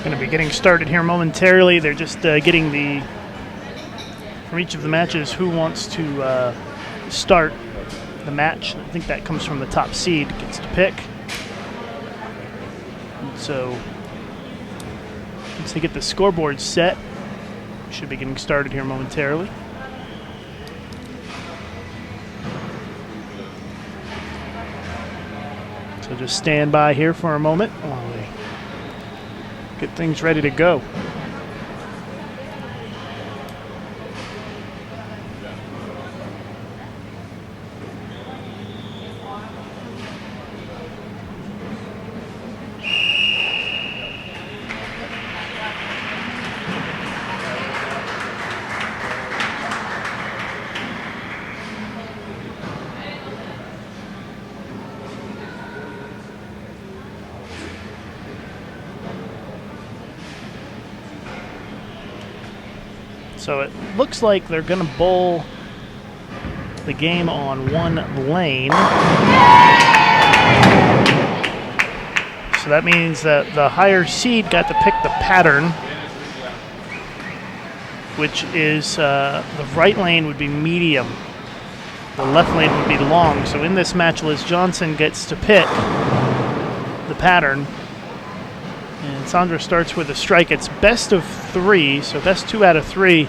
Going to be getting started here momentarily. They're just getting from each of the matches who wants to start the match. I think that comes from the top seed, gets to pick. And so once they get the scoreboard set, we should be getting started here momentarily. So just stand by here for a moment while we get things ready to go. So it looks like they're going to bowl the game on one lane. So that means that the higher seed got to pick the pattern, which is the right lane would be medium. The left lane would be long. So in this match, Liz Johnson gets to pick the pattern. And Sandra starts with a strike. It's best of 3, so best 2 out of 3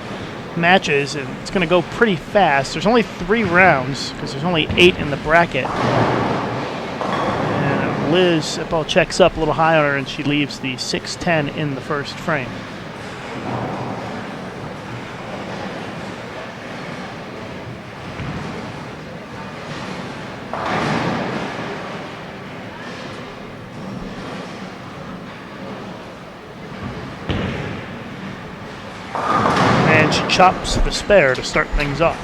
matches, and it's going to go pretty fast. There's only 3 rounds because there's only 8 in the bracket. And Liz, that ball checks up a little high on her, and she leaves the 6-10 in the first frame. Chops the spare to start things off.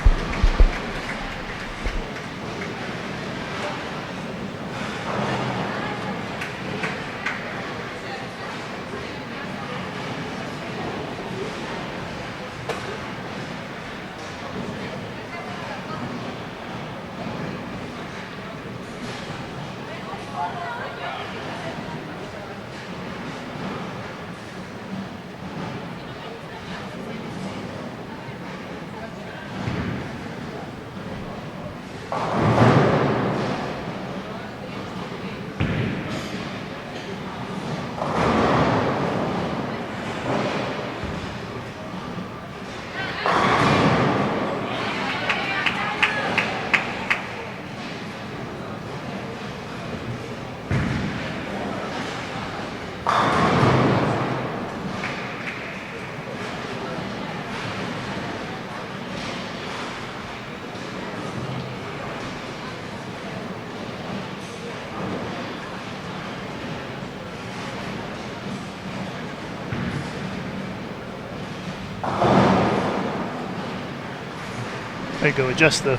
There you go, adjust the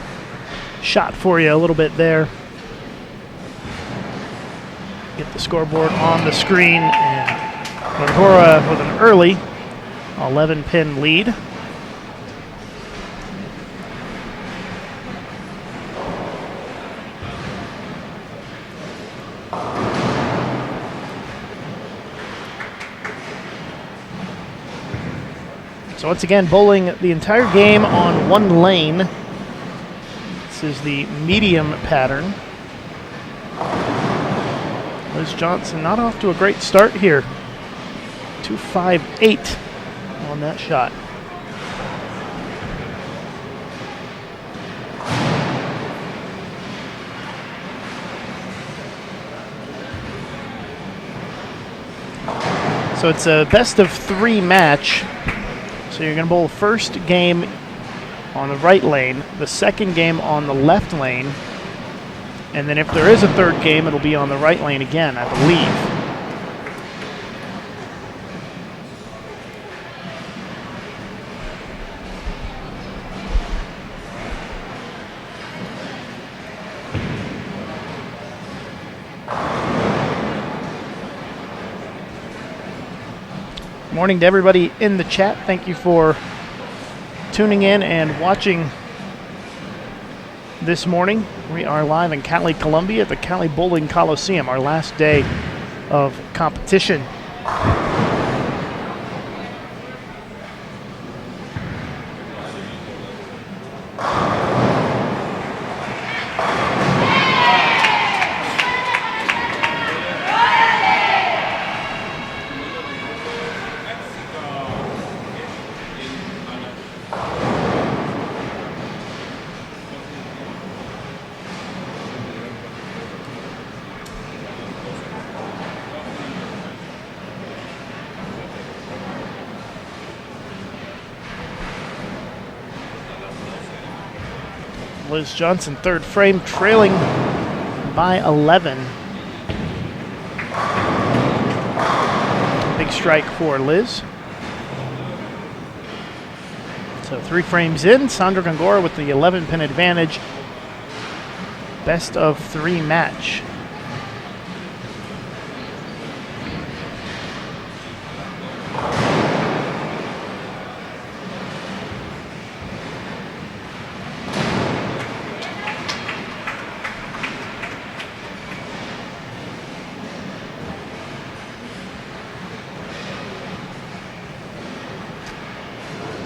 shot for you a little bit there. Get the scoreboard on the screen, and Góngora with an early 11-pin lead. So once again, bowling the entire game on one lane. This is the medium pattern. Liz Johnson not off to a great start here. 258 on that shot. So it's a best of 3 match. So you're going to bowl the first game on the right lane, the second game on the left lane, and then if there is a third game, it'll be on the right lane again, I believe. Morning to everybody in the chat. Thank you for tuning in and watching this morning. We are live in Cali, Colombia at the Cali Bowling Coliseum, our last day of competition. Liz Johnson, third frame, trailing by 11. Big strike for Liz. So 3 frames in, Sandra Góngora with the 11-pin advantage. Best of 3 match.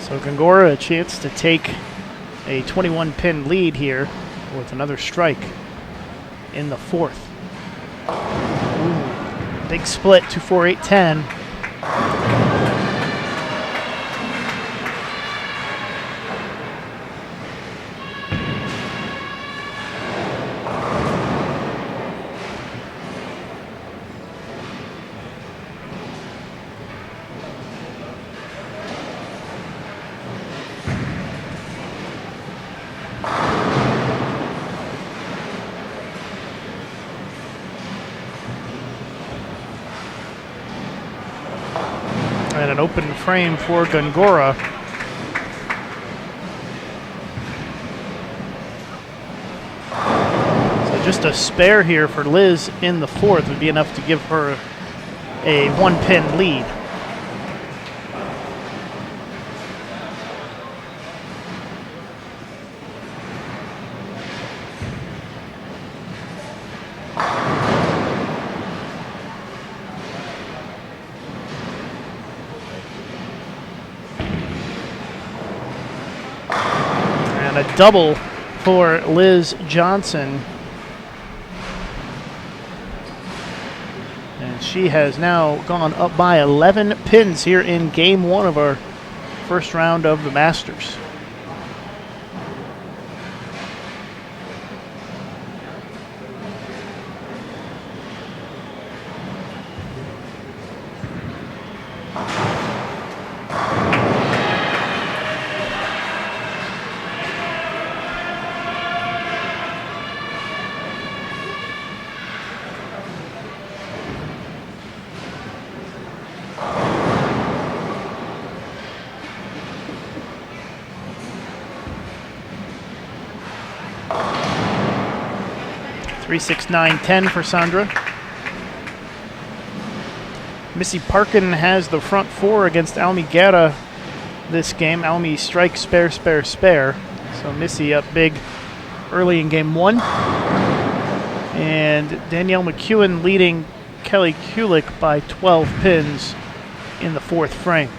So Góngora a chance to take a 21-pin lead here with another strike in the 4th. Ooh, big split, 2-4-8-10. And an open frame for Góngora. So just a spare here for Liz in the 4th would be enough to give her a 1-pin lead. A double for Liz Johnson. And she has now gone up by 11 pins here in game 1 of our first round of the Masters. Three, 6, 9, 10 for Sandra. Missy Parkin has the front 4 against Almi Guerra this game. Almi strike, spare, spare, spare. So Missy up big early in game 1. And Danielle McEwen leading Kelly Kulik by 12 pins in the 4th frame.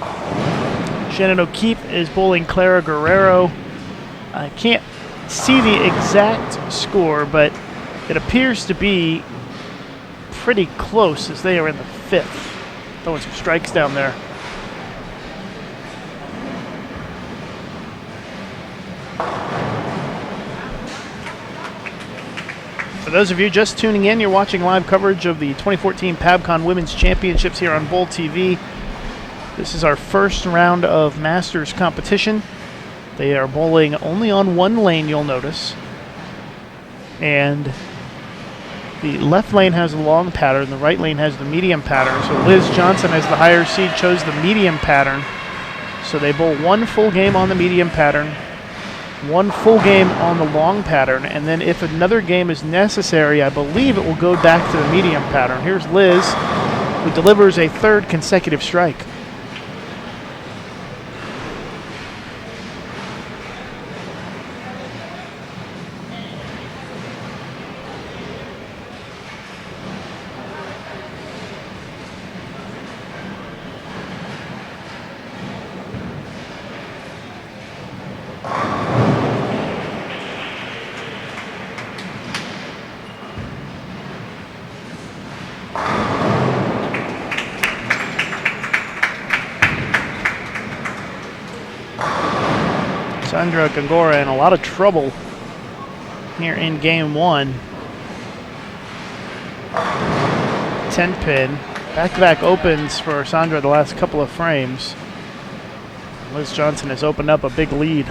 Shannon O'Keefe is bowling Clara Guerrero. I can't see the exact score, but it appears to be pretty close as they are in the 5th. Throwing some strikes down there. For those of you just tuning in, you're watching live coverage of the 2014 PABCON Women's Championships here on Bowl TV. This is our first round of Masters competition. They are bowling only on 1 lane, you'll notice. And the left lane has the long pattern, the right lane has the medium pattern. So Liz Johnson, as the higher seed, chose the medium pattern. So they bowl 1 full game on the medium pattern, 1 full game on the long pattern, and then if another game is necessary, I believe it will go back to the medium pattern. Here's Liz, who delivers a 3rd consecutive strike. Sandra Góngora in a lot of trouble here in game 1. 10-pin. Back-to-back opens for Sandra the last couple of frames. Liz Johnson has opened up a big lead.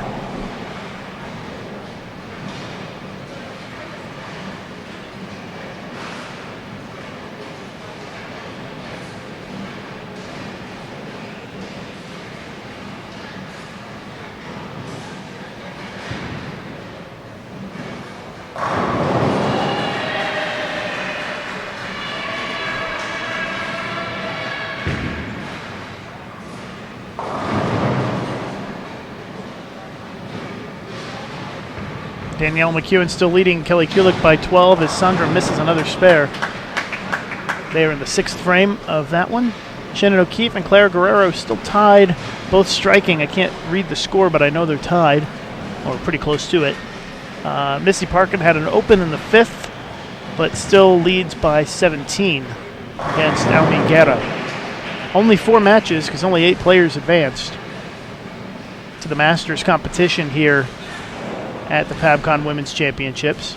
Danielle McEwen still leading Kelly Kulik by 12 as Sandra misses another spare. They are in the 6th frame of that one. Shannon O'Keefe and Clara Guerrero still tied, both striking. I can't read the score, but I know they're tied, or pretty close to it. Missy Parkin had an open in the 5th, but still leads by 17 against Almi Guerra. Only 4 matches, because only 8 players advanced to the Masters competition here at the PABCON Women's Championships.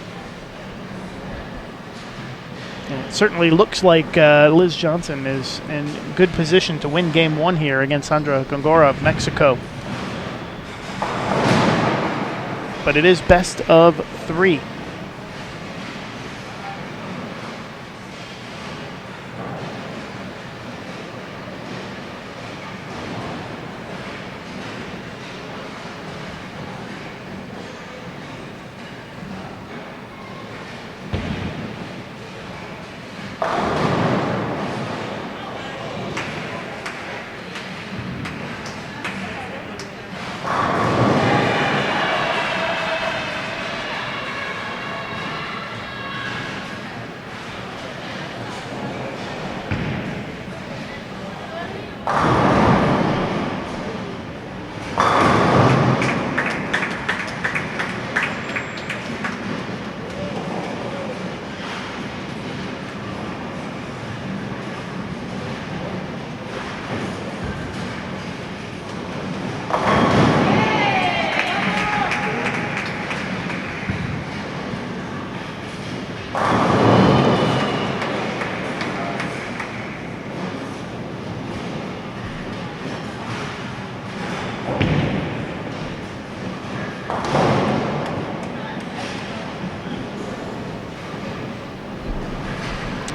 And it certainly looks like Liz Johnson is in good position to win Game 1 here against Sandra Góngora of Mexico. But it is best of 3.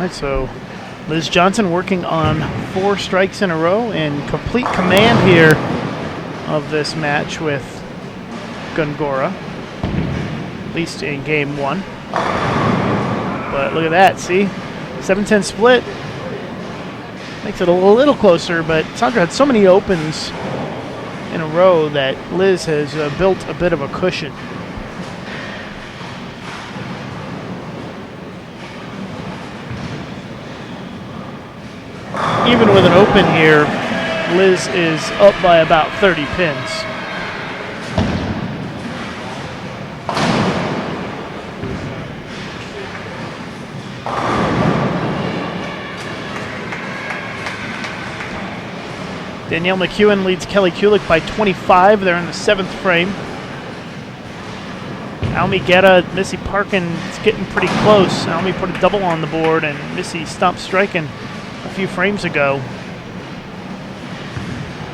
So Liz Johnson working on 4 strikes in a row and complete command here of this match with Góngora, at least in Game 1. But look at that, see? 7-10 split. Makes it a little closer, but Sandra had so many opens in a row that Liz has built a bit of a cushion. Even with an open here, Liz is up by about 30 pins. Danielle McEwen leads Kelly Kulik by 25. They're in the 7th frame. Almi Guerra, Missy Parkin is getting pretty close. Almi put a double on the board, and Missy stopped striking a few frames ago.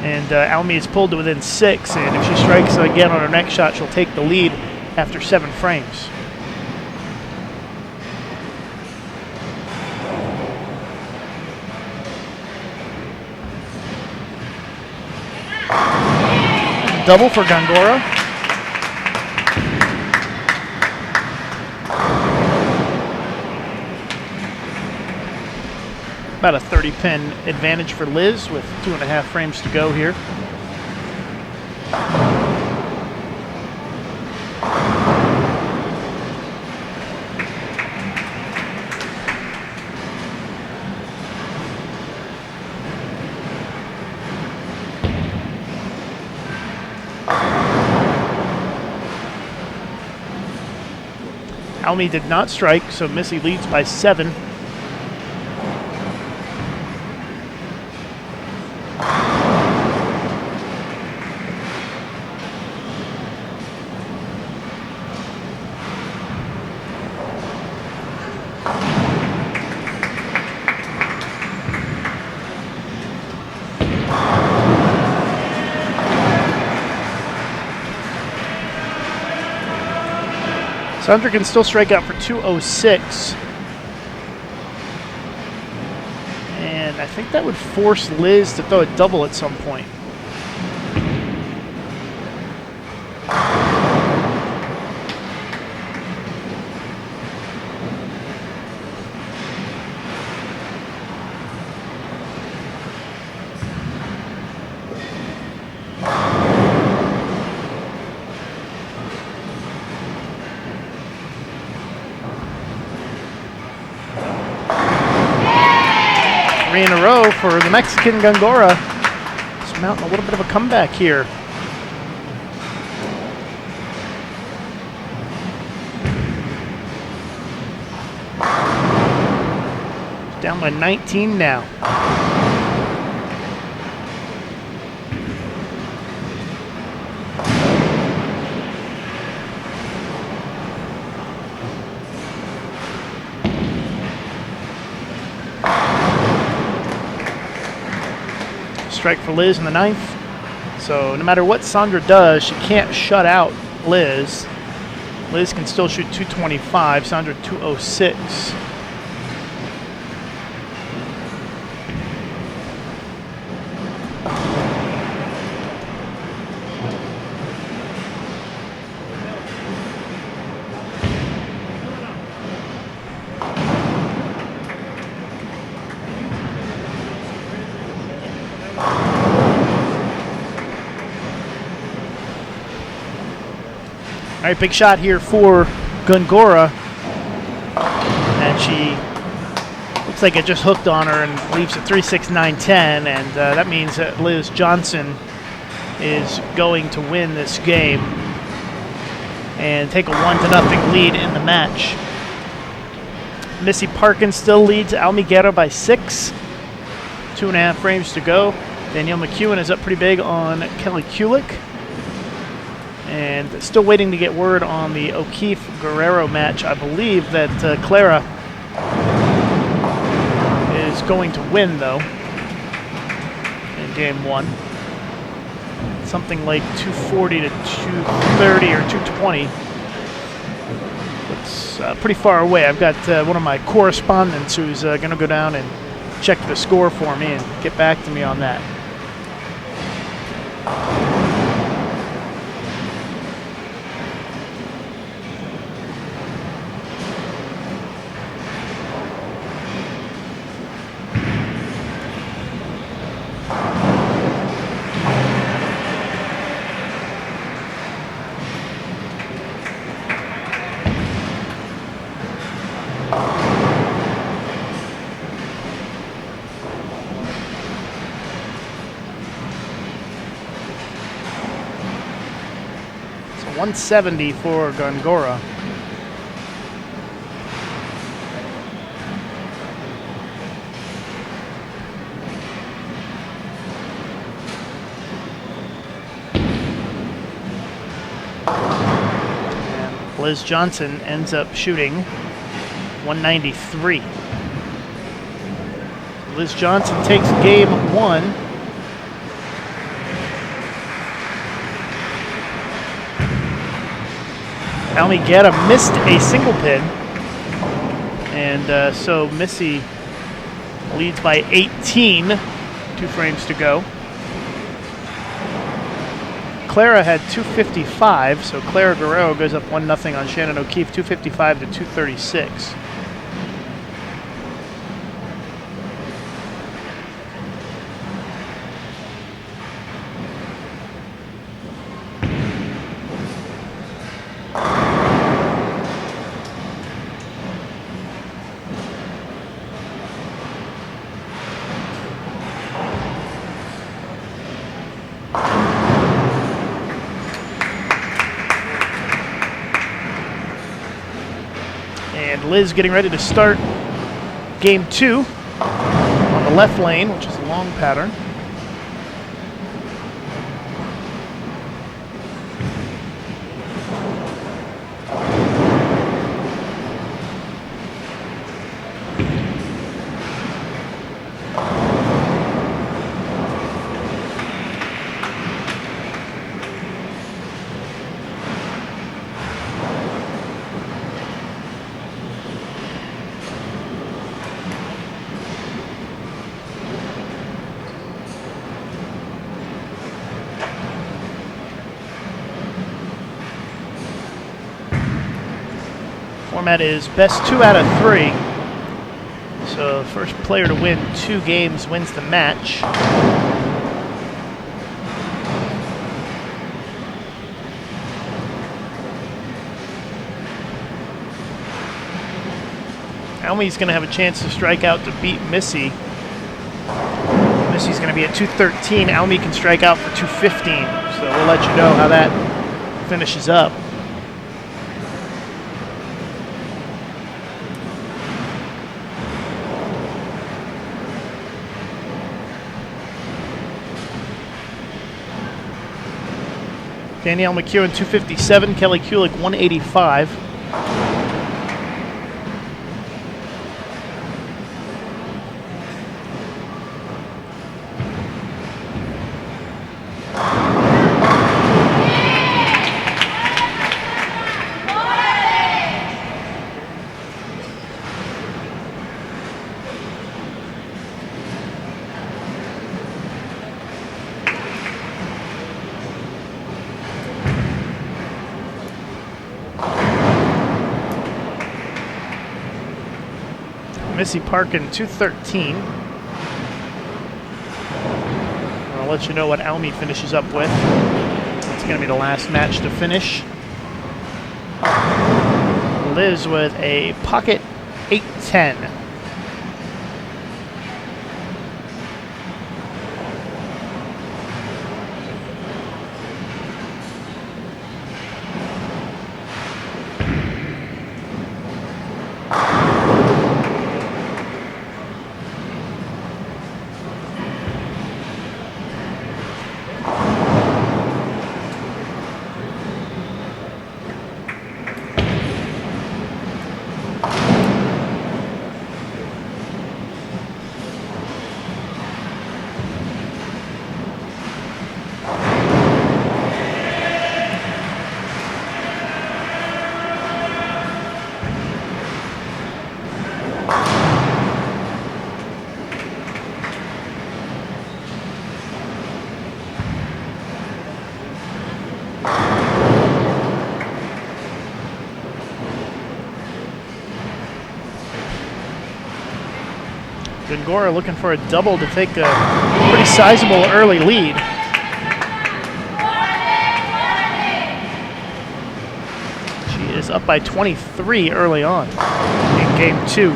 And Almi is pulled to within 6, and if she strikes again on her next shot, she'll take the lead after 7 frames. Double for Góngora. About a 30-pin advantage for Liz with 2.5 frames to go here. Almi did not strike, so Missy leads by 7. Sandra can still strike out for 206. And I think that would force Liz to throw a double at some point. 3 in a row for the Mexican Góngora. It's mounting a little bit of a comeback here. Down by 19 now. Strike for Liz in the 9th. So no matter what Sandra does, she can't shut out Liz. Liz can still shoot 225, Sandra 206. All right, big shot here for Góngora, and she looks like it just hooked on her and leaves at 3-6, 9-10, and that means that Liz Johnson is going to win this game and take a 1-0 lead in the match. Missy Parkin still leads Almiguera by 6, 2.5 frames to go. Danielle McEwen is up pretty big on Kelly Kulik. And still waiting to get word on the O'Keefe-Guerrero match. I believe that Clara is going to win, though, in game 1. Something like 240 to 230 or 220. It's pretty far away. I've got one of my correspondents who's going to go down and check the score for me and get back to me on that. So 170 for Góngora. Liz Johnson ends up shooting 193. Liz Johnson takes game 1. Almiguera missed a single pin, and so Missy leads by 18, 2 frames to go. Clara had 255, so Clara Guerrero goes up 1-0 on Shannon O'Keefe, 255 to 236. And Liz getting ready to start game 2 on the left lane, which is a long pattern. Format is best 2 out of 3. So the first player to win 2 games wins the match. Almi's going to have a chance to strike out to beat Missy Missy's going to be at 213. Almy can strike out for 215. So we'll let you know how that finishes up. Danielle McEwen, 257. Kelly Kulik, 185. Missy Parkin, 213. I'll let you know what Almy finishes up with. It's going to be the last match to finish. Liz with a pocket 810. Góngora looking for a double to take a pretty sizable early lead. She is up by 23 early on in game 2.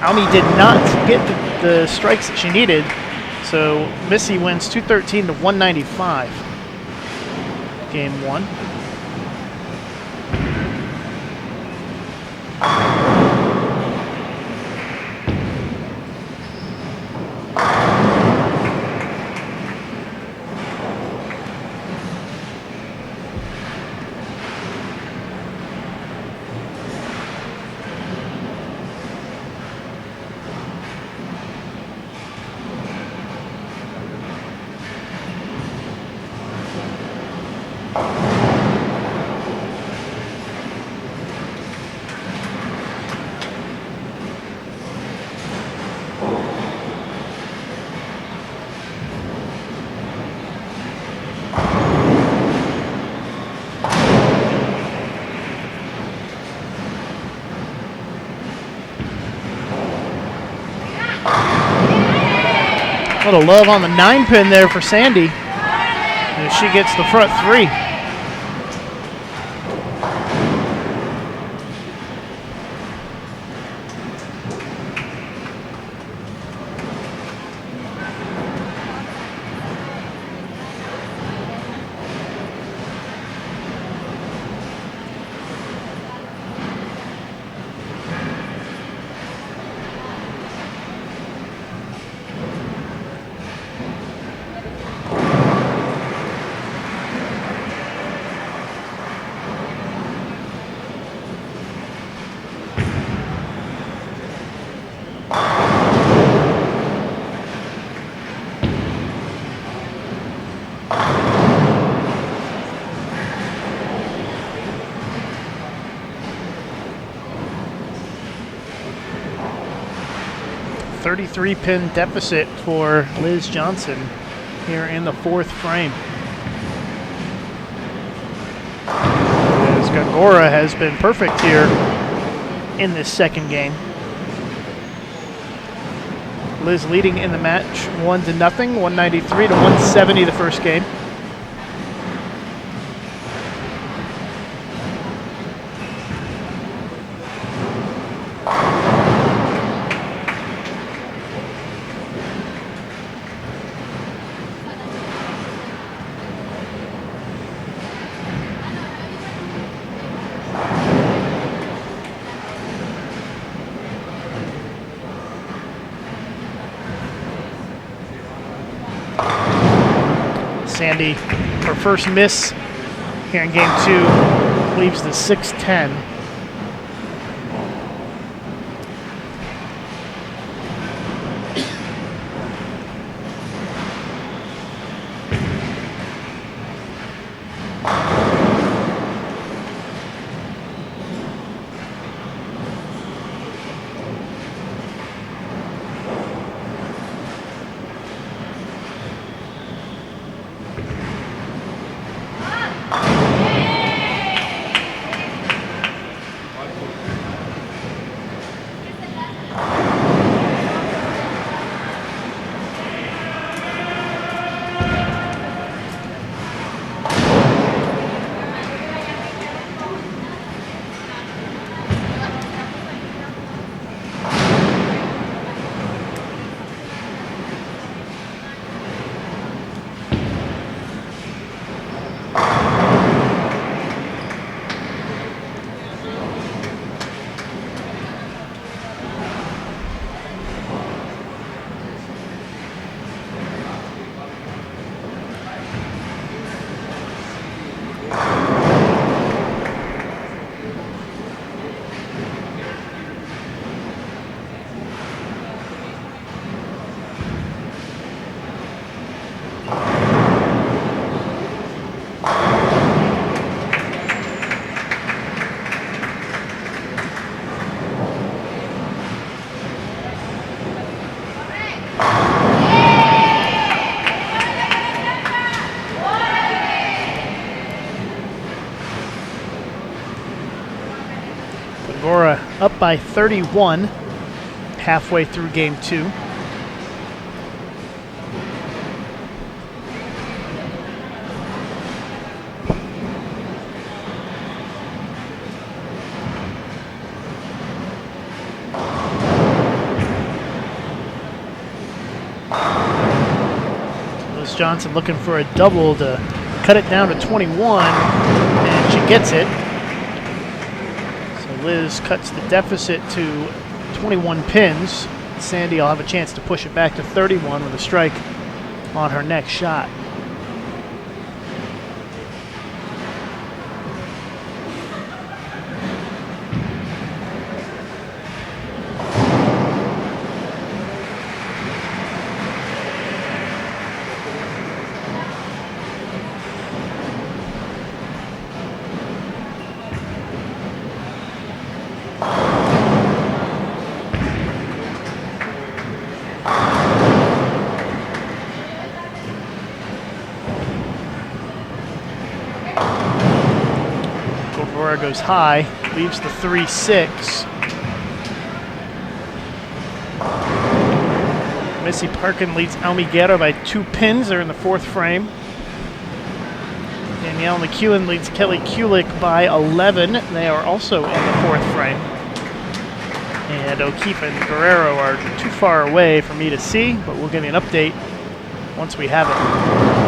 Almy did not get the strikes that she needed, so Missy wins 213 to 195. Game 1. A little love on the 9-pin there for Sandy. And she gets the front 3. .33-pin deficit for Liz Johnson here in the 4th frame. As Góngora has been perfect here in this 2nd game. Liz leading in the match 1-0, 193 to 170 the first game. Sandy, her first miss here in game 2, leaves the 6-10. Góngora up by 31 halfway through game 2. Liz Johnson looking for a double to cut it down to 21, and she gets it. Liz cuts the deficit to 21 pins. Sandy will have a chance to push it back to 31 with a strike on her next shot. Góngora goes high, leaves the 3-6. Missy Parkin leads Almiguera by 2 pins. They're in the 4th frame. Danielle McEwen leads Kelly Kulik by 11. They are also in the 4th frame. And O'Keefe and Guerrero are too far away for me to see, but we'll give you an update once we have it.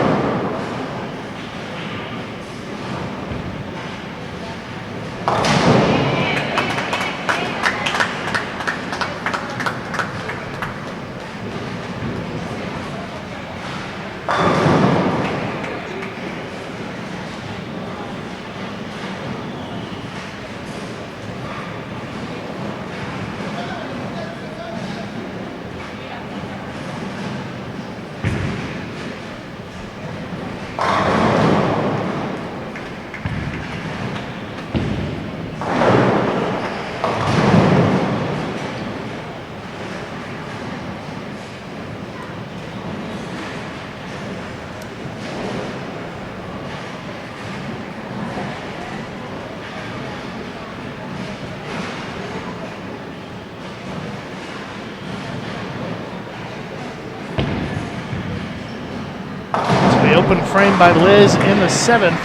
The open frame by Liz in the 7th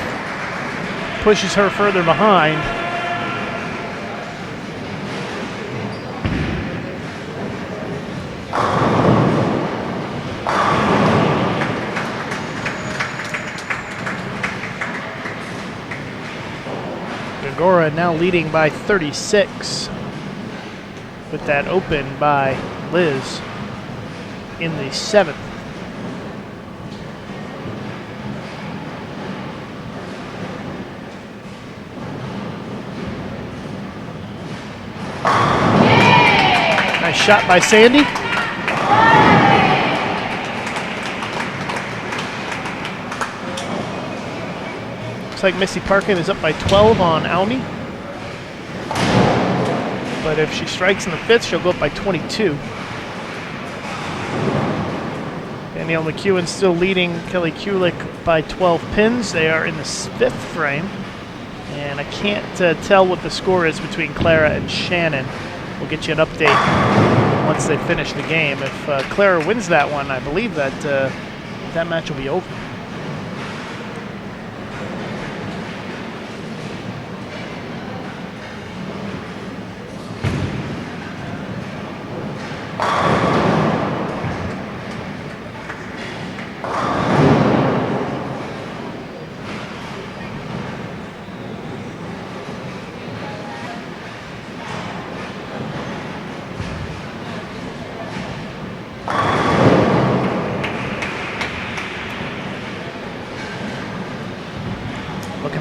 pushes her further behind. Góngora now leading by 36 with that open by Liz in the 7th. shot by Sandy. Looks like Missy Parkin is up by 12 on Almy. But if she strikes in the fifth, she'll go up by 22. Danielle McEwen still leading Kelly Kulik by 12 pins. They are in the fifth frame. And I can't tell what the score is between Clara and Shannon. We'll get you an update once they finish the game. If Clara wins that one, I believe that that match will be over.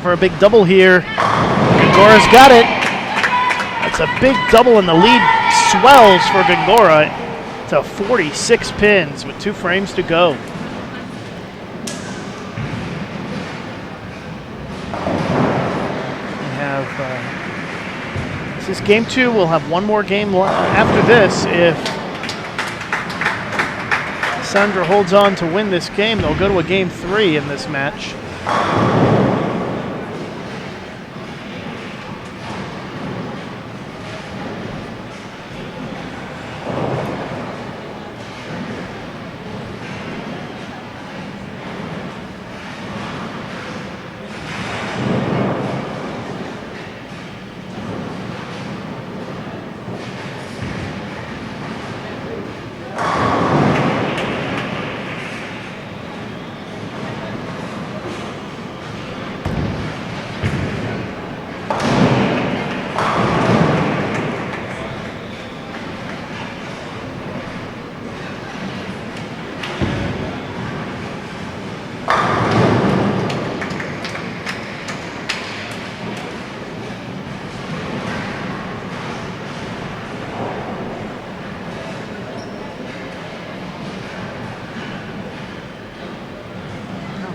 For a big double here. Góngora's got it. That's a big double and the lead swells for Góngora to 46 pins with 2 frames to go. We have this is game 2. We'll have one more game after this. If Sandra holds on to win this game, they'll go to a game 3 in this match.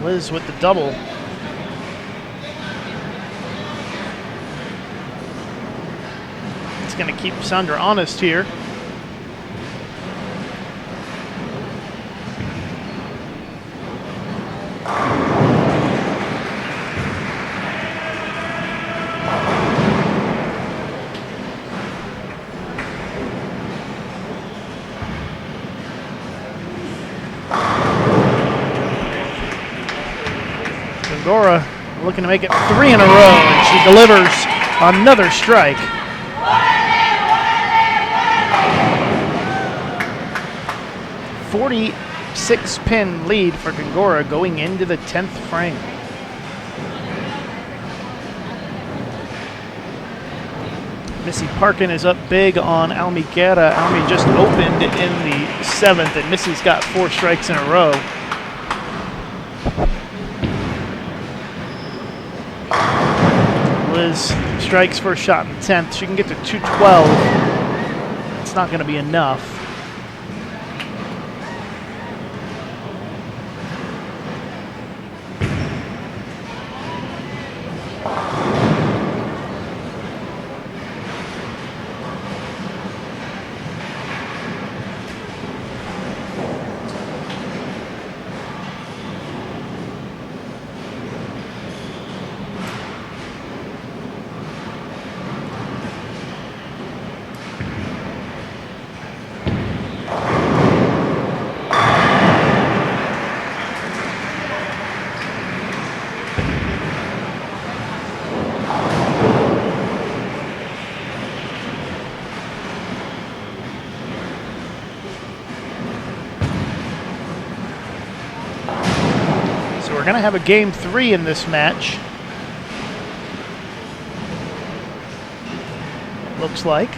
Liz with the double. It's going to keep Sandra honest here. Góngora looking to make it 3 in a row, and she delivers another strike. "46-pin lead for Góngora going into the 10th frame. Missy Parkin is up big on Almy Guerra. Almy just opened in the 7th, and Missy's got 4 strikes in a row. Liz strikes first shot in the 10th. She can get to 212. It's not going to be enough. We're going to have a game 3 in this match. Looks like.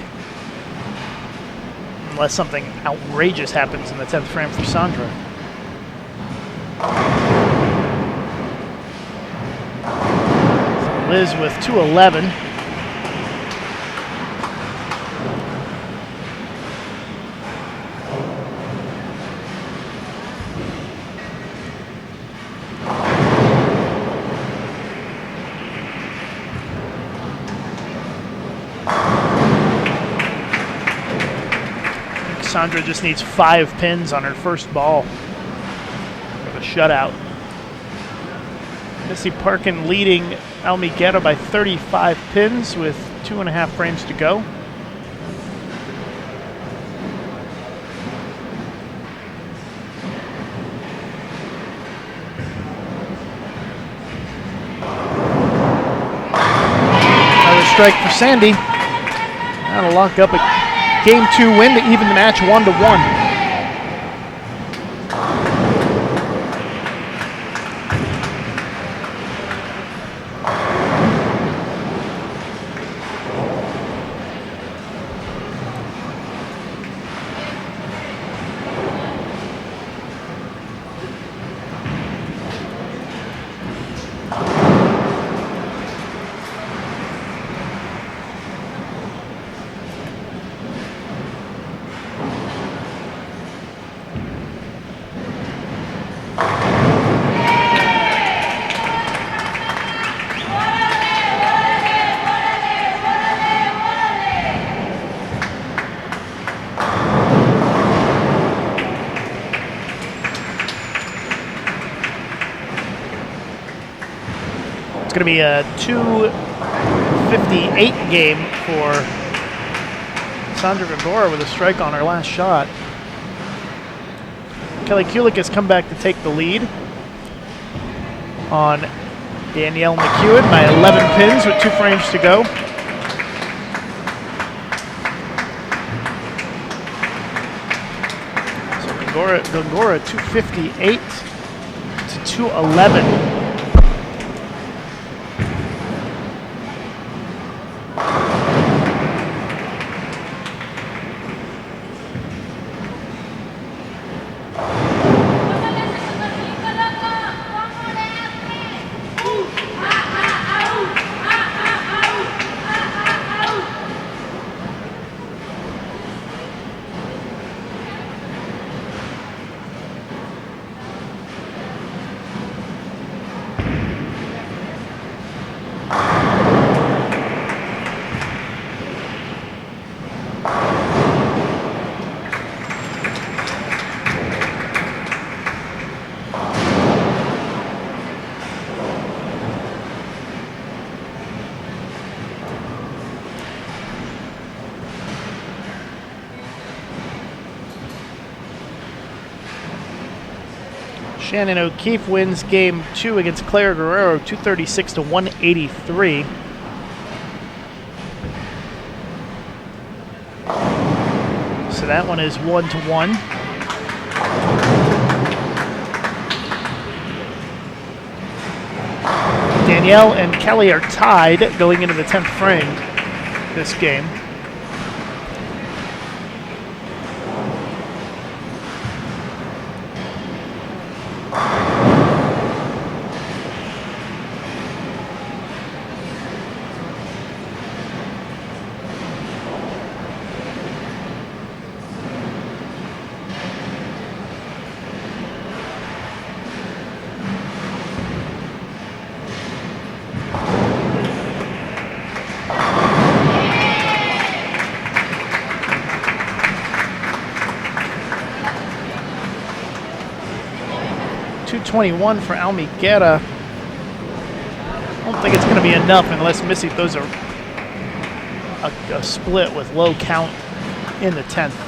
Unless something outrageous happens in the 10th frame for Sandra. Liz with 211. Sandra just needs 5 pins on her first ball for the shutout. Missy Parkin leading Almiguera by 35 pins with 2.5 frames to go. Another strike for Sandy. That'll lock up a Game 2 win to even the match 1-1. It's going to be a 2:58 game for Sandra Góngora with a strike on her last shot. Kelly Kulik has come back to take the lead on Danielle McEwen by 11 pins with 2 frames to go. So Góngora 258 to 211. Shannon O'Keefe wins Game 2 against Claire Guerrero, 236 to 183. So that one is 1-1. Danielle and Kelly are tied going into the 10th frame this game. .221 for Almiguera. I don't think it's going to be enough unless Missy throws a split with low count in the 10th.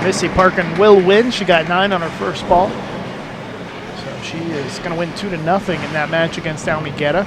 Missy Parkin will win. She got 9 on her first ball. So she is going to win 2-0 in that match against Almiguera.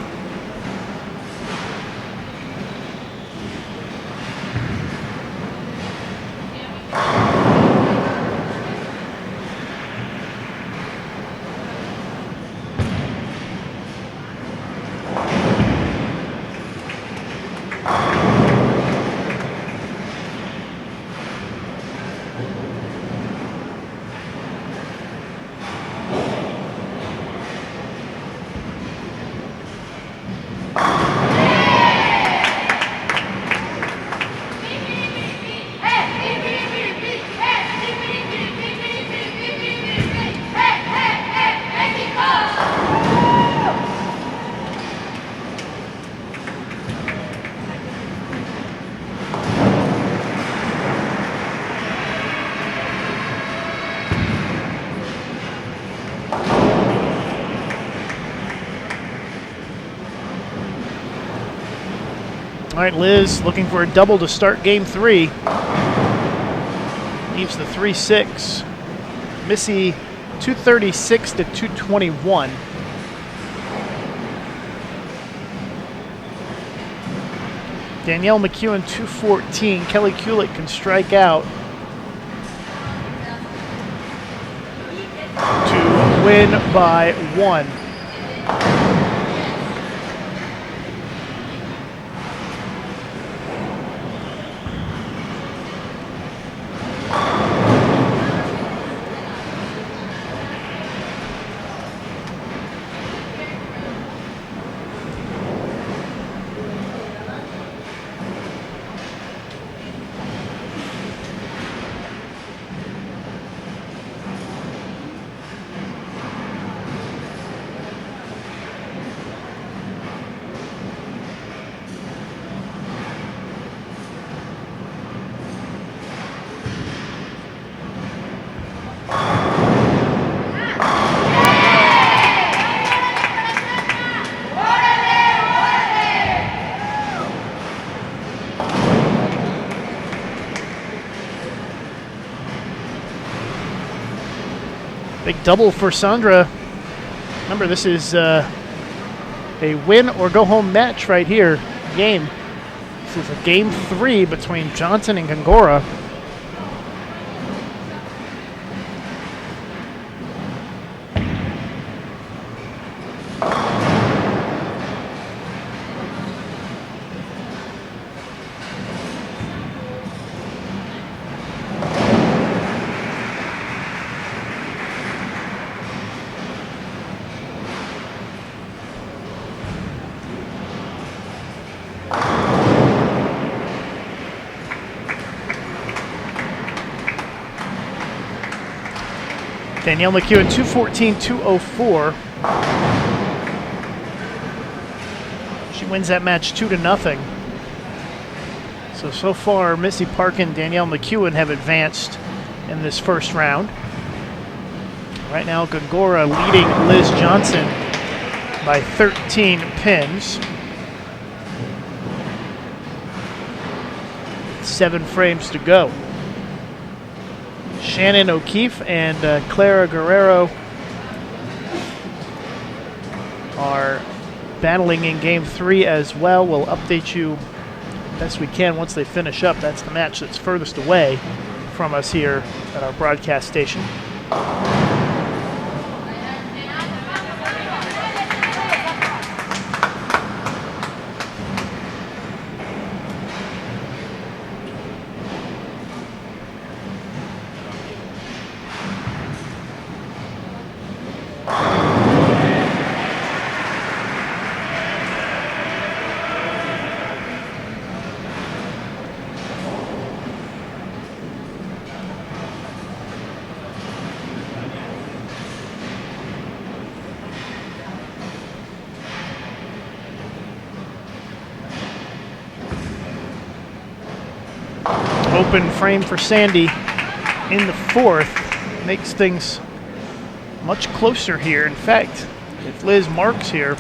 All right, Liz looking for a double to start game 3. Leaves the 3-6. Missy 236 to 221. Danielle McEwen 214. Kelly Kulik can strike out to win by 1. Big double for Sandra. Remember, this is a win or go home match right here. Game. This is a game 3 between Johnson and Góngora. Danielle McEwen 214-204. She wins that match 2-0. So far, Missy Park and Danielle McEwen have advanced in this first round. Right now, Góngora leading Liz Johnson by 13 pins. 7 frames to go. Shannon O'Keefe and Clara Guerrero are battling in game 3 as well. We'll update you best we can once they finish up. That's the match that's furthest away from us here at our broadcast station. Open frame for Sandy in the 4th makes things much closer here. In fact, if Liz marks here,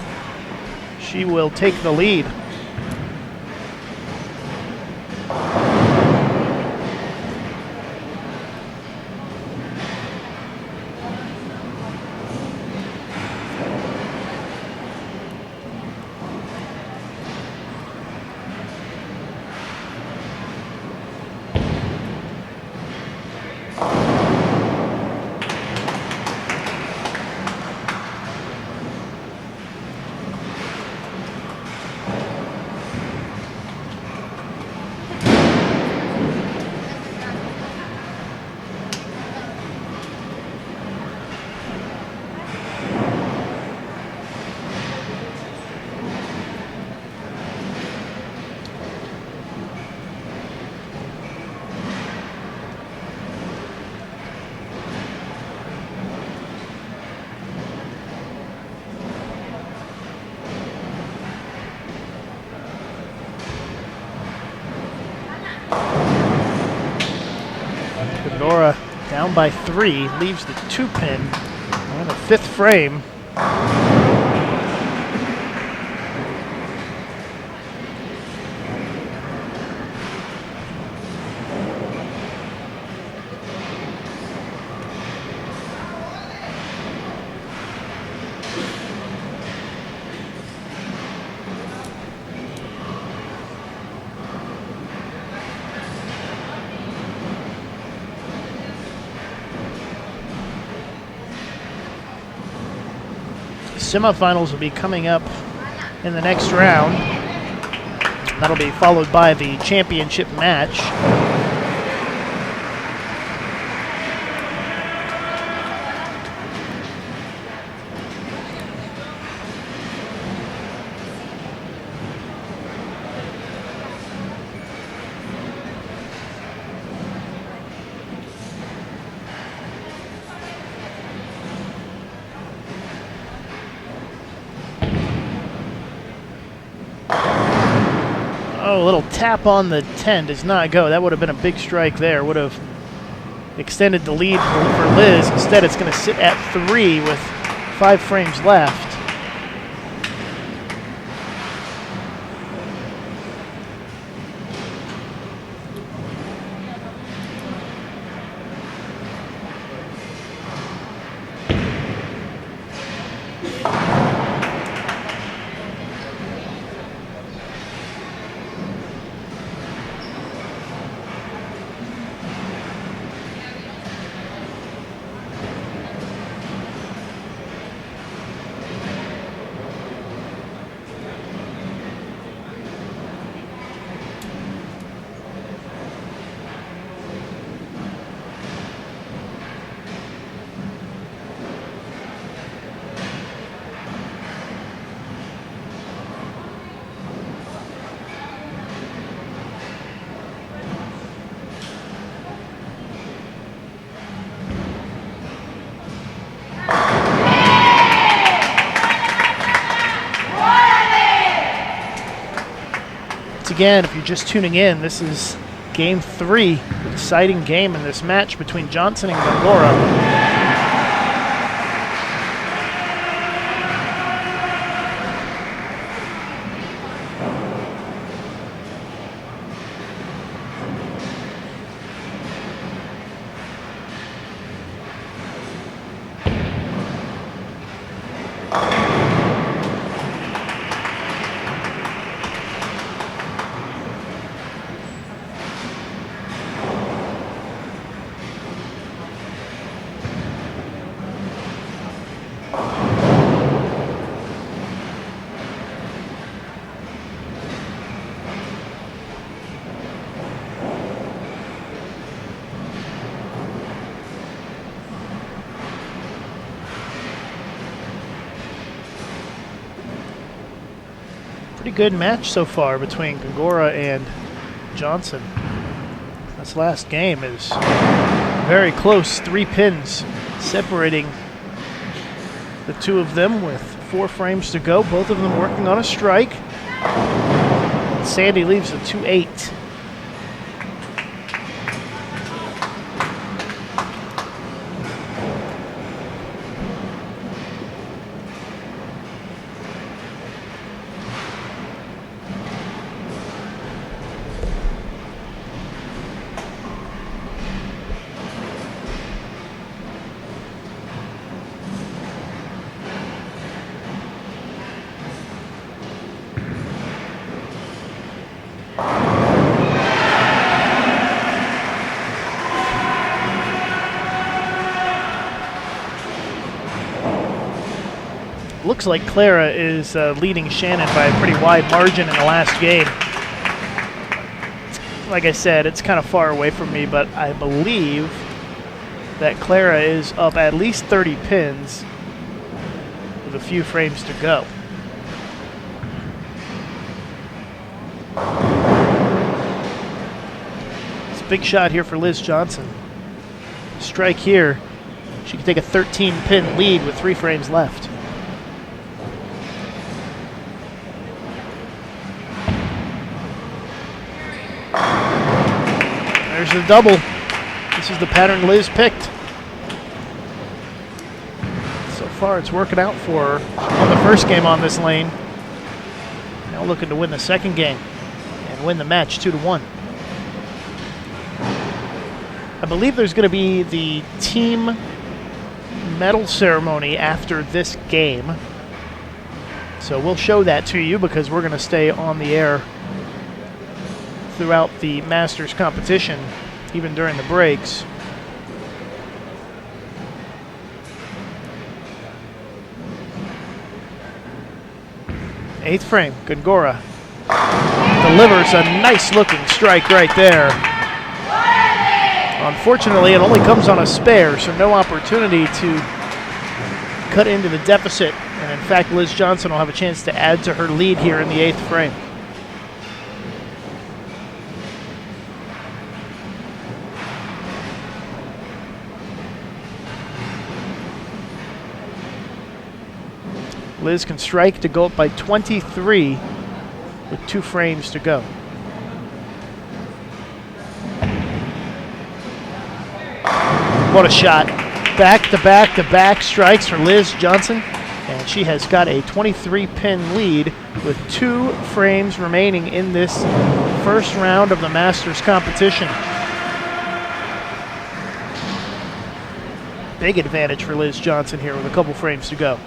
she will take the lead. Góngora down by 3, leaves the 2-pin on the 5th frame. Semifinals will be coming up in the next round. That'll be followed by the championship match. Oh, a little tap on the 10 does not go. That would have been a big strike there. Would have extended the lead for Liz. Instead, it's going to sit at 3 with 5 frames left. Again, if you're just tuning in, this is Game 3, the deciding game in this match between Johnson and Góngora. Pretty good match so far between Góngora and Johnson. This last game is very close, 3 pins separating the two of them with 4 frames to go, both of them working on a strike. Sandy leaves a 2-8. Looks like Clara is leading Shannon by a pretty wide margin in the last game. Like I said, it's kind of far away from me, but I believe that Clara is up at least 30 pins with a few frames to go. It's a big shot here for Liz Johnson. Strike here. She can take a 13-pin lead with 3 frames left. There's the double. This is the pattern Liz picked. So far, it's working out for her on the first game on this lane. Now looking to win the second game and win the match 2-1. I believe there's going to be the team medal ceremony after this game. So we'll show that to you because we're going to stay on the air throughout the Masters competition, even during the breaks. 8th frame, Góngora delivers a nice-looking strike right there. Unfortunately, it only comes on a spare, so no opportunity to cut into the deficit. And in fact, Liz Johnson will have a chance to add to her lead here in the 8th frame. Liz can strike to go up by 23 with 2 frames to go. What a shot. Back-to-back-to-back strikes for Liz Johnson. And she has got a 23-pin lead with 2 frames remaining in this first round of the Masters competition. Big advantage for Liz Johnson here with a couple frames to go.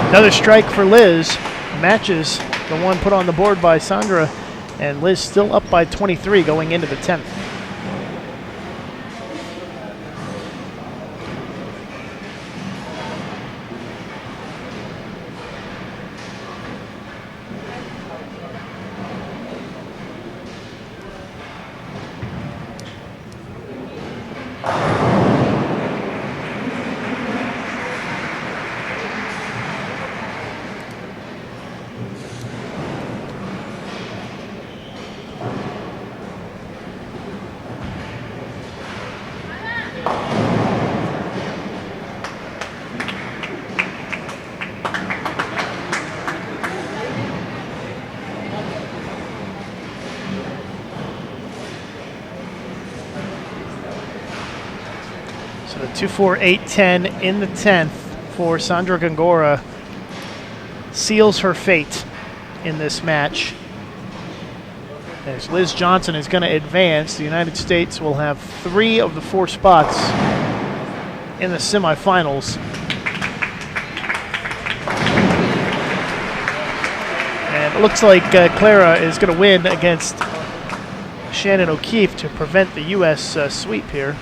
Another strike for Liz, matches the one put on the board by Sandra, and Liz still up by 23 going into the 10th. So the 2-4-8-10 in the 10th for Sandra Góngora seals her fate in this match. As Liz Johnson is going to advance, the United States will have 3 of the 4 spots in the semifinals. And it looks like Clara is going to win against Shannon O'Keefe to prevent the U.S. Sweep here.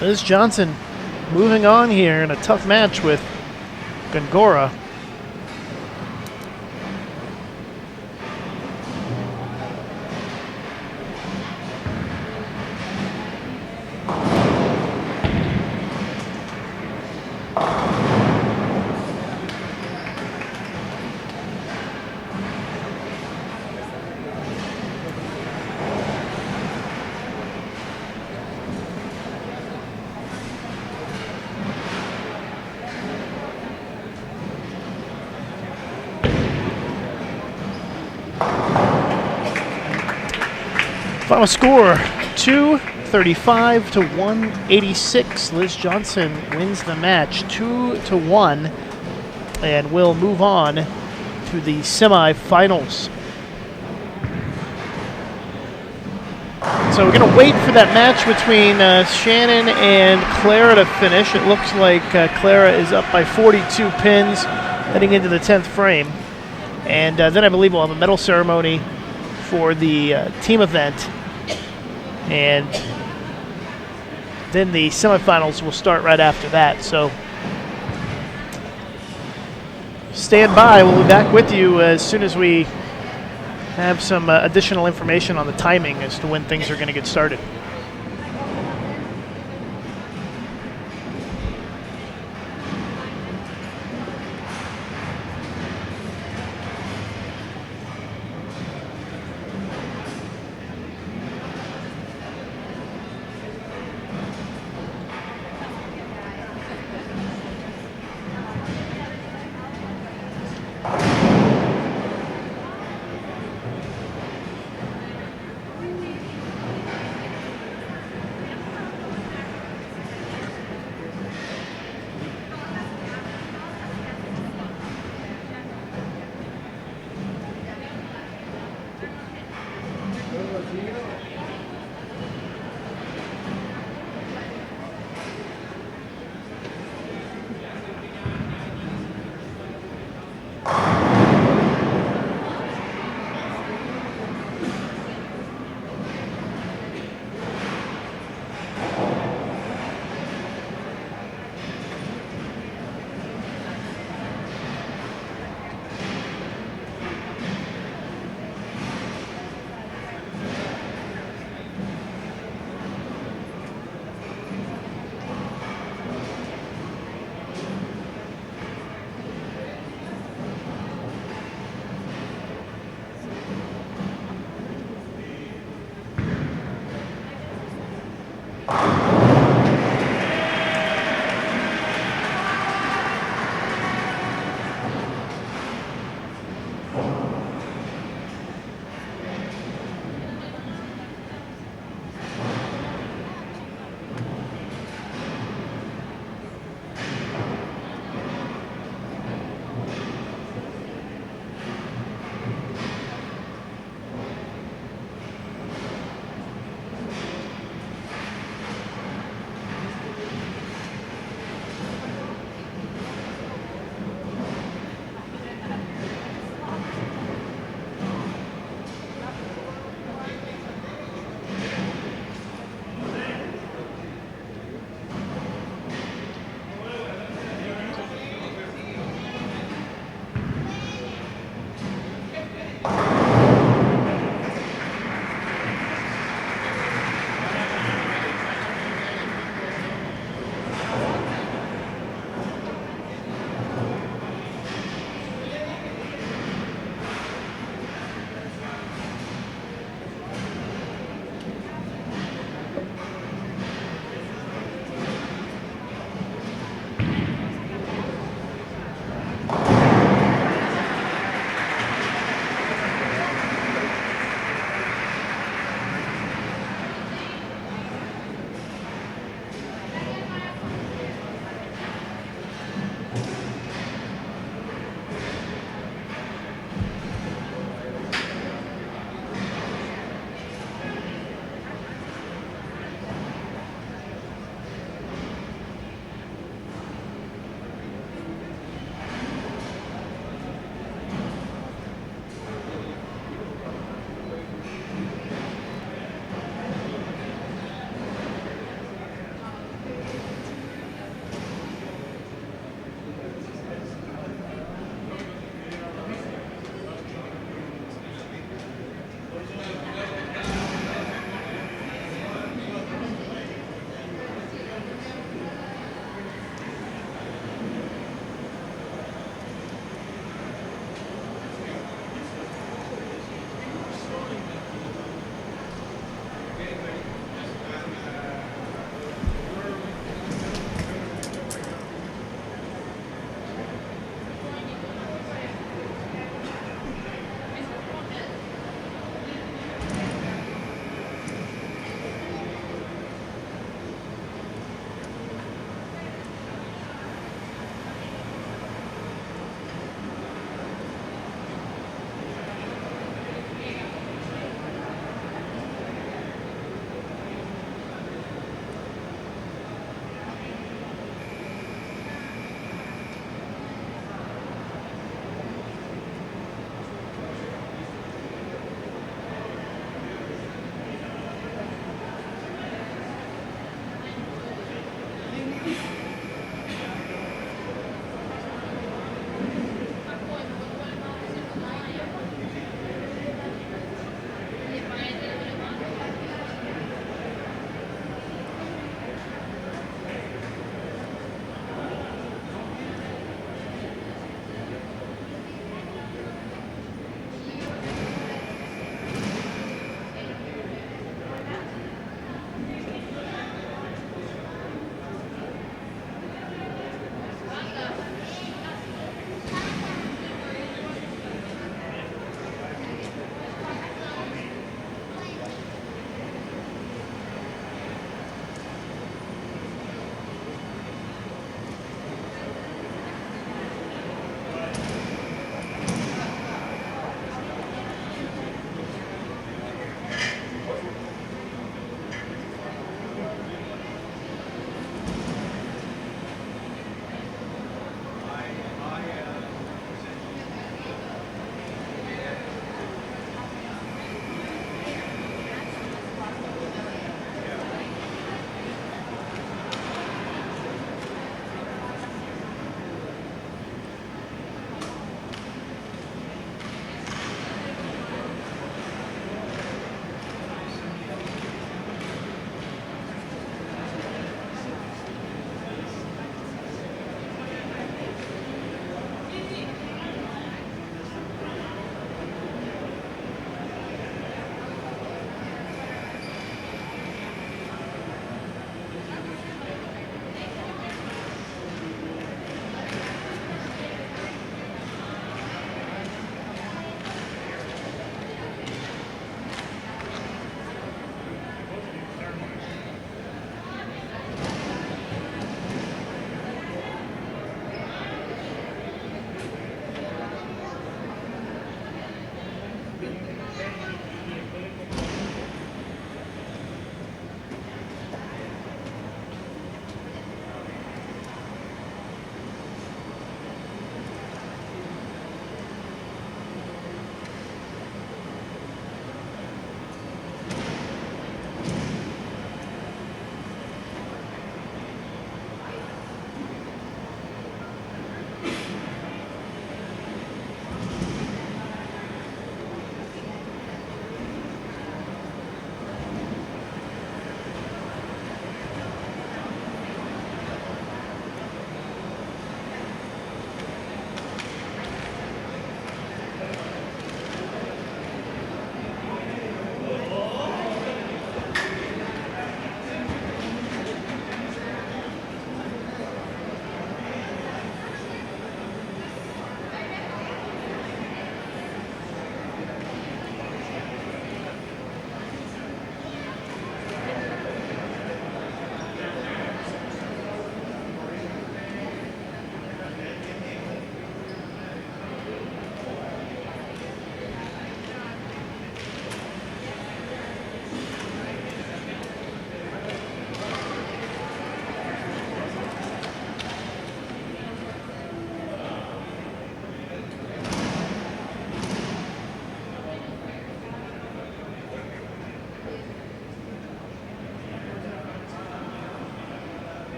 Liz Johnson moving on here in a tough match with Góngora. Final score, 235 to 186. Liz Johnson wins the match 2-1 and will move on to the semifinals. So we're going to wait for that match between Shannon and Clara to finish. It looks like Clara is up by 42 pins heading into the 10th frame. And then I believe we'll have a medal ceremony for the team event, and then the semifinals will start right after that. So stand by. We'll be back with you as soon as we have some additional information on the timing as to when things are going to get started.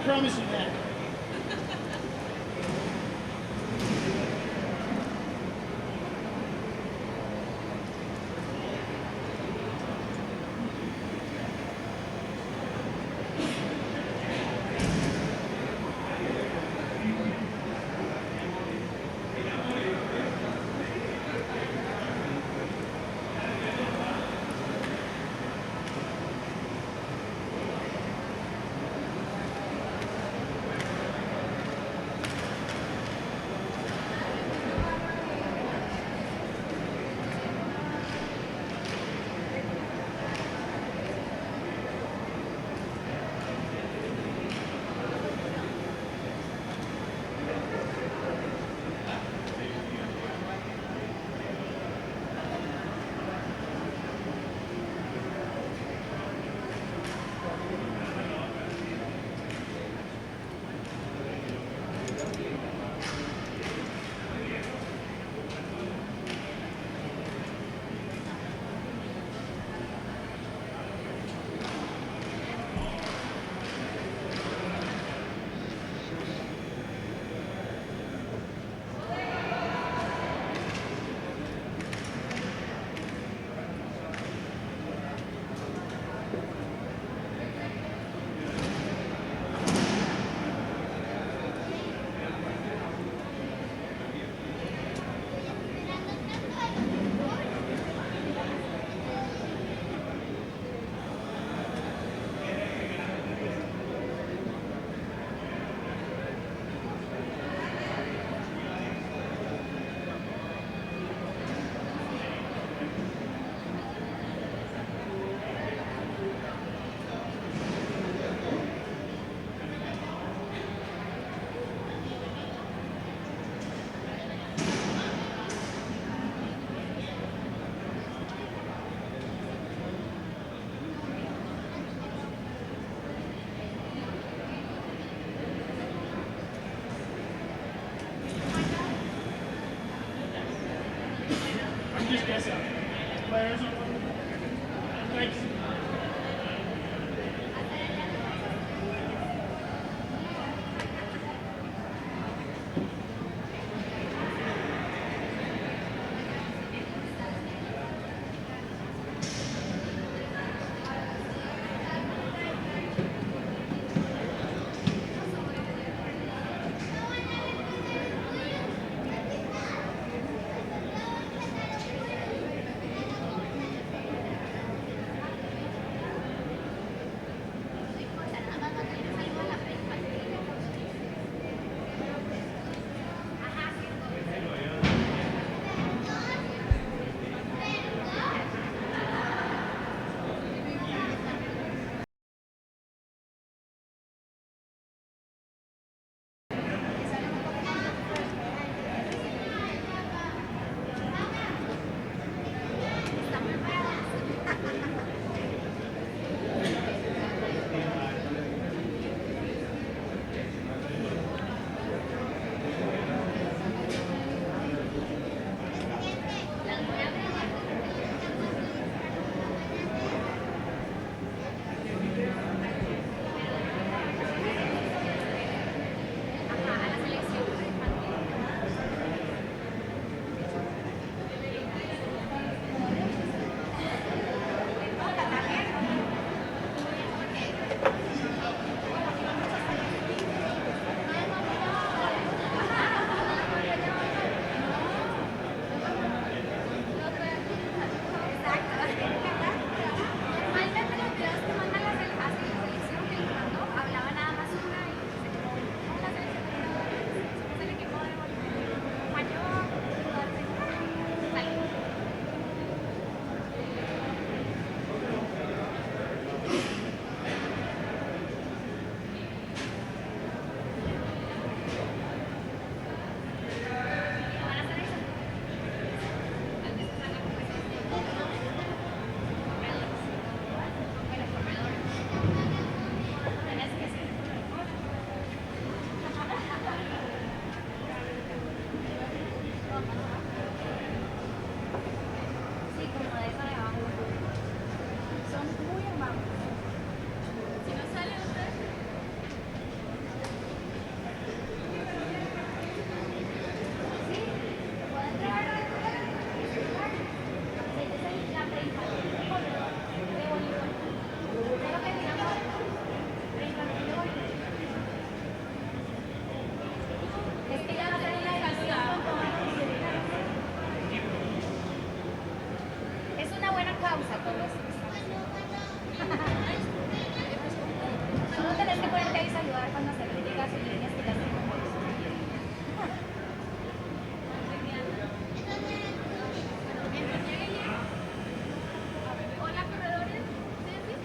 promise you that. Just guess up. Players on Thanks. Solo tenés que ponerte ahí a saludar cuando se te llega a sus líneas que ya se Hola corredores, ¿ustedes?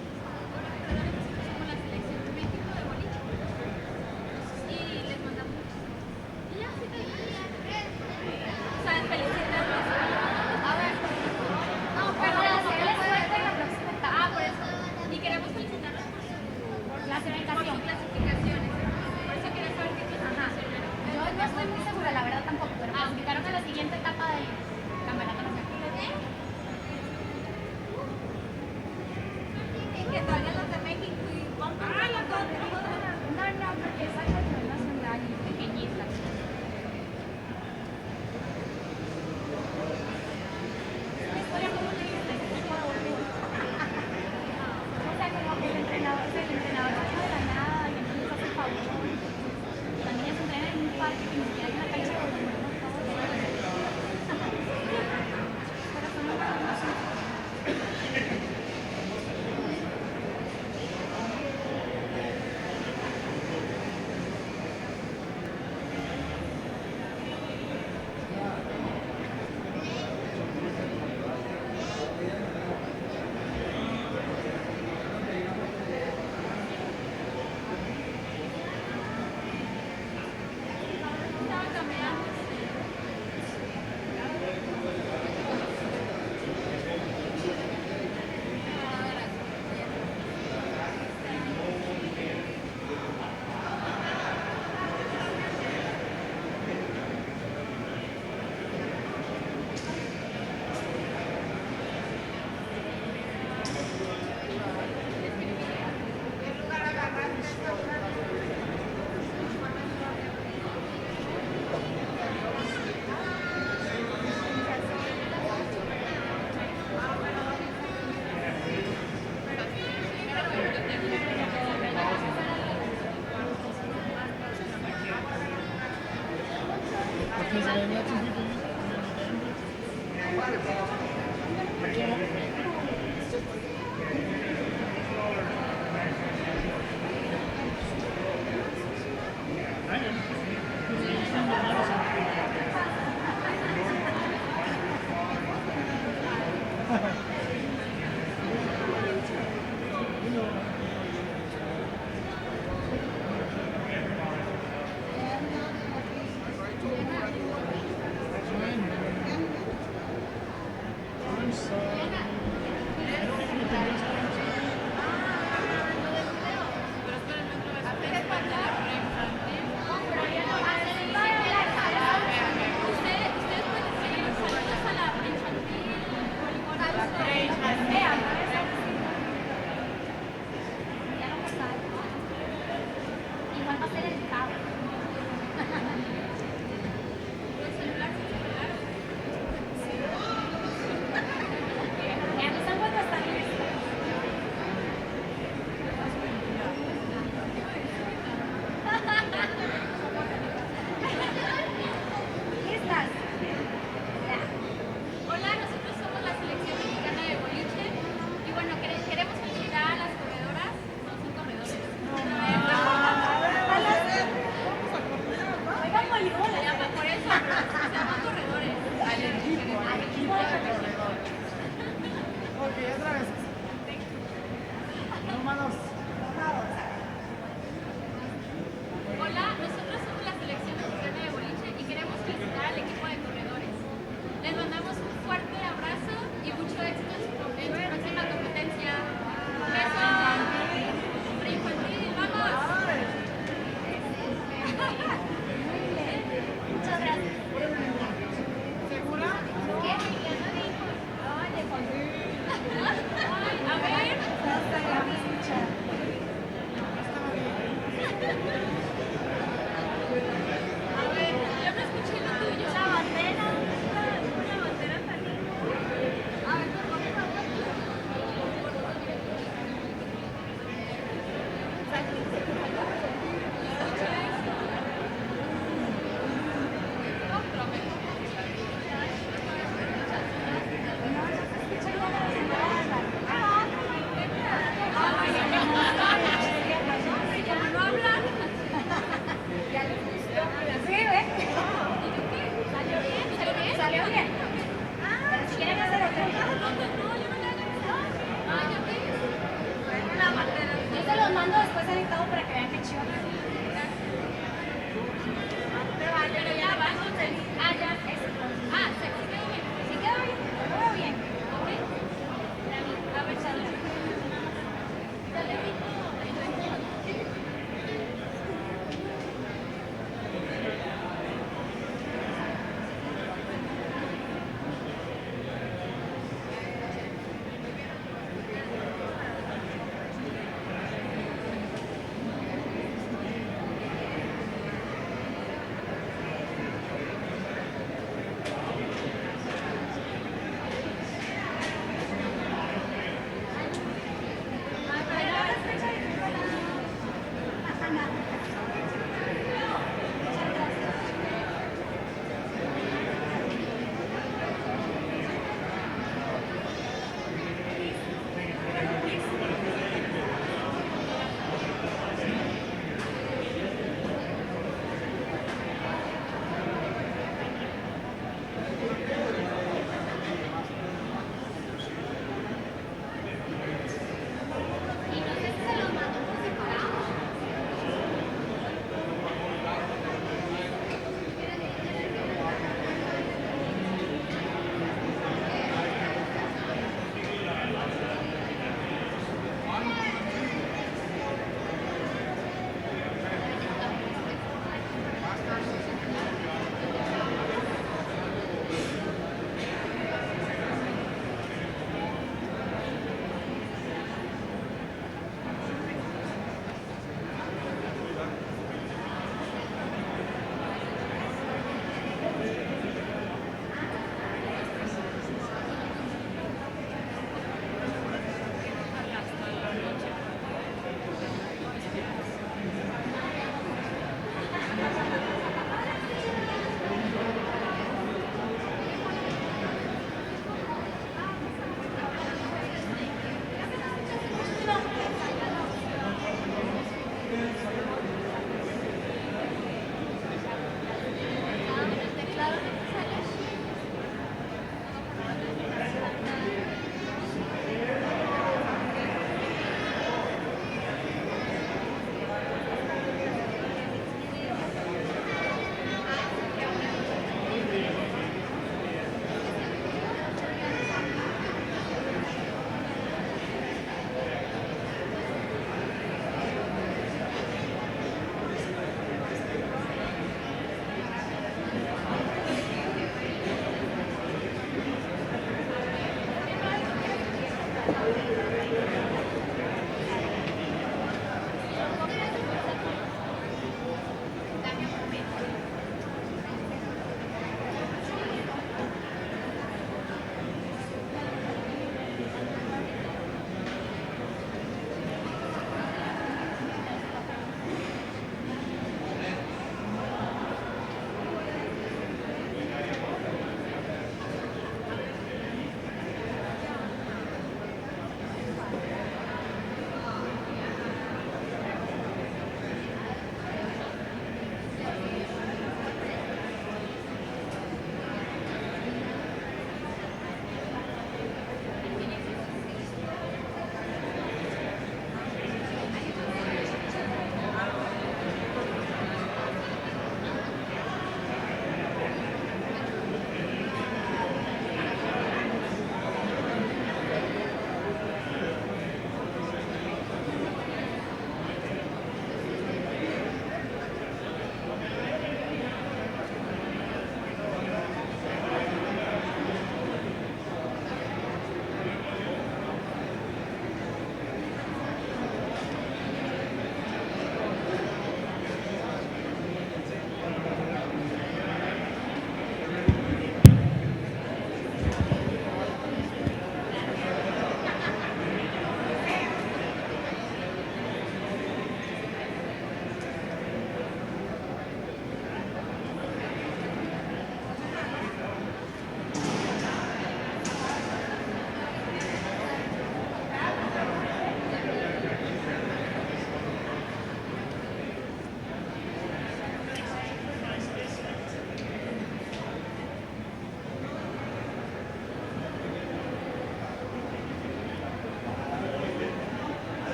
Hola corredores, nosotros somos la selección de México de boliche y les mandamos y ya, sí, o sea, felicitarlos. A ver, no, pero hacerles suerte en la próxima etapa. por eso, y queremos felicitarlos por La sus clasificación. clasificaciones, por eso quería saber qué clasificación era. Yo no estoy muy segura, la verdad tampoco, pero clasificaron a la siguiente etapa del campeonato nacional. Que traigan los de México y vamos a la contra. No, porque esa es la nacional y pequeñita. La historia como le dice, que se puede volver. O sea, como que el entrenador nació de la nada y entonces hace favor. La niña se entrena en un parque que ni siquiera hay una cancha donde ponemos todos. Pero son muy famosos. Estaba cambiando. Igual va a ser editado. Me avisan cuando están listos. ¿Listas? Ya. Hola, nosotros somos la selección mexicana de boliche y bueno, queremos felicitar a las corredoras, no son corredores. Oigan, voleibol. Ya, por eso, pero se llaman corredores. Al equipo de corredores. Ok, otra vez. No manos. Hola, nosotros somos la selección mexicana de boliche y queremos felicitar al equipo de corredores. Les mandamos un fuerte abrazo y mucho éxito en su próxima competencia. Eso, preinfantil, vamos. Muchas gracias. ¿Segura? ¿Qué? Ya no dijo. Oye, Ay, a ver. hasta la pincha. A ver, yo no escuché lo tuyo. La bandera. Una bandera tan linda. A ver, por No, no se escucha nada de nada.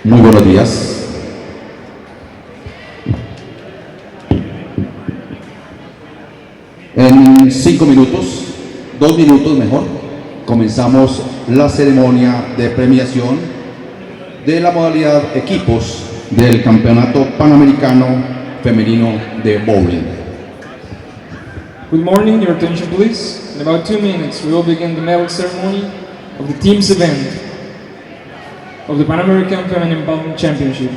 Muy buenos días. En 5 minutos, 2 minutos mejor, comenzamos la ceremonia de premiación de la modalidad equipos del Campeonato Panamericano femenino de bowling. Good morning, your attention please. In about 2 minutes, we will begin the medal ceremony of the team's event of the Pan American Feminine Bowling Championship.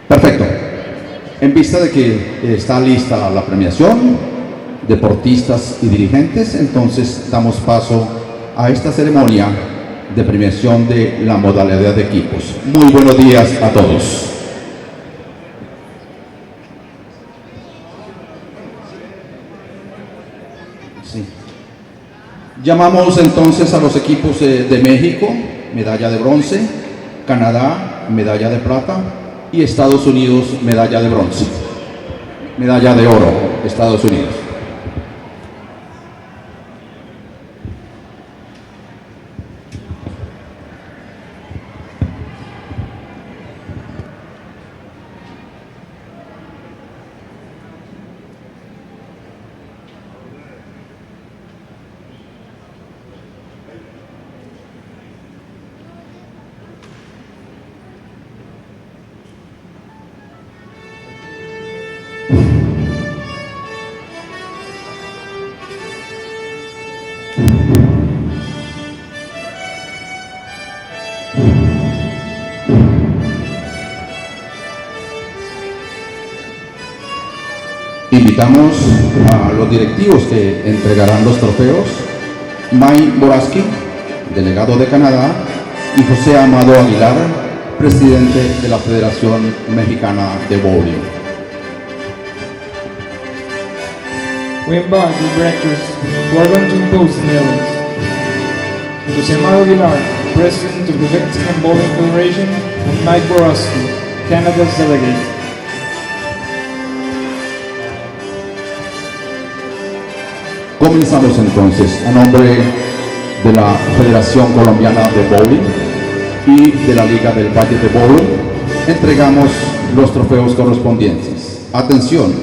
Perfecto. En vista de que está lista la premiación, deportistas y dirigentes, entonces damos paso a esta ceremonia de premiación de la modalidad de equipos. Muy buenos días a todos. Sí. Llamamos entonces a los equipos de México, medalla de bronce, Canadá, medalla de plata, y Estados Unidos, medalla de bronce. Medalla de oro, Estados Unidos. Invitamos a los directivos que entregarán los trofeos: Mike Boraski, delegado de Canadá, y José Amado Aguilar, presidente de la Federación Mexicana de Bowling. We invite the directors who are going to impose the medals. José Amado Aguilar, President of the Mexican Bowling Federation, and Mike Borowski, Canada's delegate. Comenzamos entonces a nombre de la Federación Colombiana de Bowling y de la Liga del Valle de Bowling. Entregamos los trofeos correspondientes. Atención,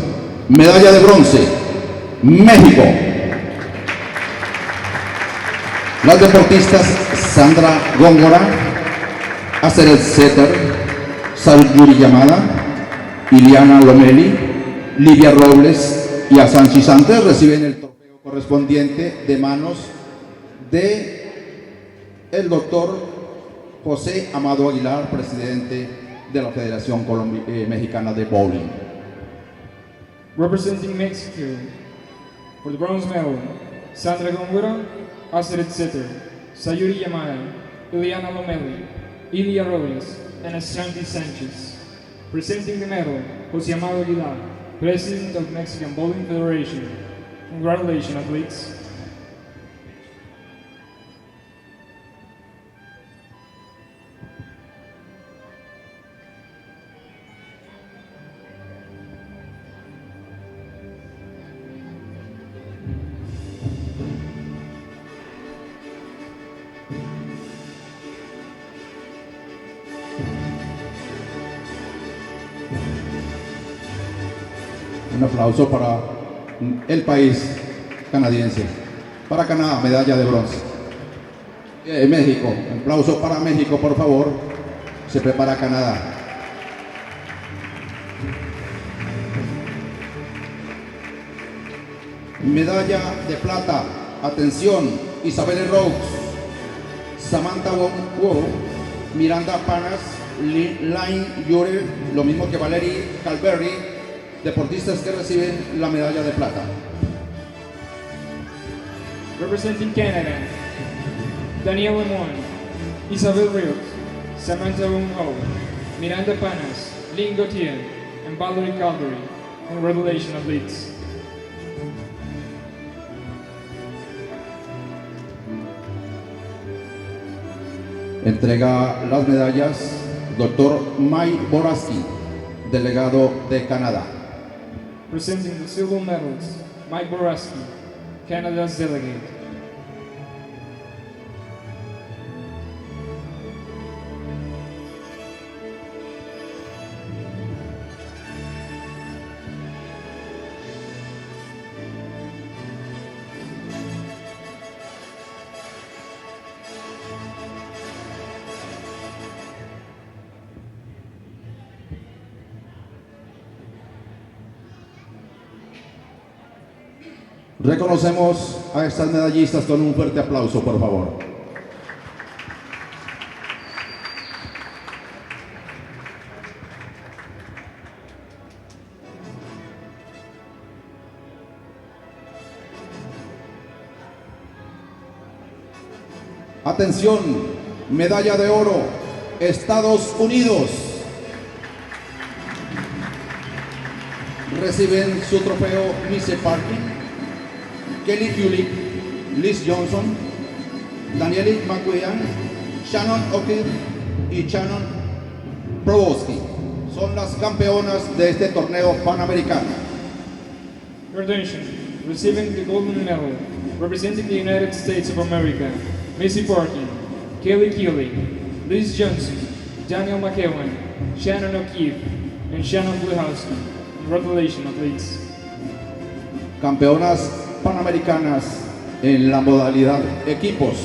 medalla de bronce, México. Las deportistas Sandra Góngora, Aceret Setter, Sayuri Yamada, Iliana Lomeli, Livia Robles y Asanchi Santos reciben el trofeo correspondiente de manos de el doctor José Amado Aguilar, presidente de la Federación Mexicana de Bowling. Representing Mexico for the bronze medal, Sandra Góngora, Aceret Setter, Sayuri Yamada, Iliana Lomeli, Ilia Robles, and Ashanti Sanchez. Presenting the medal, José Amado Aguilar, President of Mexican Bowling Federation. Congratulations, athletes. Un aplauso para el país canadiense. Para Canadá, medalla de bronce. México, un aplauso para México, por favor. Se prepara Canadá. Medalla de plata. Atención, Isabel Rose, Samantha Wong, Miranda Panas, Line Yure, lo mismo que Valerie Calberry, deportistas que reciben la medalla de plata. Representing Canada, Daniel Lemon, Isabel Rios, Samantha Wong, Miranda Panas, Lynn Gauthier, and Valerie Calgary. Congratulations, athletes. Entrega las medallas Dr. Mike Boraski, delegado de Canadá. Presenting the silver medals, Mike Borowski, Canada's delegate. Reconocemos a estas medallistas con un fuerte aplauso, por favor. Atención, medalla de oro, Estados Unidos. Reciben su trofeo Miss Parking, Kelly Kulik, Liz Johnson, Danielle McQueen, Shannon O'Keefe y Shannon Proboski. Son las campeonas de este torneo panamericano. Your attention, receiving the golden medal, representing the United States of America, Missy Parkin, Kelly Keeley, Liz Johnson, Daniel McEwen, Shannon O'Keefe, and Shannon Bluhowski. Congratulations, athletes. Campeonas panamericanas en la modalidad equipos.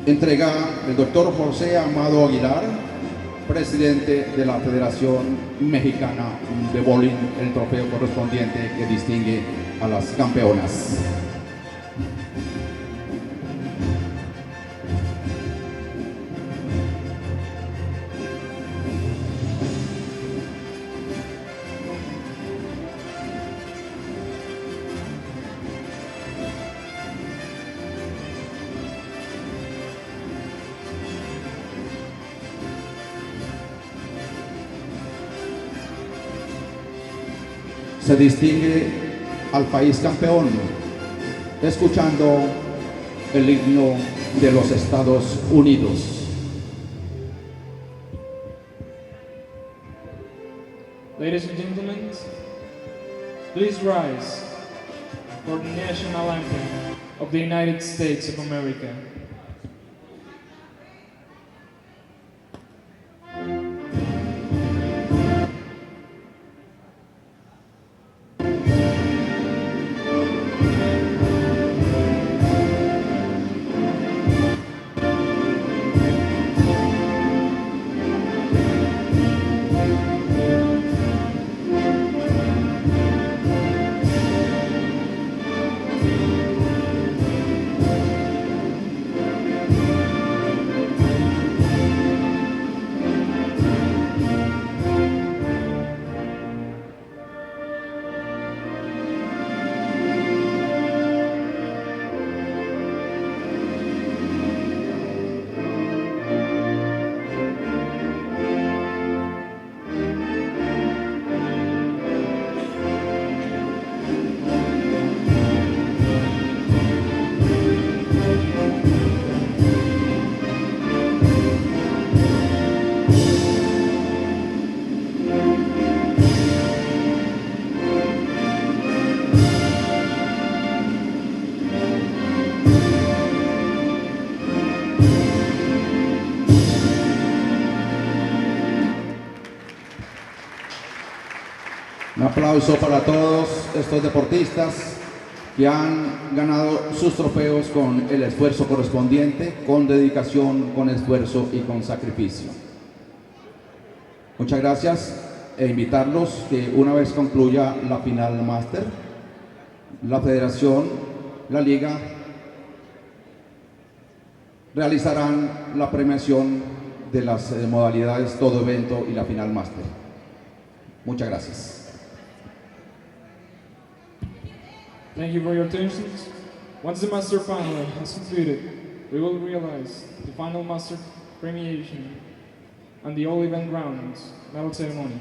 Entrega el doctor José Amado Aguilar, presidente de la Federación Mexicana de Bowling, el trofeo correspondiente que distingue a las campeonas. Se distingue al país campeón escuchando el himno de los Estados Unidos. Ladies and gentlemen, please rise for the national anthem of the United States of America. Un aplauso para todos estos deportistas que han ganado sus trofeos con el esfuerzo correspondiente, con dedicación, con esfuerzo y con sacrificio. Muchas gracias e invitarlos que una vez concluya la final máster, la federación, la liga, realizarán la premiación de las modalidades todo evento y la final máster. Muchas gracias. Thank you for your attention. Once the Master Final has concluded, we will realize the final Master premiation and the all event rounds medal ceremony.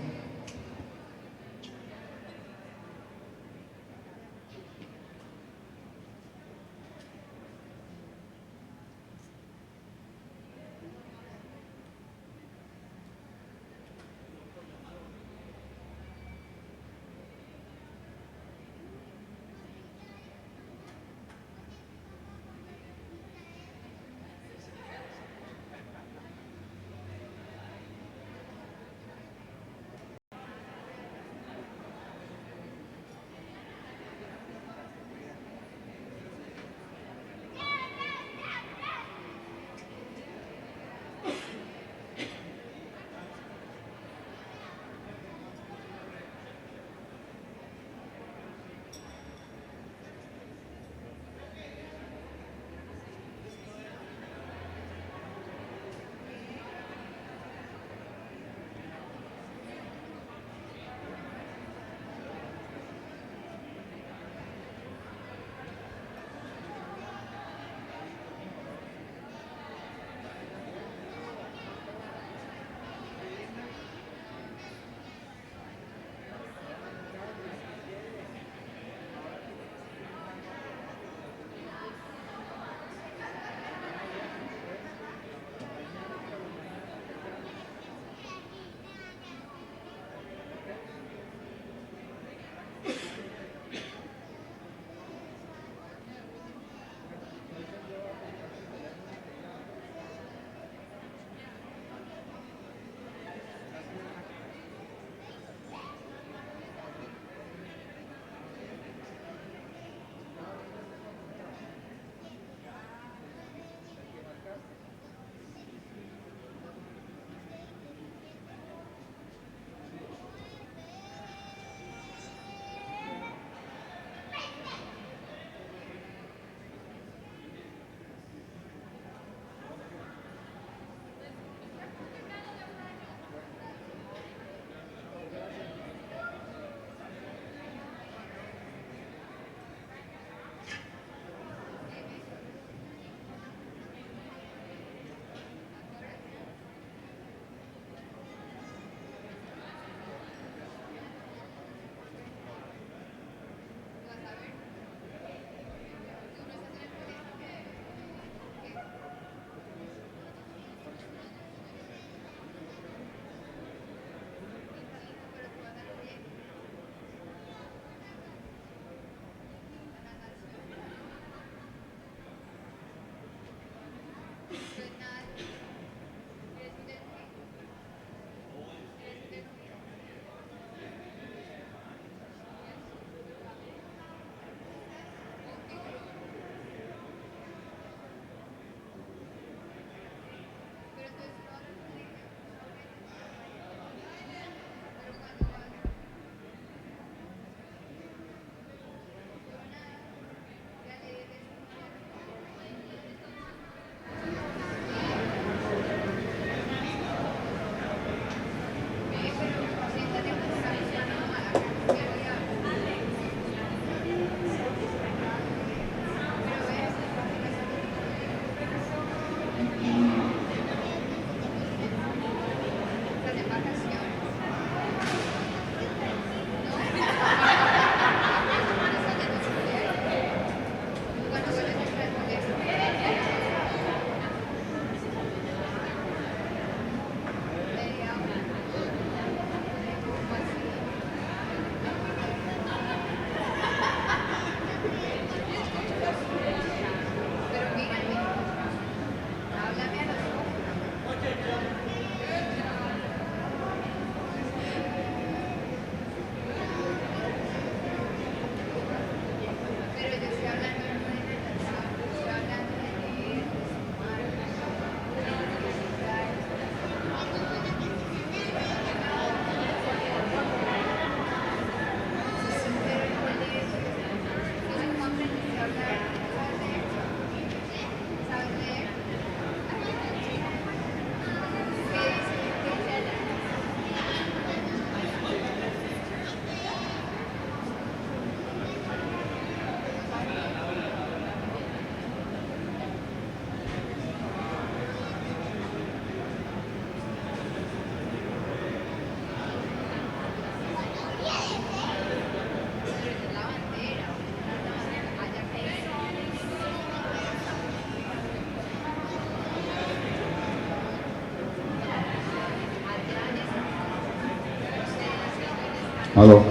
Aló.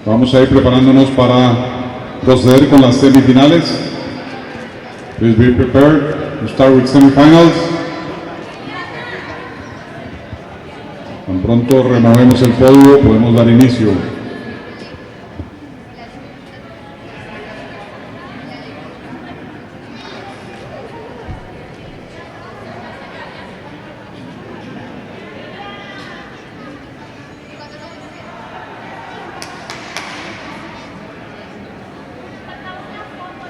Vamos a ir preparándonos para proceder con las semifinales. Please be prepared to start with semifinals. Tan pronto removemos el podio, podemos dar inicio.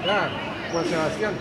Ya, Juan Sebastián.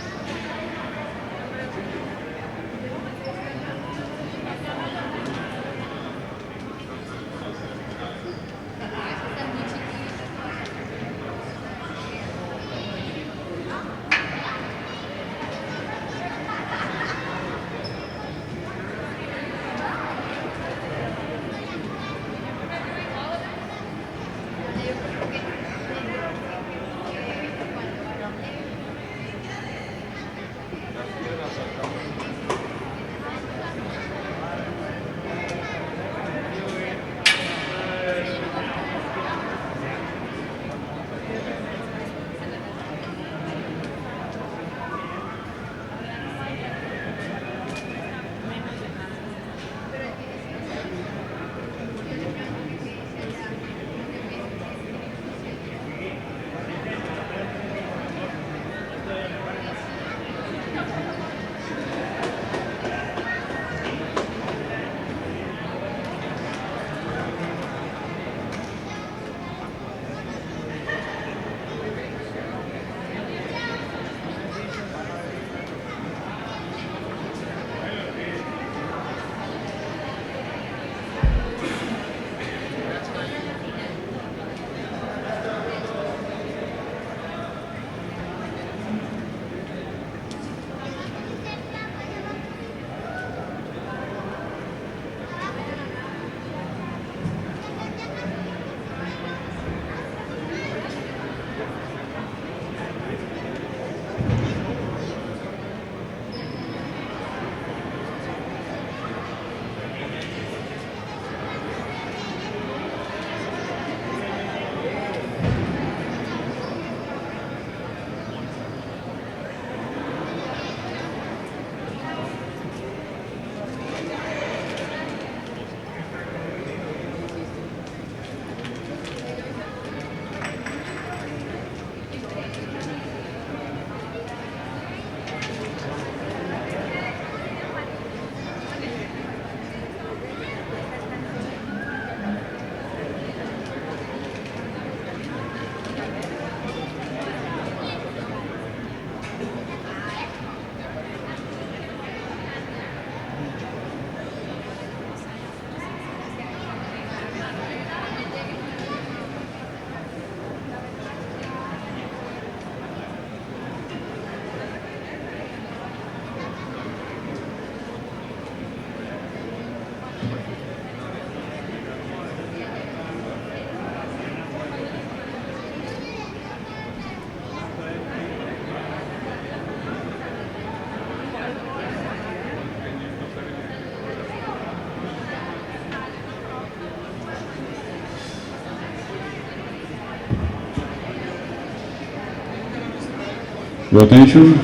Your attention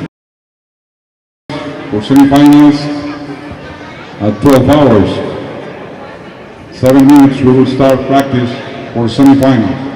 for semifinals at 12 hours. 7 minutes we will start practice for semifinals.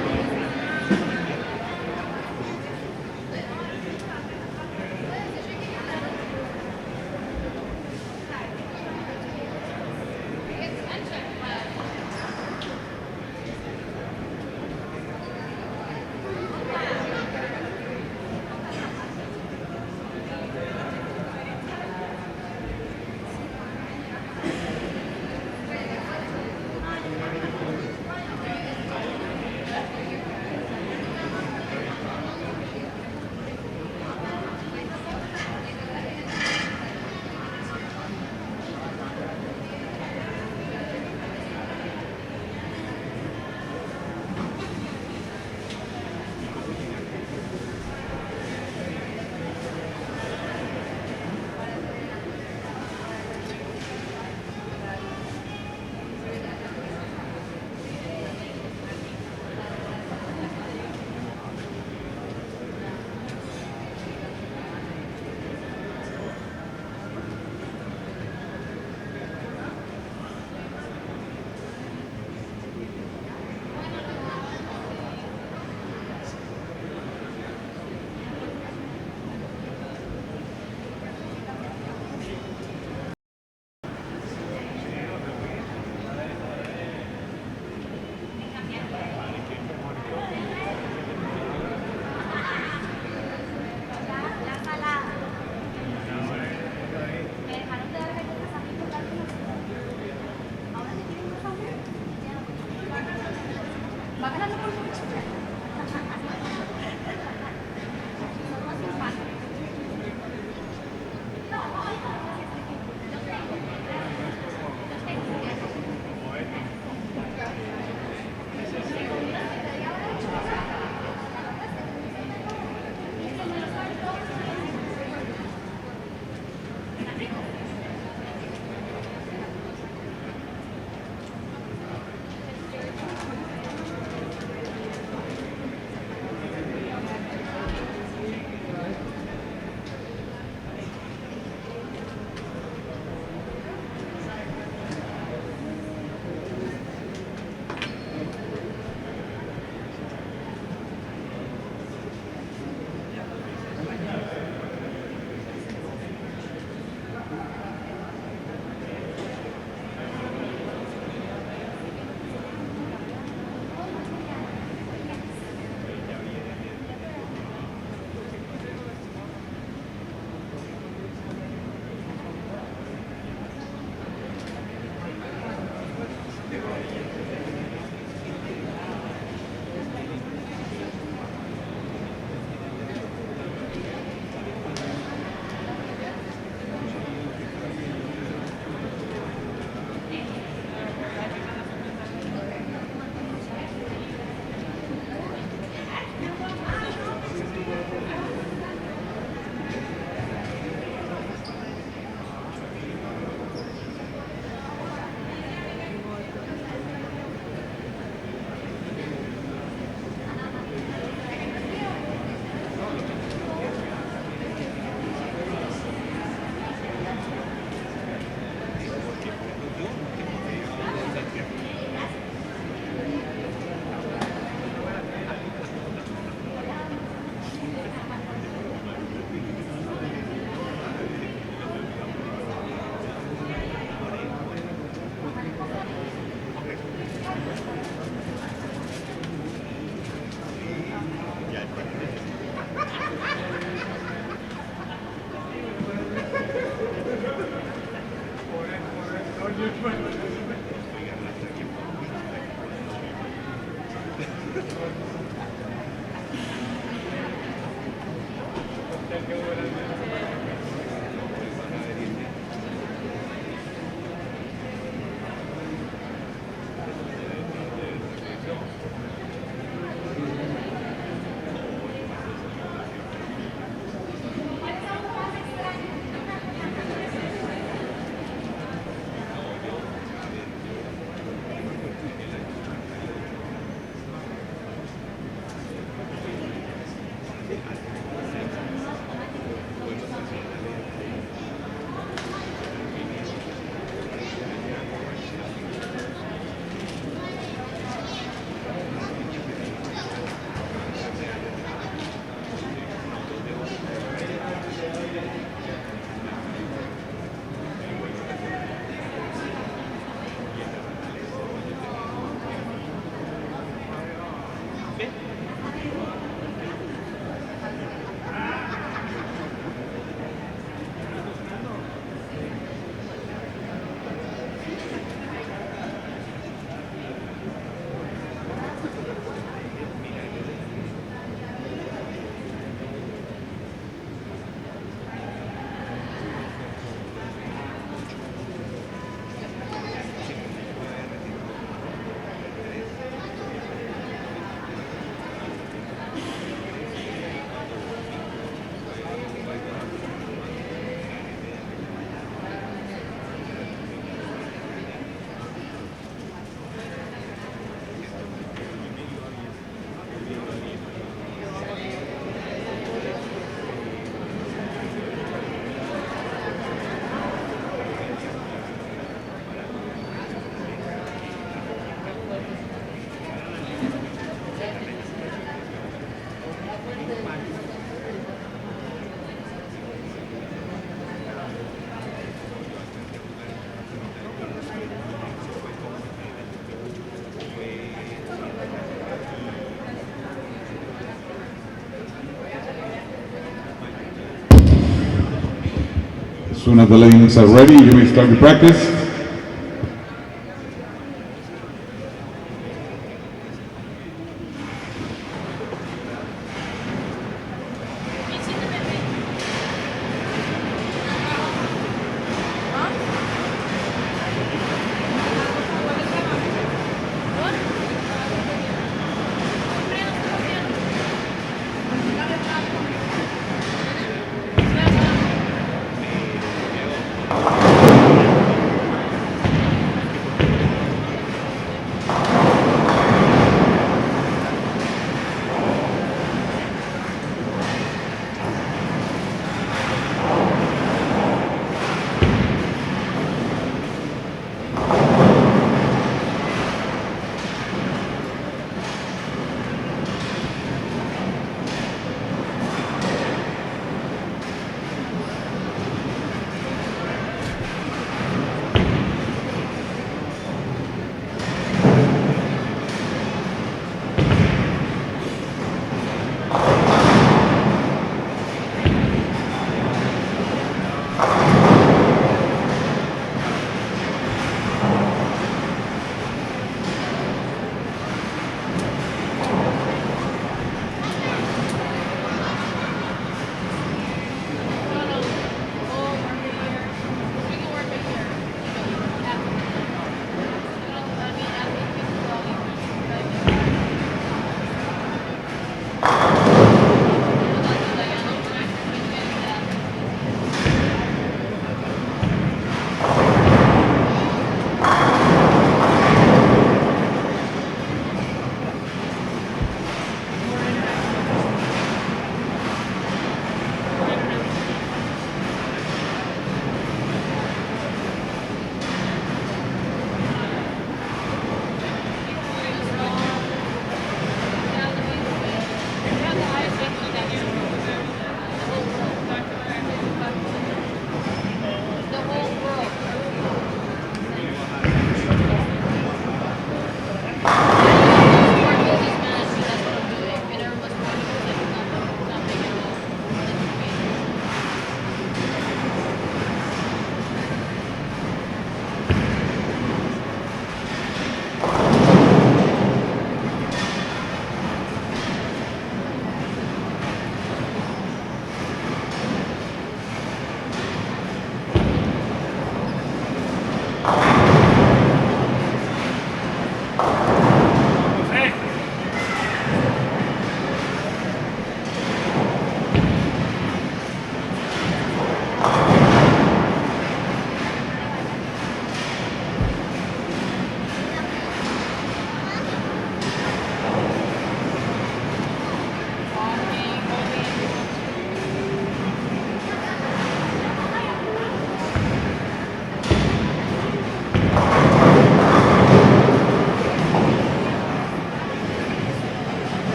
As soon as the lanes are ready, you may start your practice.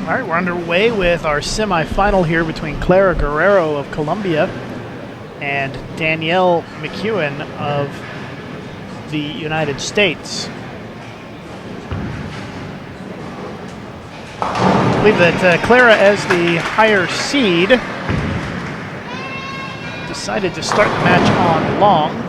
All right, we're underway with our semifinal here between Clara Guerrero of Colombia and Danielle McEwen of the United States. I believe that Clara, as the higher seed, decided to start the match on long.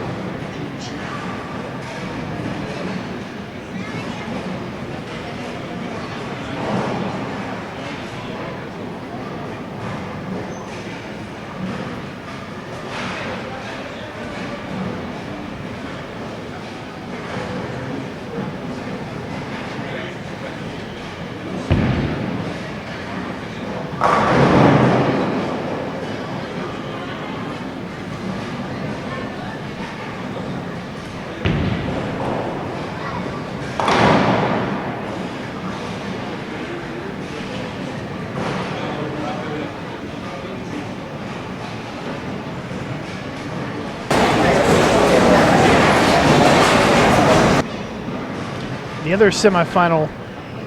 The other semifinal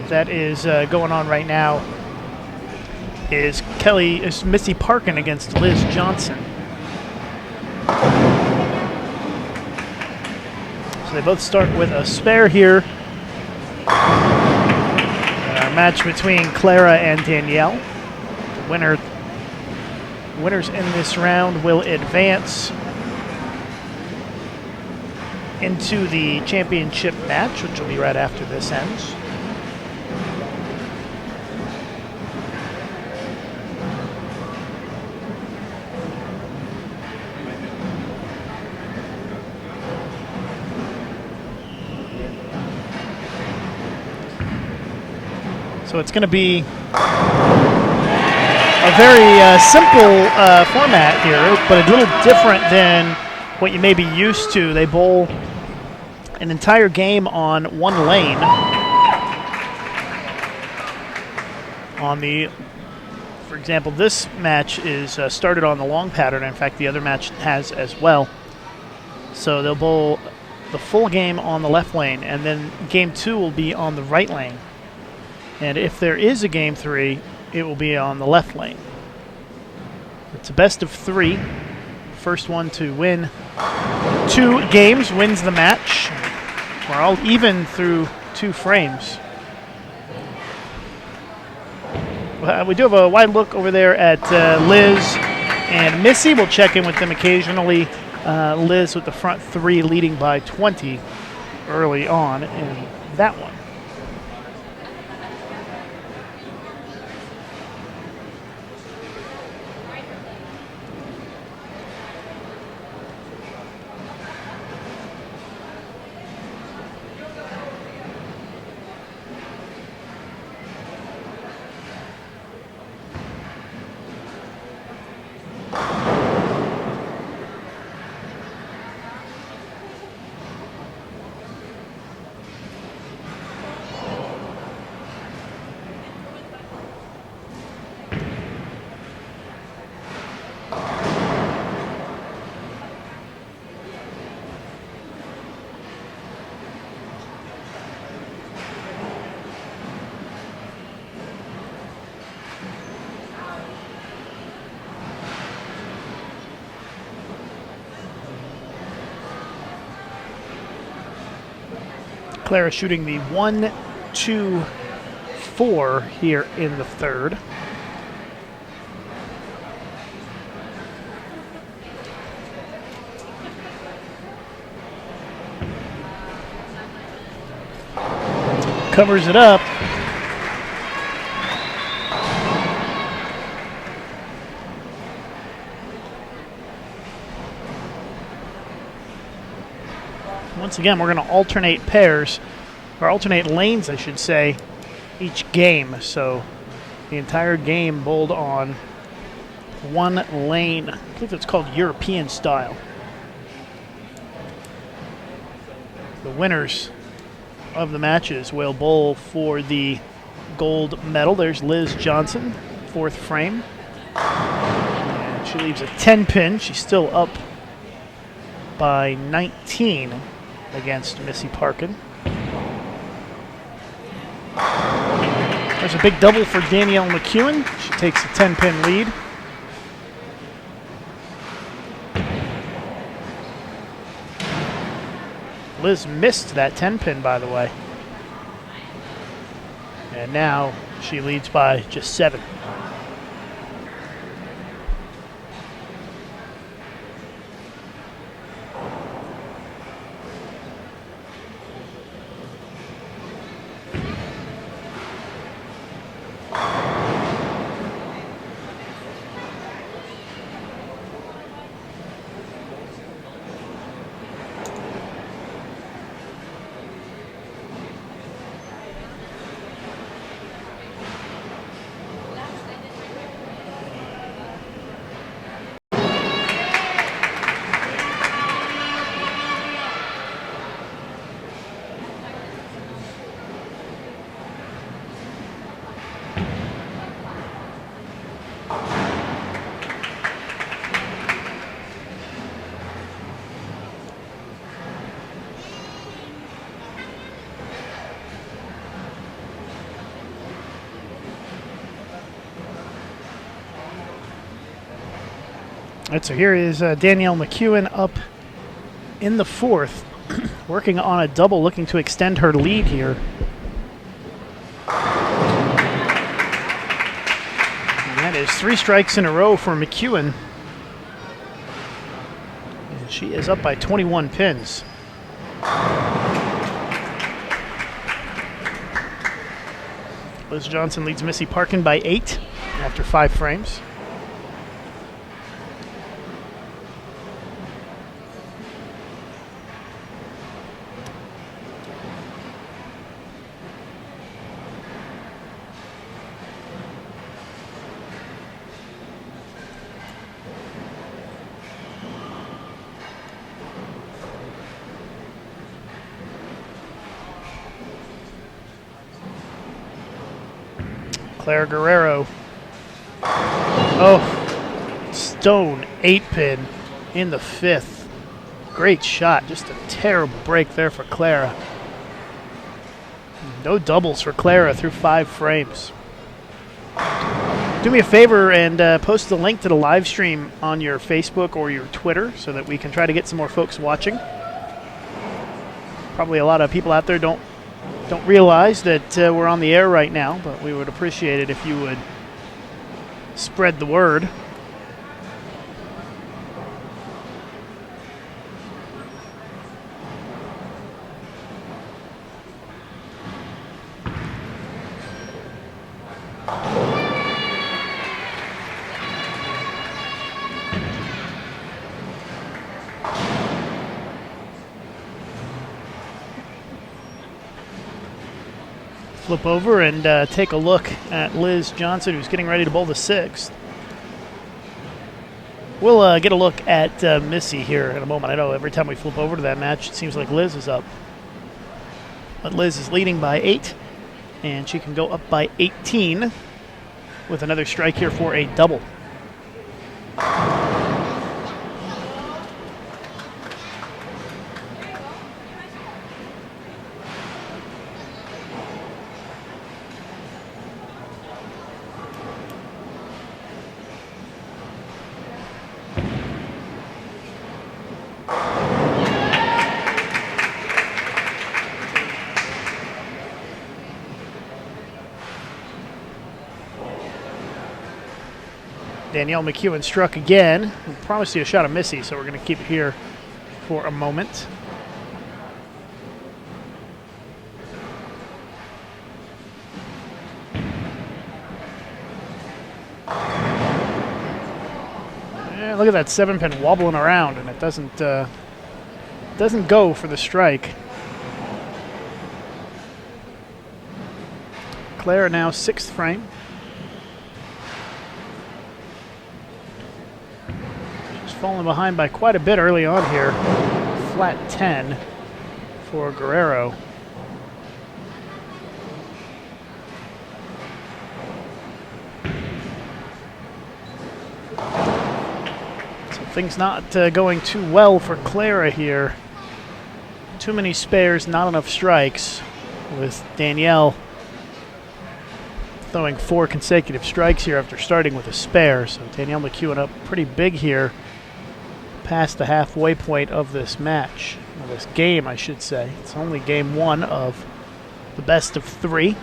that is going on right now is Missy Parkin against Liz Johnson. So they both start with a spare here. Our match between Clara and Danielle. The winners in this round will advance into the championship match, which will be right after this ends. So it's going to be a very simple format here, but a little different than what you may be used to. They bowl an entire game on one lane. For example, this match is started on the long pattern. In fact, the other match has as well. So they'll bowl the full game on the left lane, and then game 2 will be on the right lane. And if there is a game 3, it will be on the left lane. It's a best of 3. First one to win 2 games wins the match. We're all even through 2 frames. We do have a wide look over there at Liz and Missy. We'll check in with them occasionally. Liz with the front 3 leading by 20 early on in that one. Clara shooting the 1-2-4 here in the third. Covers it up. Once again, we're going to alternate pairs, or alternate lanes, I should say, each game. So the entire game bowled on one lane. I believe it's called European style. The winners of the matches will bowl for the gold medal. There's Liz Johnson, 4th frame. And she leaves a 10-pin. She's still up by 19 against Missy Parkin. There's a big double for Danielle McEwen. She takes a 10-pin lead. Liz missed that 10-pin, by the way. And now she leads by just 7. Right, so here is Danielle McEwen up in the 4th, working on a double, looking to extend her lead here. And that is 3 strikes in a row for McEwen. And she is up by 21 pins. Liz Johnson leads Missy Parkin by 8 after 5 frames. Clara Guerrero. Oh, stone 8-pin in the 5th. Great shot. Just a terrible break there for Clara. No doubles for Clara through 5 frames. Do me a favor and post the link to the live stream on your Facebook or your Twitter so that we can try to get some more folks watching. Probably a lot of people out there don't realize that we're on the air right now, but we would appreciate it if you would spread the word. Flip over and take a look at Liz Johnson, who's getting ready to bowl the 6th. We'll get a look at Missy here in a moment. I know every time we flip over to that match, it seems like Liz is up. But Liz is leading by 8, and she can go up by 18 with another strike here for a double. Danielle McEwen struck again. We promised you a shot of Missy, so we're going to keep it here for a moment. Yeah, look at that 7-pin wobbling around, and it doesn't go for the strike. Clara now 6th frame. Falling behind by quite a bit early on here. Flat 10 for Guerrero. So things not going too well for Clara here. Too many spares, not enough strikes, with Danielle throwing 4 consecutive strikes here after starting with a spare. So Danielle McEwen up pretty big here past the halfway point of this match, or this game, I should say. It's only game 1 of the best of 3.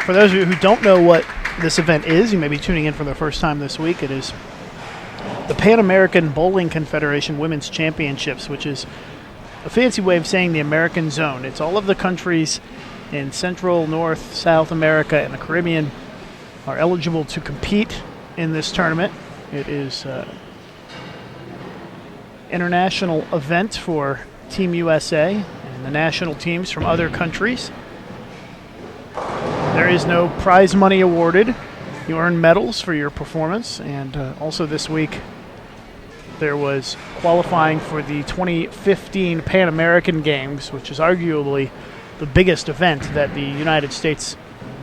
For those of you who don't know what this event is, you may be tuning in for the first time this week. It is the Pan American Bowling Confederation Women's Championships, which is a fancy way of saying the American Zone. It's all of the countries in Central, North, South America, and the Caribbean are eligible to compete in this tournament. It is an international event for Team USA and the national teams from other countries. There is no prize money awarded. You earn medals for your performance, and also this week there was qualifying for the 2015 Pan American Games, which is arguably the biggest event that the United States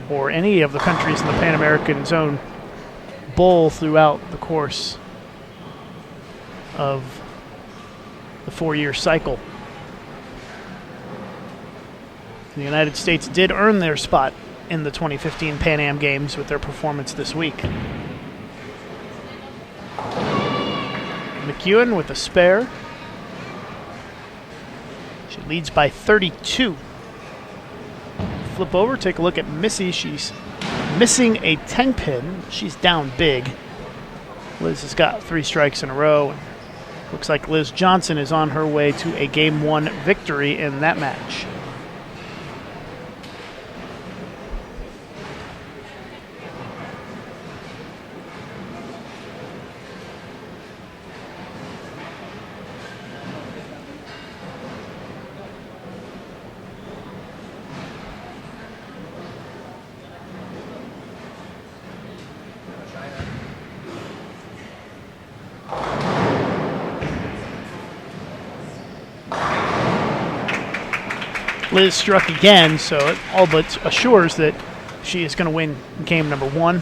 or any of the countries in the Pan American Zone bowl throughout the course of the 4-year cycle. The United States did earn their spot in the 2015 Pan Am Games with their performance this week. McEwen with a spare. She leads by 32. Flip over, take a look at Missy. She's missing a 10-pin. She's down big. Liz has got 3 strikes in a row. Looks like Liz Johnson is on her way to a Game 1 victory in that match. Liz struck again, so it all but assures that she is going to win game number 1.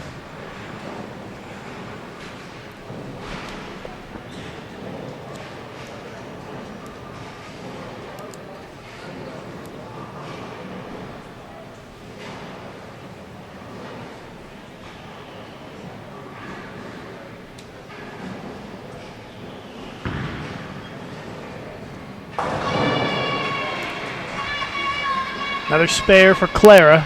Another spare for Clara.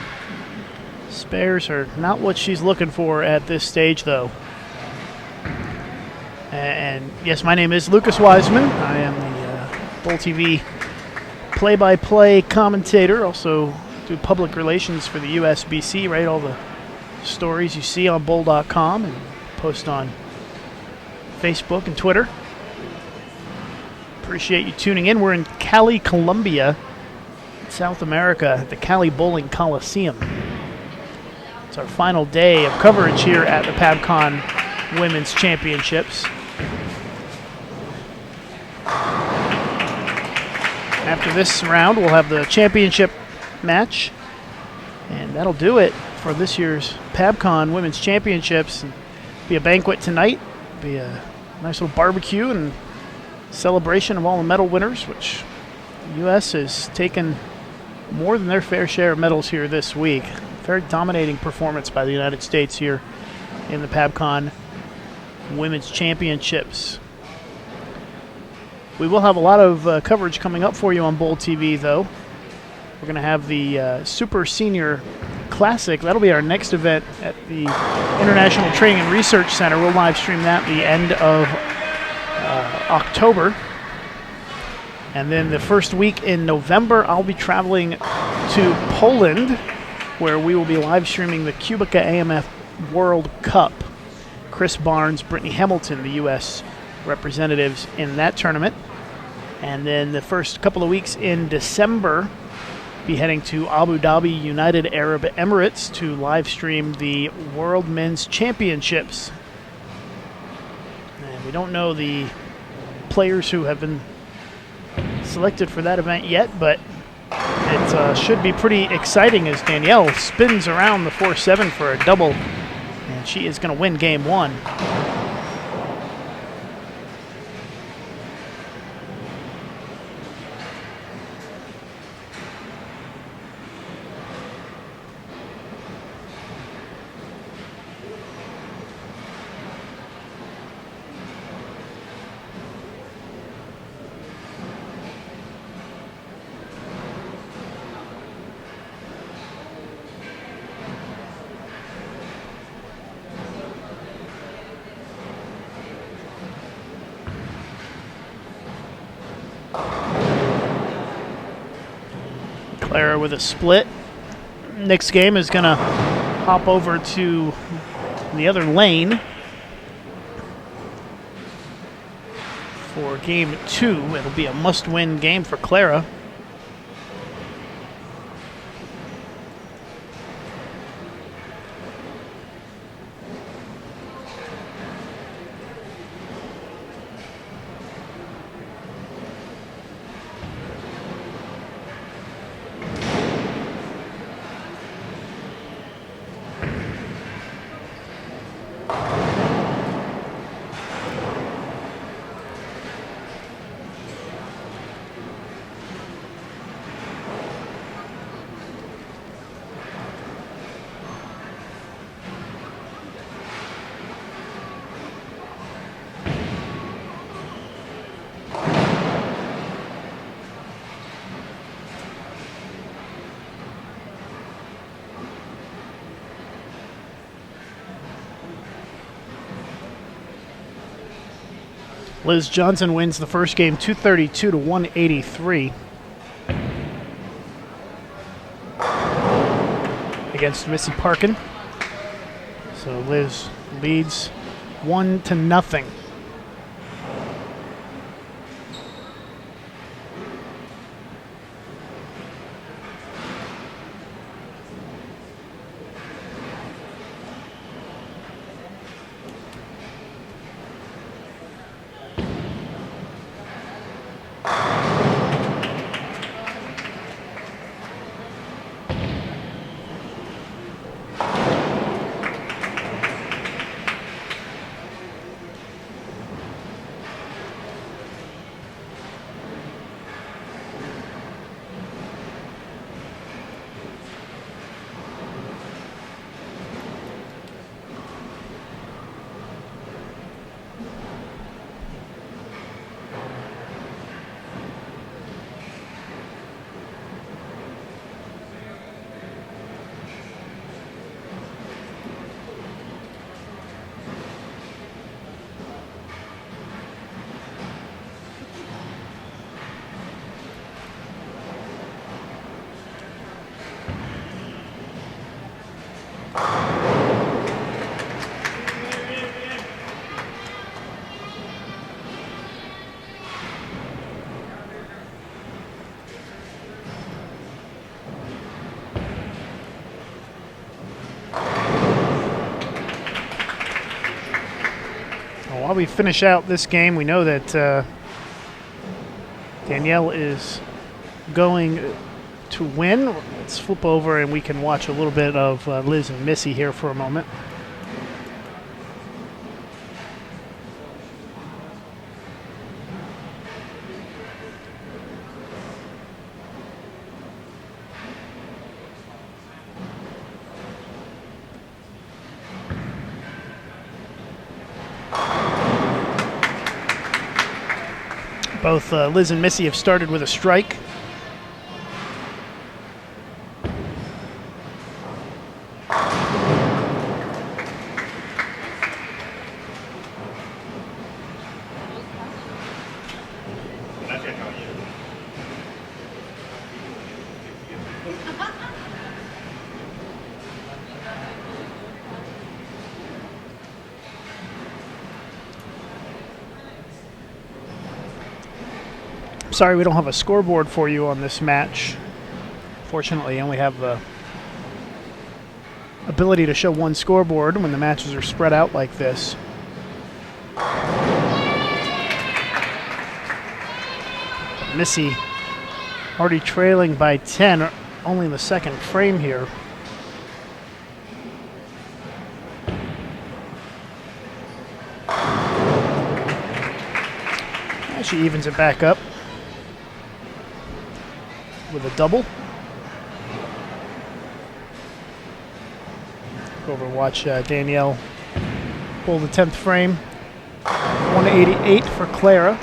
Spares are not what she's looking for at this stage, though. And yes, my name is Lucas Wiseman. I am the Bowl TV play-by-play commentator. Also do public relations for the USBC. Write all the stories you see on bowl.com and post on Facebook and Twitter. Appreciate you tuning in. We're in Cali, Colombia, South America, at the Cali Bowling Coliseum. It's our final day of coverage here at the PABCON Women's Championships. After this round, we'll have the championship match, and that'll do it for this year's PABCON Women's Championships. Be a banquet tonight, be a nice little barbecue and celebration of all the medal winners, which the U.S. has taken more than their fair share of medals here this week. Very dominating performance by the United States here in the PABCON Women's Championships. We will have a lot of coverage coming up for you on Bowl TV, though. We're going to have the Super Senior Classic. That'll be our next event at the International Training and Research Center. We'll live stream that at the end of October. And then the first week in November, I'll be traveling to Poland, where we will be live streaming the Kubica AMF World Cup. Chris Barnes, Brittany Hamilton, the U.S. representatives in that tournament. And then the first couple of weeks in December, be heading to Abu Dhabi, United Arab Emirates, to live stream the World Men's Championships. And we don't know the players who have been selected for that event yet, but it should be pretty exciting as Danielle spins around the 4-7 for a double And she is going to win game 1. Clara with a split. Next game is going to hop over to the other lane for game 2. It'll be a must-win game for Clara. Liz Johnson wins the first game 232 to 183 against Missy Parkin. So Liz leads 1-0. While we finish out this game, we know that Danielle is going to win. Let's flip over and we can watch a little bit of Liz and Missy here for a moment. Both Liz and Missy have started with a strike. Sorry we don't have a scoreboard for you on this match. Fortunately, I only have the ability to show one scoreboard when the matches are spread out like this. Missy already trailing by 10, only in the second frame here. She evens it back up with a double. Go over and watch Danielle pull the 10th frame. 188 for Clara.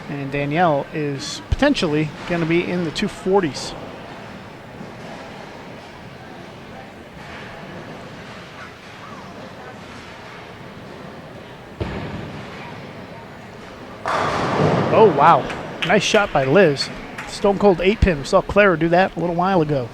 And Danielle is potentially going to be in the 240s. Oh, wow. Nice shot by Liz. Stone cold 8-pin. Saw Clara do that a little while ago.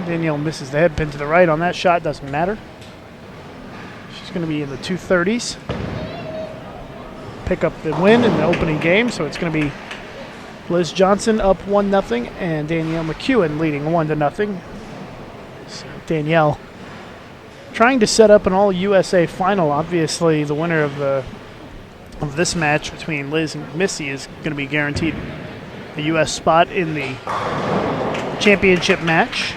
Danielle misses the head pin to the right on that shot. Doesn't matter. She's going to be in the 230s. Pick up the win in the opening game. So it's going to be Liz Johnson up 1-0 and Danielle McEwen leading 1-0. So Danielle trying to set up an All-USA final. Obviously, the winner of this match between Liz and Missy is going to be guaranteed a U.S. spot in the championship match.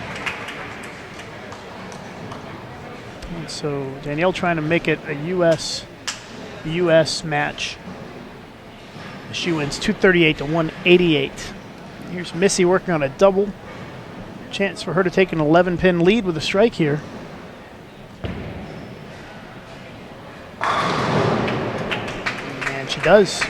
And so Danielle trying to make it a U.S. match. She wins 238 to 188. Here's Missy working on a double. Chance for her to take an 11-pin lead with a strike here. And she does.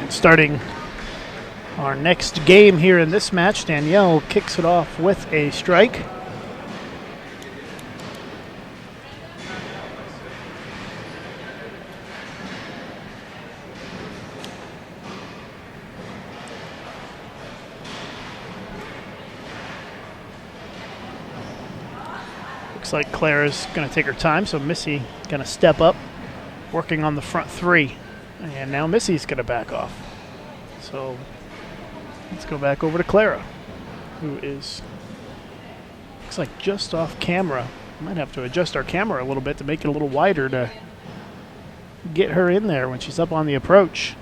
Starting our next game here in this match, Danielle kicks it off with a strike. Looks like Clara's going to take her time, so Missy going to step up, working on the front three. And now Missy's going to back off. So let's go back over to Clara, who is, looks like just off camera. Might have to adjust our camera a little bit to make it a little wider to get her in there when she's up on the approach.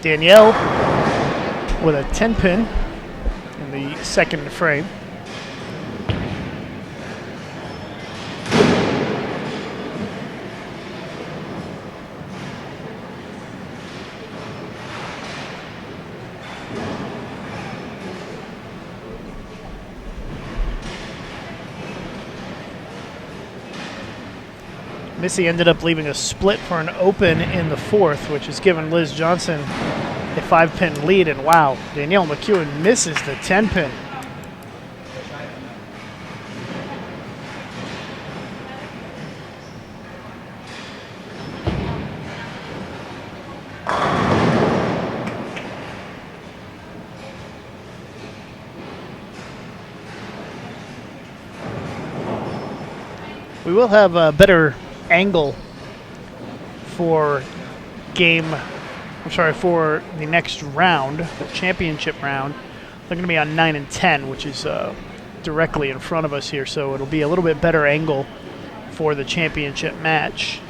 Danielle with a 10-pin in the second frame. Missy ended up leaving a split for an open in the fourth, which has given Liz Johnson a 5-pin lead. And wow, Danielle McEwen misses the 10-pin. We will have a better angle for for the next round, the championship round. They're going to be on 9 and 10, which is directly in front of us here, so it'll be a little bit better angle for the championship match.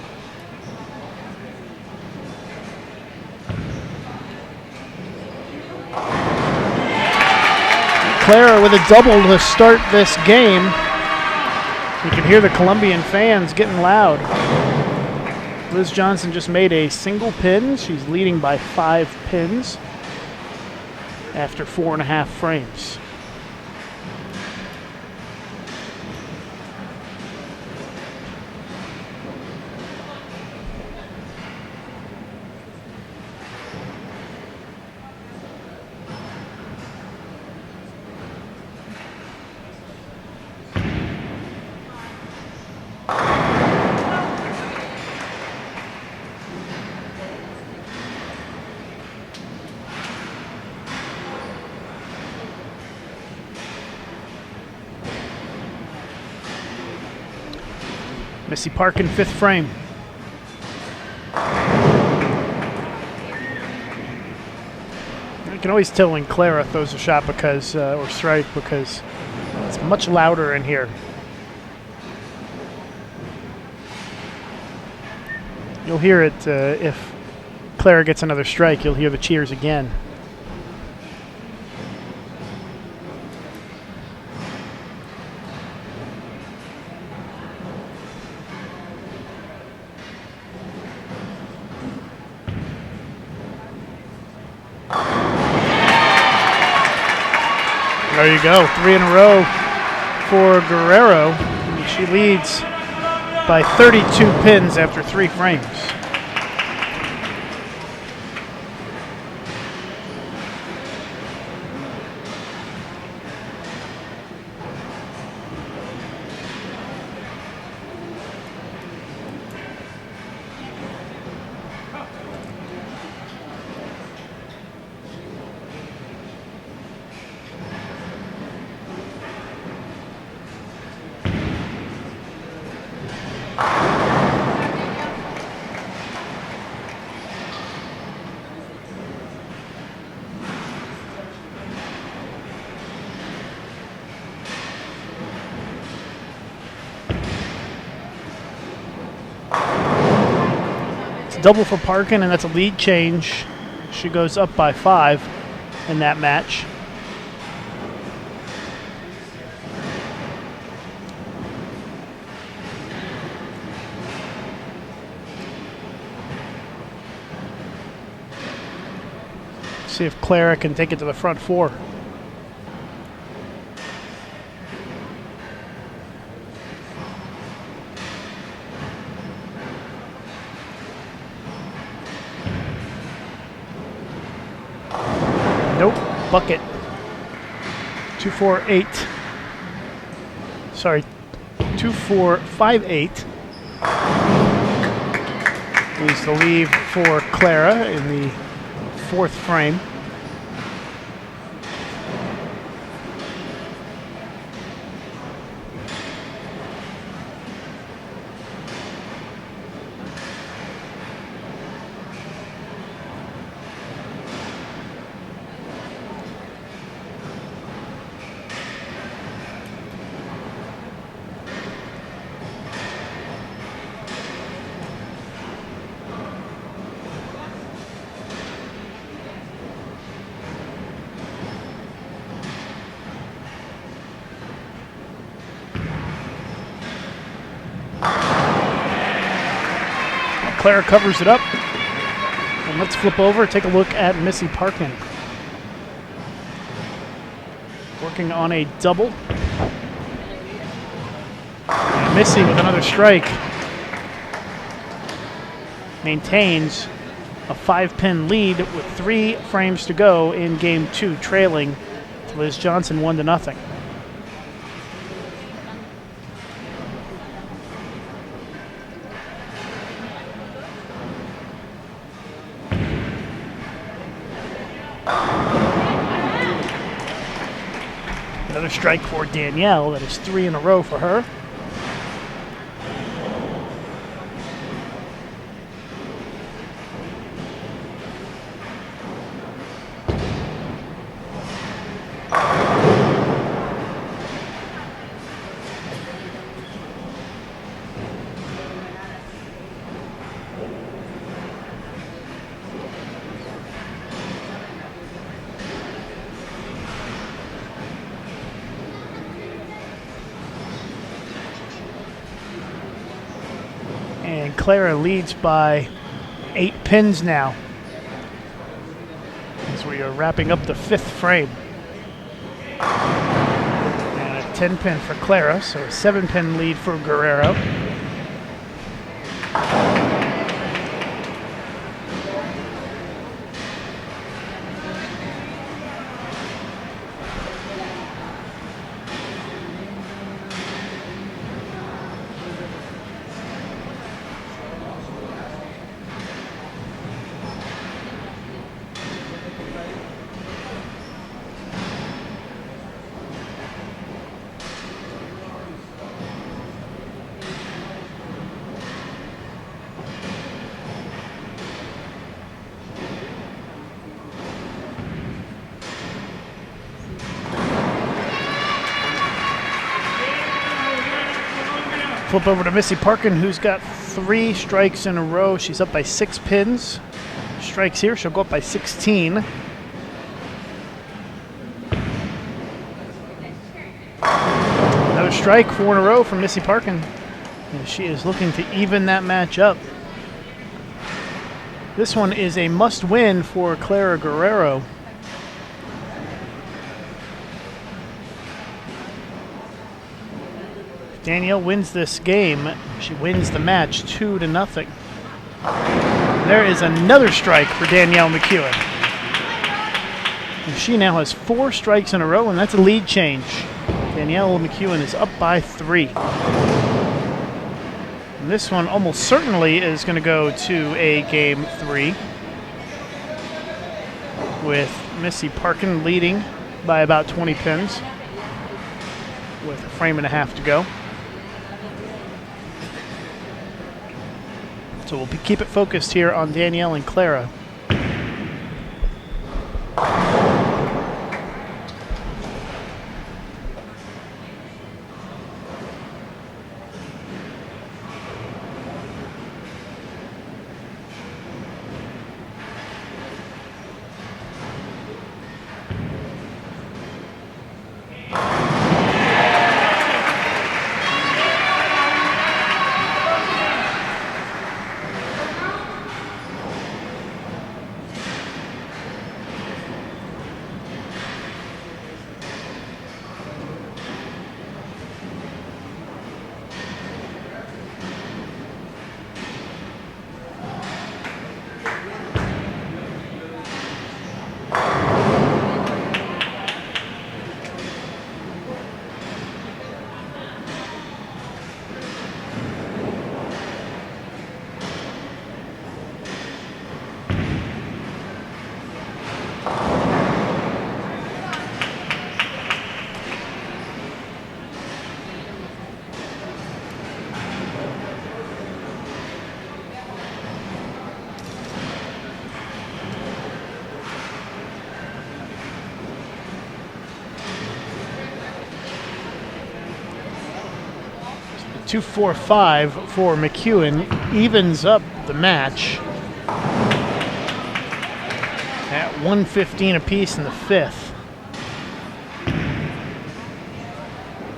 Clara with a double to start this game. You can hear the Colombian fans getting loud. Liz Johnson just made a single pin. She's leading by 5 pins after 4.5 frames. Missy Parkin, 5th frame. You can always tell when Clara throws a shot because, or strike, because it's much louder in here. You'll hear it if Clara gets another strike, you'll hear the cheers again. There you go, 3 in a row for Guerrero. She leads by 32 pins after 3 frames. Double for Parkin, and that's a lead change. She goes up by 5 in that match. See if Clara can take it to the front 4. Nope, bucket. 2-4-8. Sorry, 2-4-5-8 is the leave for Clara in the 4th frame. Clara covers it up. And let's flip over, take a look at Missy Parkin. Working on a double. And Missy with another strike. Maintains a 5-pin lead with 3 frames to go in game 2, trailing Liz Johnson 1-0. Another strike for Danielle. That is 3 in a row for her. And Clara leads by 8 pins now, as we are wrapping up the 5th frame. And a 10-pin for Clara, so a 7-pin lead for Guerrero. Flip over to Missy Parkin, who's got 3 strikes in a row. She's up by 6 pins. Strikes here, she'll go up by 16. Another strike, 4 in a row from Missy Parkin. And she is looking to even that match up. This one is a must-win for Clara Guerrero. Danielle wins this game. She wins the match 2-0. There is another strike for Danielle McEwen. And she now has 4 strikes in a row, and that's a lead change. Danielle McEwen is up by 3. And this one almost certainly is going to go to a game 3, with Missy Parkin leading by about 20 pins with a frame and a half to go. So we'll keep it focused here on Danielle and Clara. The 2-4-5 for McEwen evens up the match at 115 apiece in the 5th.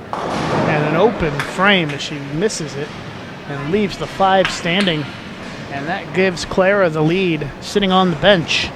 And an open frame as she misses it and leaves the 5 standing. And that gives Clara the lead, sitting on the bench.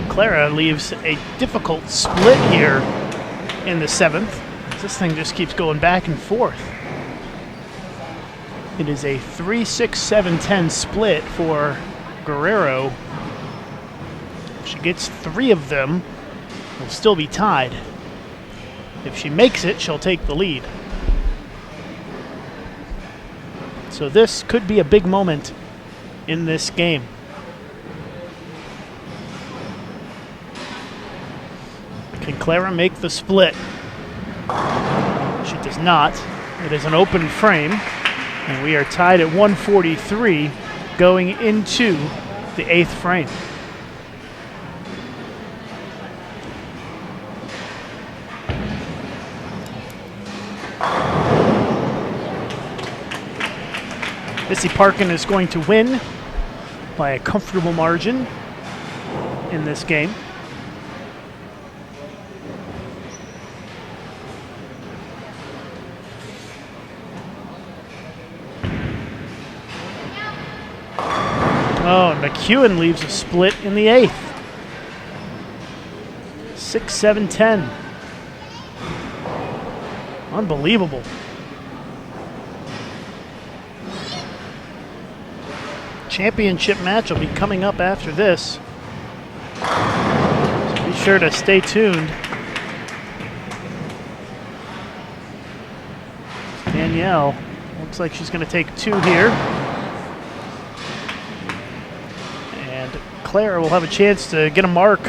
Clara leaves a difficult split here in the 7th. This thing just keeps going back and forth. It is a 3-6-7-10 split for Guerrero. If she gets 3 of them, we'll still be tied. If she makes it, she'll take the lead. So this could be a big moment in this game. Can Clara make the split? She does not. It is an open frame, and we are tied at 143 going into the 8th frame. Missy PABCON is going to win by a comfortable margin in this game. Oh, and McEwen leaves a split in the 8th. 6-7-10. Unbelievable. Championship match will be coming up after this. So be sure to stay tuned. Danielle looks like she's going to take 2 here. And Clara will have a chance to get a mark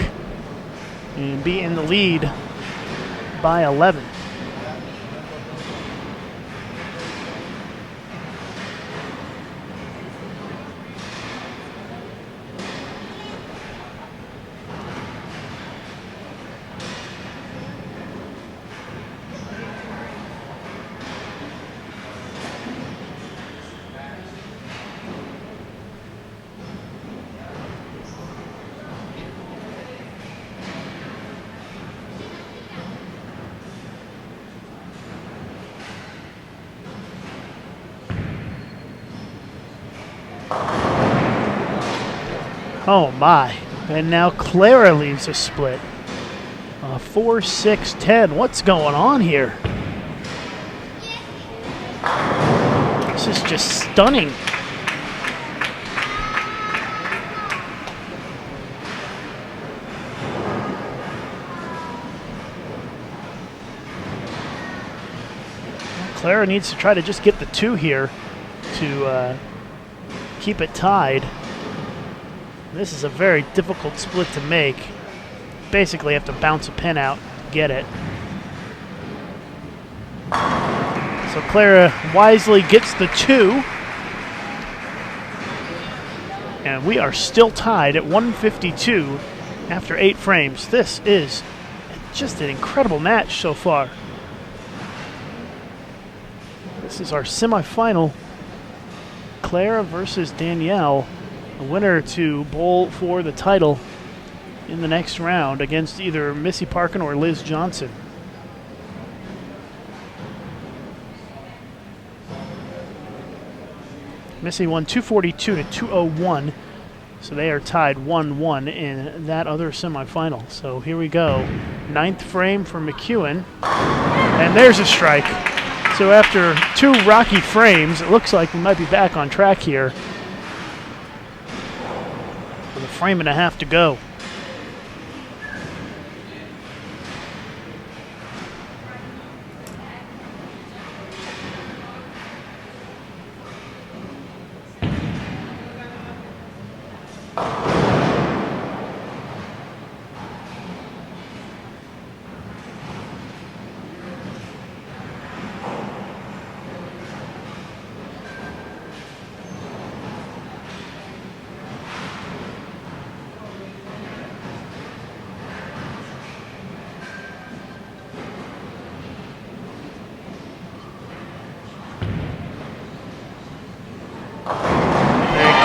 and be in the lead by 11. Oh my. And now Clara leaves a split. 4-6-10. What's going on here? This is just stunning. Clara needs to try to just get the 2 here to keep it tied. This is a very difficult split to make. Basically, you have to bounce a pin out to get it. So Clara wisely gets the 2. And we are still tied at 152 after 8 frames. This is just an incredible match so far. This is our semifinal. Clara versus Danielle. A winner to bowl for the title in the next round against either Missy PABCON or Liz Johnson. Missy won 242 to 201, so they are tied 1-1 in that other semifinal. So here we go. 9th frame for McEwen, and there's a strike. So after 2 rocky frames, it looks like we might be back on track here. With a frame and a half to go.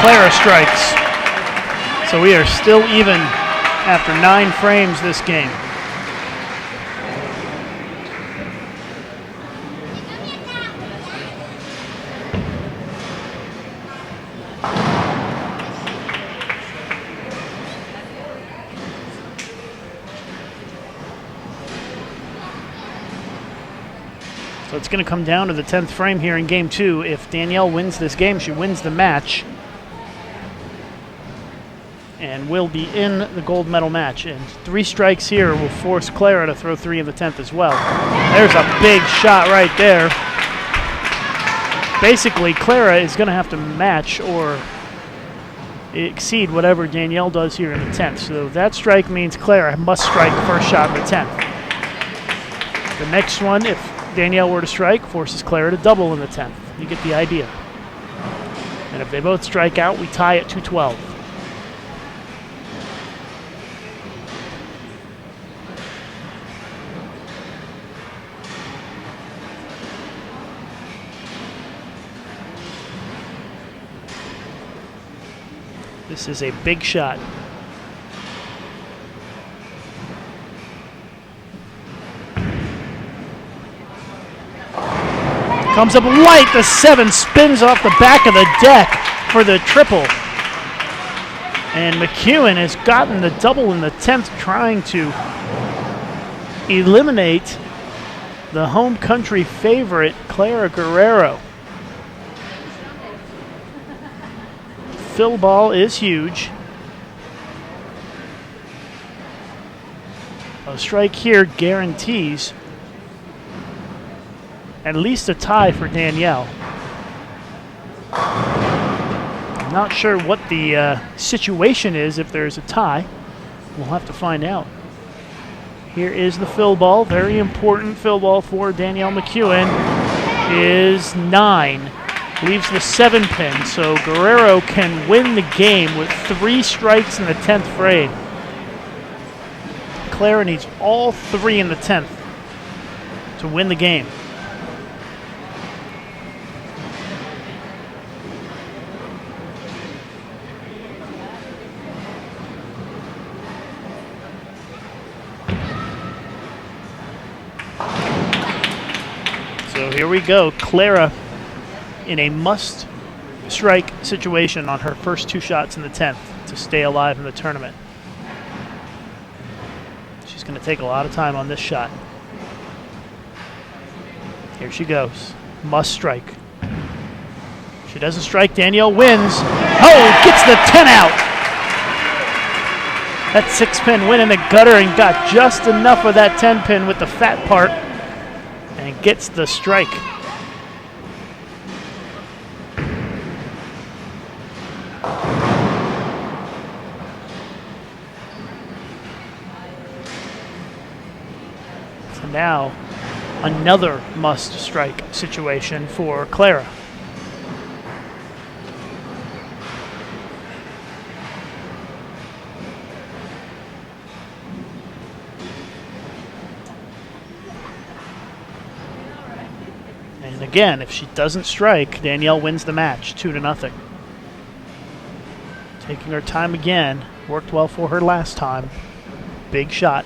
Clara strikes. So we are still even after 9 frames this game. So it's going to come down to the 10th frame here in game 2. If Danielle wins this game, she wins the match and will be in the gold medal match. And 3 strikes here will force Clara to throw 3 in the 10th as well. There's a big shot right there. Basically, Clara is going to have to match or exceed whatever Danielle does here in the 10th. So that strike means Clara must strike first shot in the 10th. The next one, if Danielle were to strike, forces Clara to double in the 10th. You get the idea. And if they both strike out, we tie at 212. This is a big shot. Comes up light, the 7 spins off the back of the deck for the triple. And McEwen has gotten the double in the 10th, trying to eliminate the home country favorite, Clara Guerrero. Fill ball is huge. A strike here guarantees at least a tie for Danielle. I'm not sure what the situation is if there's a tie. We'll have to find out. Here is the fill ball. Very important fill ball for Danielle McEwen is 9. Leaves the 7 pin, so Guerrero can win the game with 3 strikes in the 10th frame. Clara needs all 3 in the 10th to win the game. So here we go, Clara in a must-strike situation on her first 2 shots in the 10th to stay alive in the tournament. She's going to take a lot of time on this shot. Here she goes. Must strike. She doesn't strike, Danielle wins. Oh, gets the 10 out! That 6-pin went in the gutter and got just enough of that 10-pin with the fat part and gets the strike. Now, another must-strike situation for Clara. And again, if she doesn't strike, Danielle wins the match, 2-0. Taking her time again. Worked well for her last time. Big shot.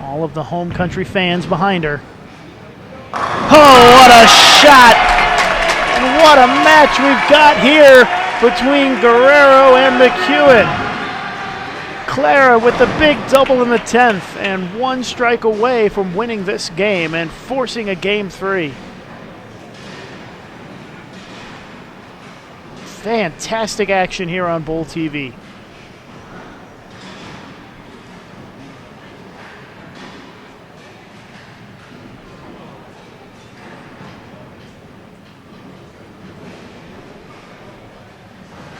All of the home country fans behind her. Oh, what a shot! And what a match we've got here between Guerrero and McEwen. Clara with the big double in the 10th and 1 strike away from winning this game and forcing a game 3. Fantastic action here on Bowl TV.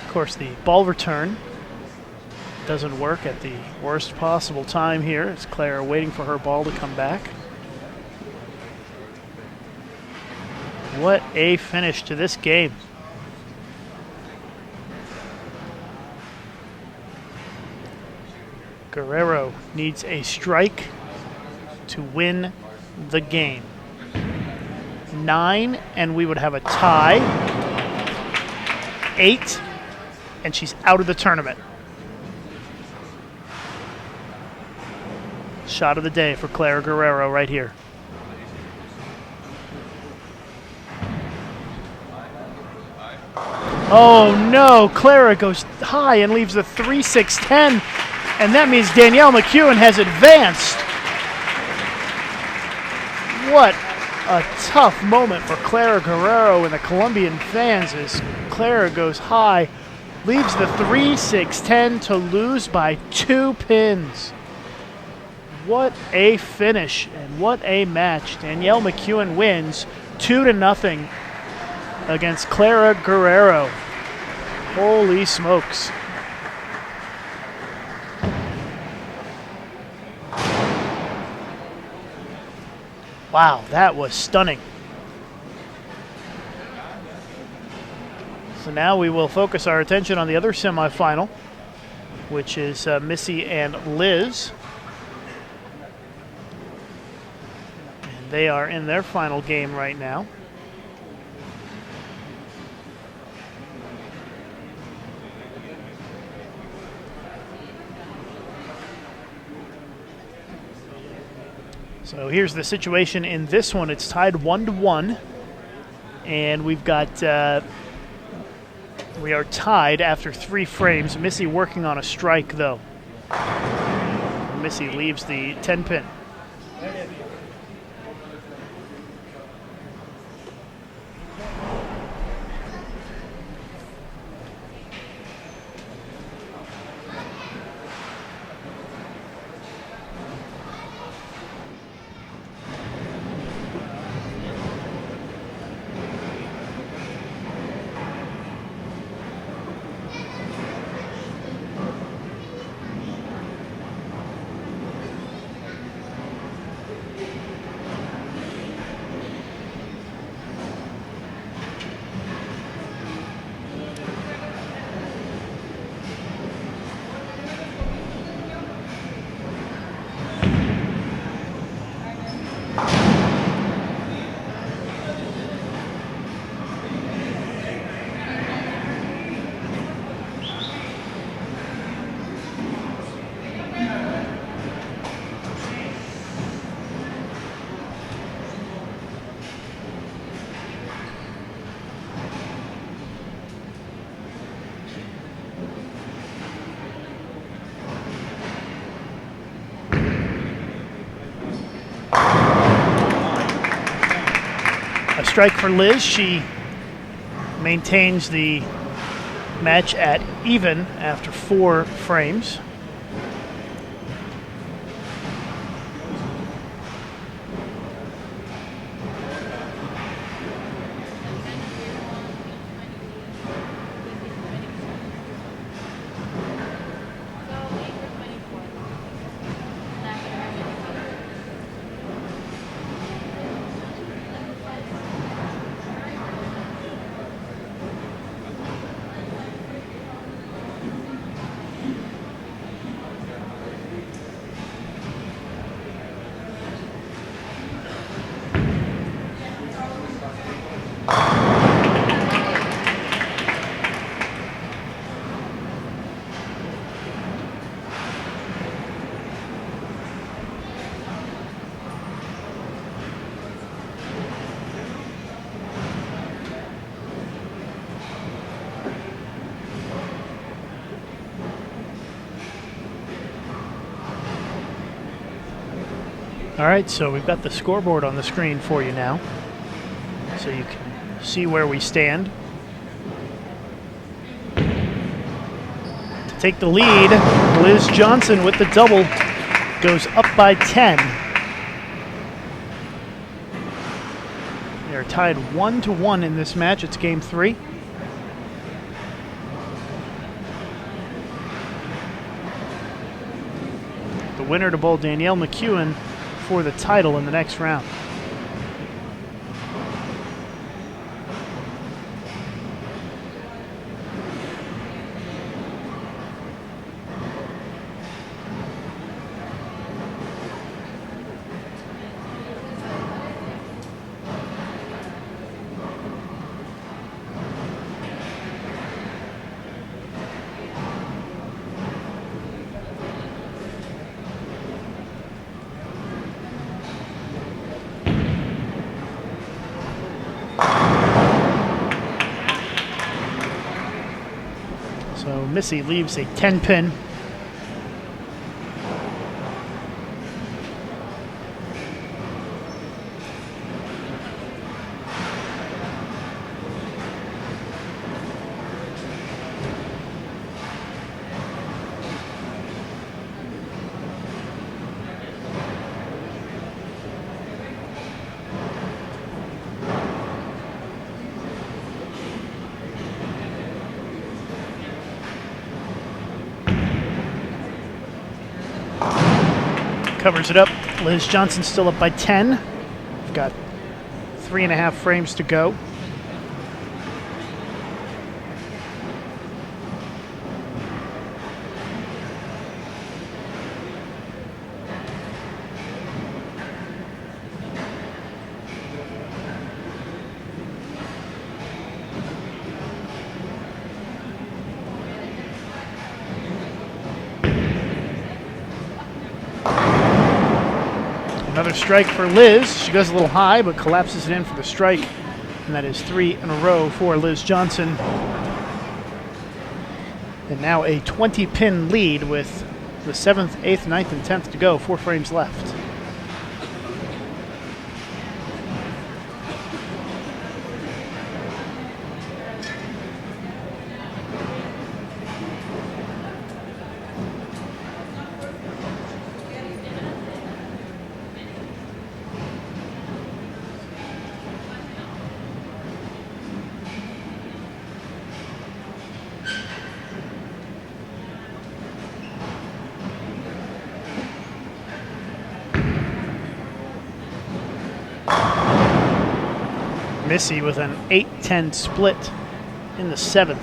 Of course, the ball return doesn't work at the worst possible time here. It's Clara waiting for her ball to come back. What a finish to this game. Guerrero needs a strike to win the game. 9, and we would have a tie. 8. And she's out of the tournament. Shot of the day for Clara Guerrero right here. Oh no, Clara goes high and leaves the 3-6-10, and that means Danielle McEwen has advanced. What a tough moment for Clara Guerrero and the Colombian fans as Clara goes high. Leaves the 3-6-10 to lose by 2 pins. What a finish and what a match. Danielle McEwen wins 2-0 against Clara Guerrero. Holy smokes. Wow, that was stunning. So now we will focus our attention on the other semifinal, which is Missy and Liz. And they are in their final game right now. So here's the situation in this one. It's tied 1-1, and we've got we are tied after 3 frames. Missy working on a strike though. Missy leaves the 10-pin. A strike for Liz. She maintains the match at even after 4 frames. All right, so we've got the scoreboard on the screen for you now, so you can see where we stand. To take the lead, Liz Johnson with the double goes up by 10. They're tied 1-1 in this match. It's game 3. The winner to bowl Danielle McEwen for the title in the next round. So Missy leaves a 10-pin. Covers it up. Liz Johnson still up by 10. We've got 3.5 frames to go. Another strike for Liz. She goes a little high, but collapses it in for the strike. And that is 3 in a row for Liz Johnson. And now a 20-pin lead with the 7th, 8th, 9th, and 10th to go. 4 frames left. Missy with an 8-10 split in the 7th.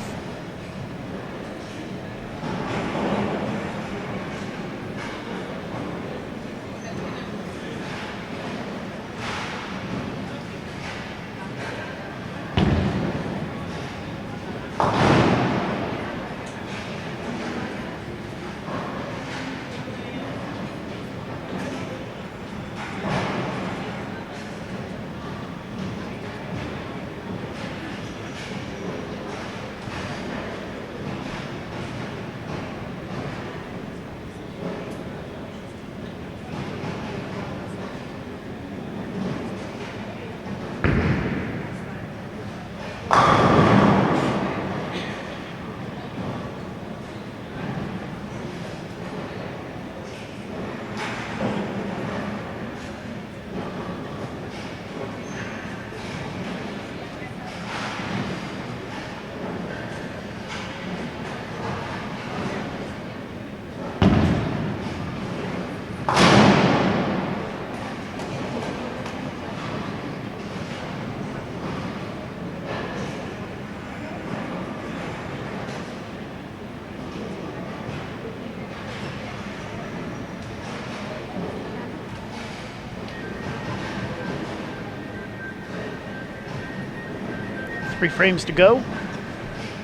Three frames to go.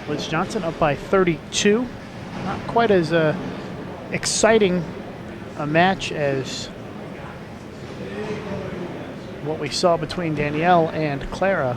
Liz Johnson up by 32. Not quite as exciting a match as what we saw between Danielle and Clara.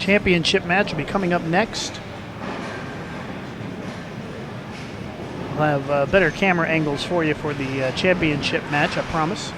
Championship match will be coming up next. We'll have better camera angles for you for the championship match, I promise.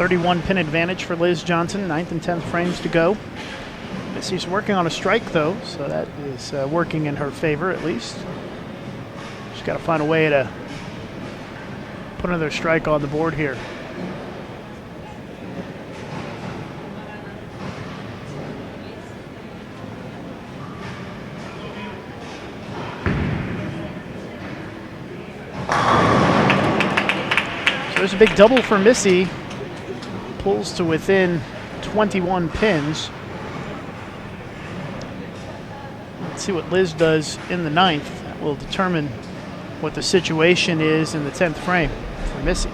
31 pin advantage for Liz Johnson, 9th and 10th frames to go. Missy's working on a strike though, so that is working in her favor at least. She's got to find a way to put another strike on the board here. So there's a big double for Missy. Pulls to within 21 pins. Let's see what Liz does in the 9th. That will determine what the situation is in the 10th frame for Missy.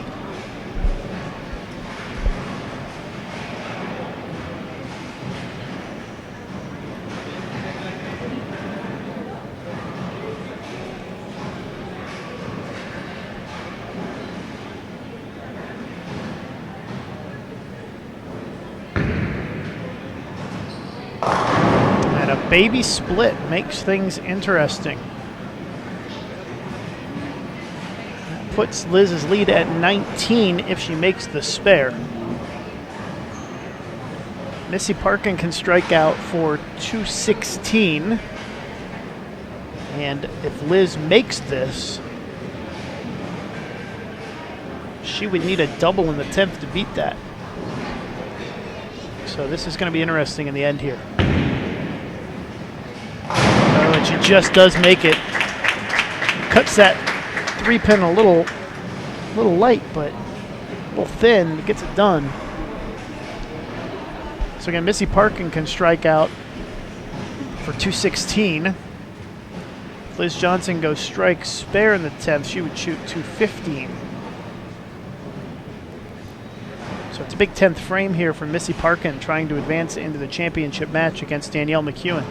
Baby split makes things interesting. That puts Liz's lead at 19 if she makes the spare. Missy Parkin can strike out for 216. And if Liz makes this, she would need a double in the 10th to beat that. So this is going to be interesting in the end here. And she just does make it. Cuts that 3-pin a little light, but a little thin. Gets it done. So again, Missy Parkin can strike out for 216. If Liz Johnson goes strike spare in the 10th, she would shoot 215. So it's a big 10th frame here for Missy Parkin, trying to advance into the championship match against Danielle McEwen.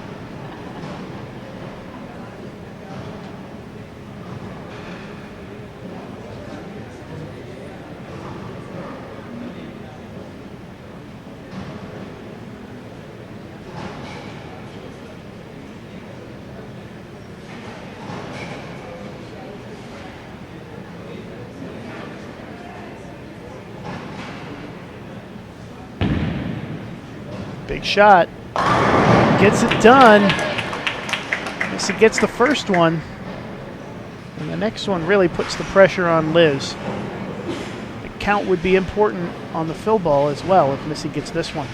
Big shot. Gets it done. Missy gets the first one. And the next one really puts the pressure on Liz. The count would be important on the fill ball as well if Missy gets this one.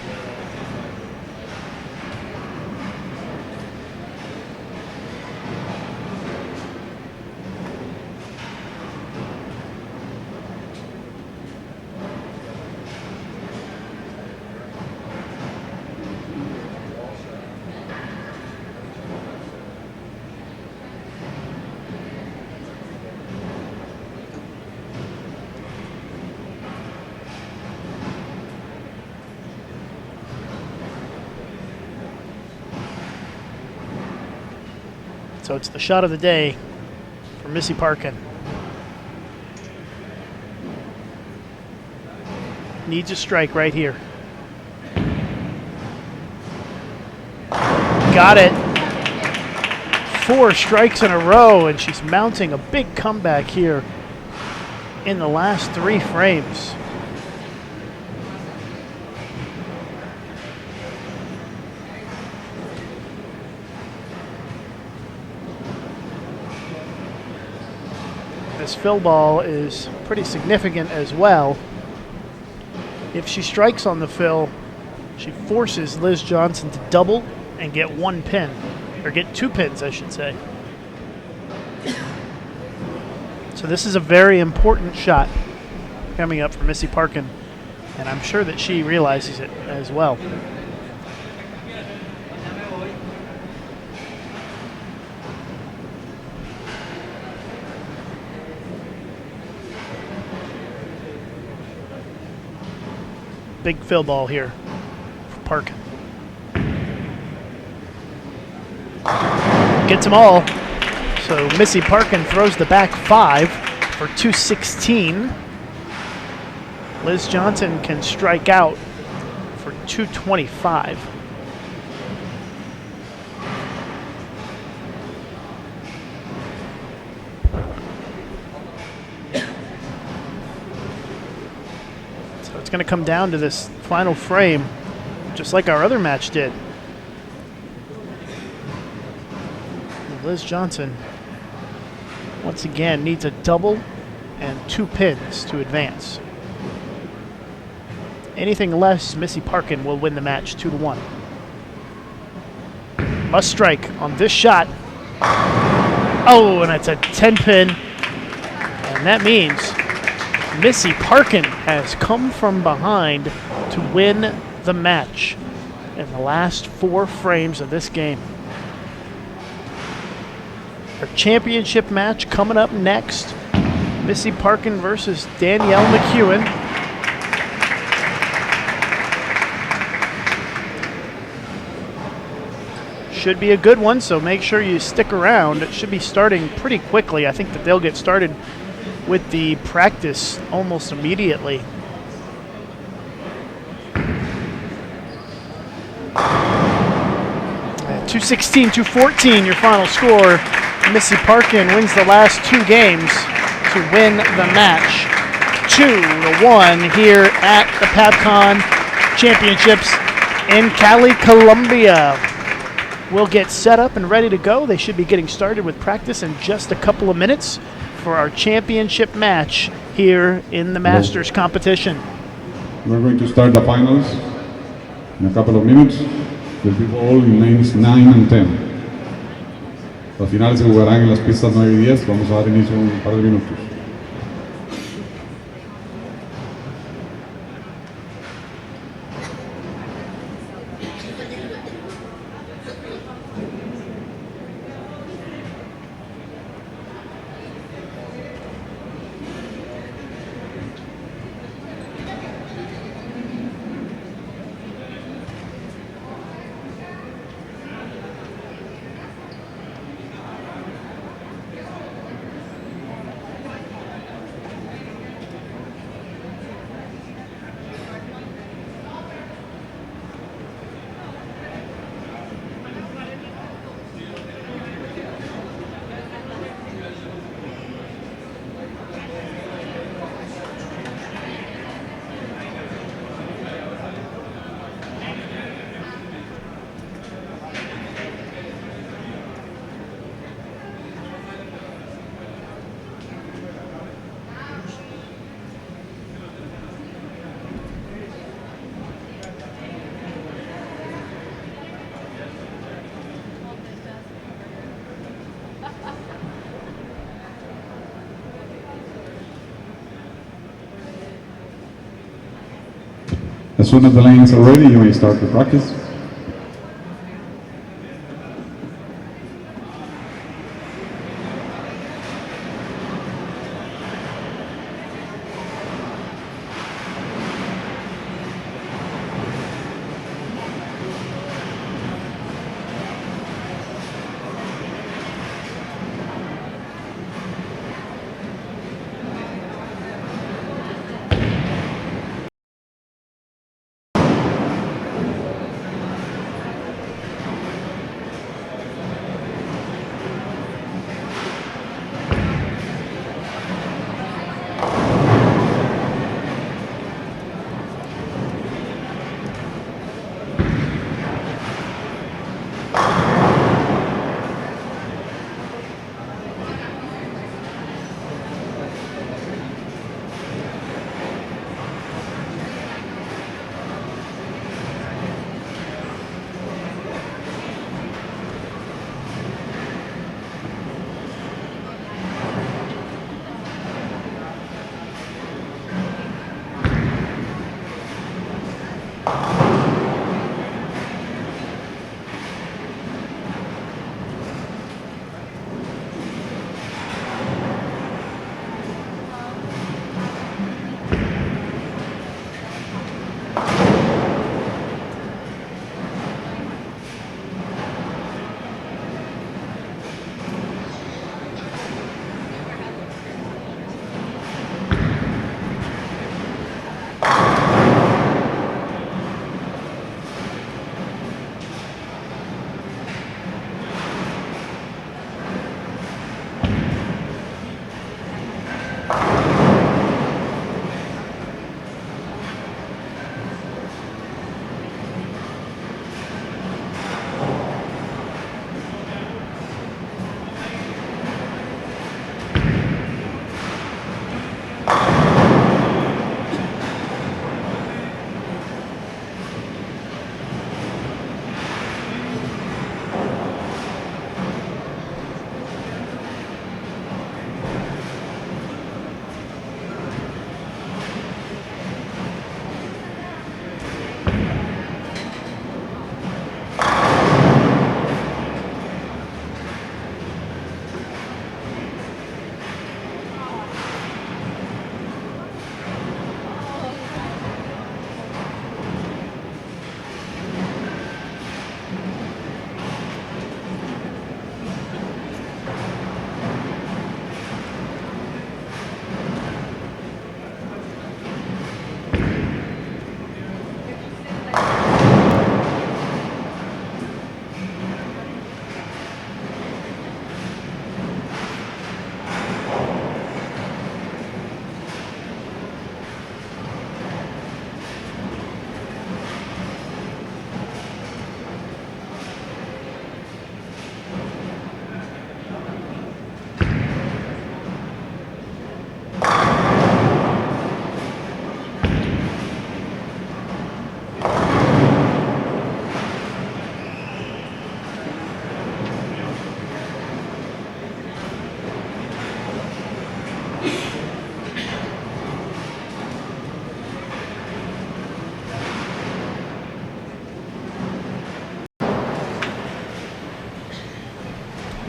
So it's the shot of the day for Missy Parkin. Needs a strike right here. Got it. 4 strikes in a row, and she's mounting a big comeback here in the last 3 frames. This fill ball is pretty significant as well. If she strikes on the fill, she forces Liz Johnson to double and get 1 pin, or get 2 pins, I should say. So this is a very important shot coming up for Missy Parkin, and I'm sure that she realizes it as well. Big fill ball here for Parkin. Gets them all. So Missy Parkin throws the back 5 for 216. Liz Johnson can strike out for 225. it's going to come down to this final frame, just like our other match did. Liz Johnson, once again, needs a double and 2 pins to advance. Anything less, Missy Parkin will win the match 2-1. Must strike on this shot. Oh, and it's a 10 pin. And that means Missy Parkin has come from behind to win the match in the last 4 frames of this game. Our championship match coming up next. Missy Parkin versus Danielle McEwen. Should be a good one, so make sure you stick around. It should be starting pretty quickly. I think that they'll get started with the practice almost immediately. At 216-214, your final score. Missy Parkin wins the last 2 games to win the match 2-1 here at the PABCON Championships in Cali, Colombia. We'll get set up and ready to go. They should be getting started with practice in just a couple of minutes for our championship match here in the Masters competition. We're going to start the finals in a couple of minutes. Will be all in lanes 9 and 10. Las finales se jugarán en las pistas 9 y 10. Vamos a dar inicio en un par de minutos. As soon as the lanes are ready, you may start the practice.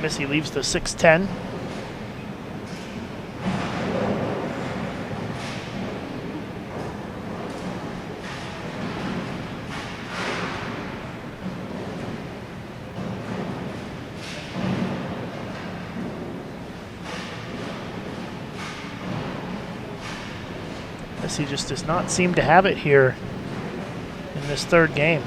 Missy leaves the 6-10. Missy just does not seem to have it here in this third game.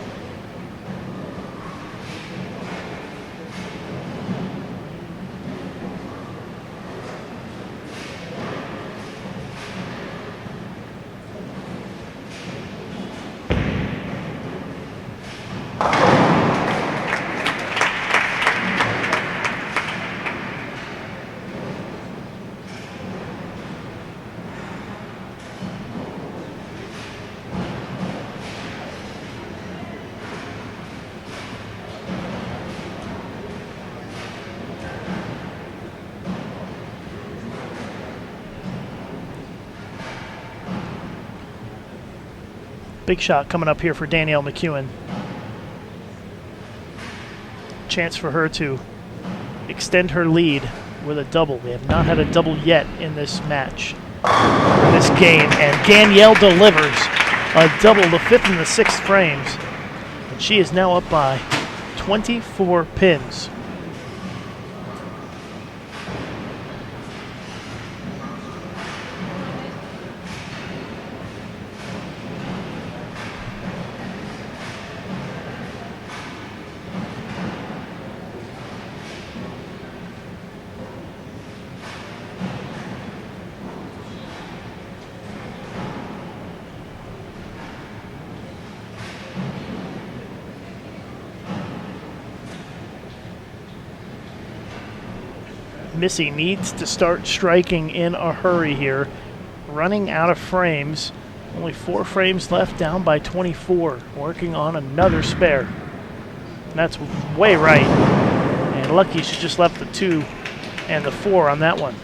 Big shot coming up here for Danielle McEwen. Chance for her to extend her lead with a double. We have not had a double yet in this match, in this game, and Danielle delivers a double, the 5th and the 6th frames, and she is now up by 24 pins. Missy needs to start striking in a hurry here. Running out of frames. Only 4 frames left, down by 24. Working on another spare. And that's way right. And lucky she just left the 2 and the 4 on that one.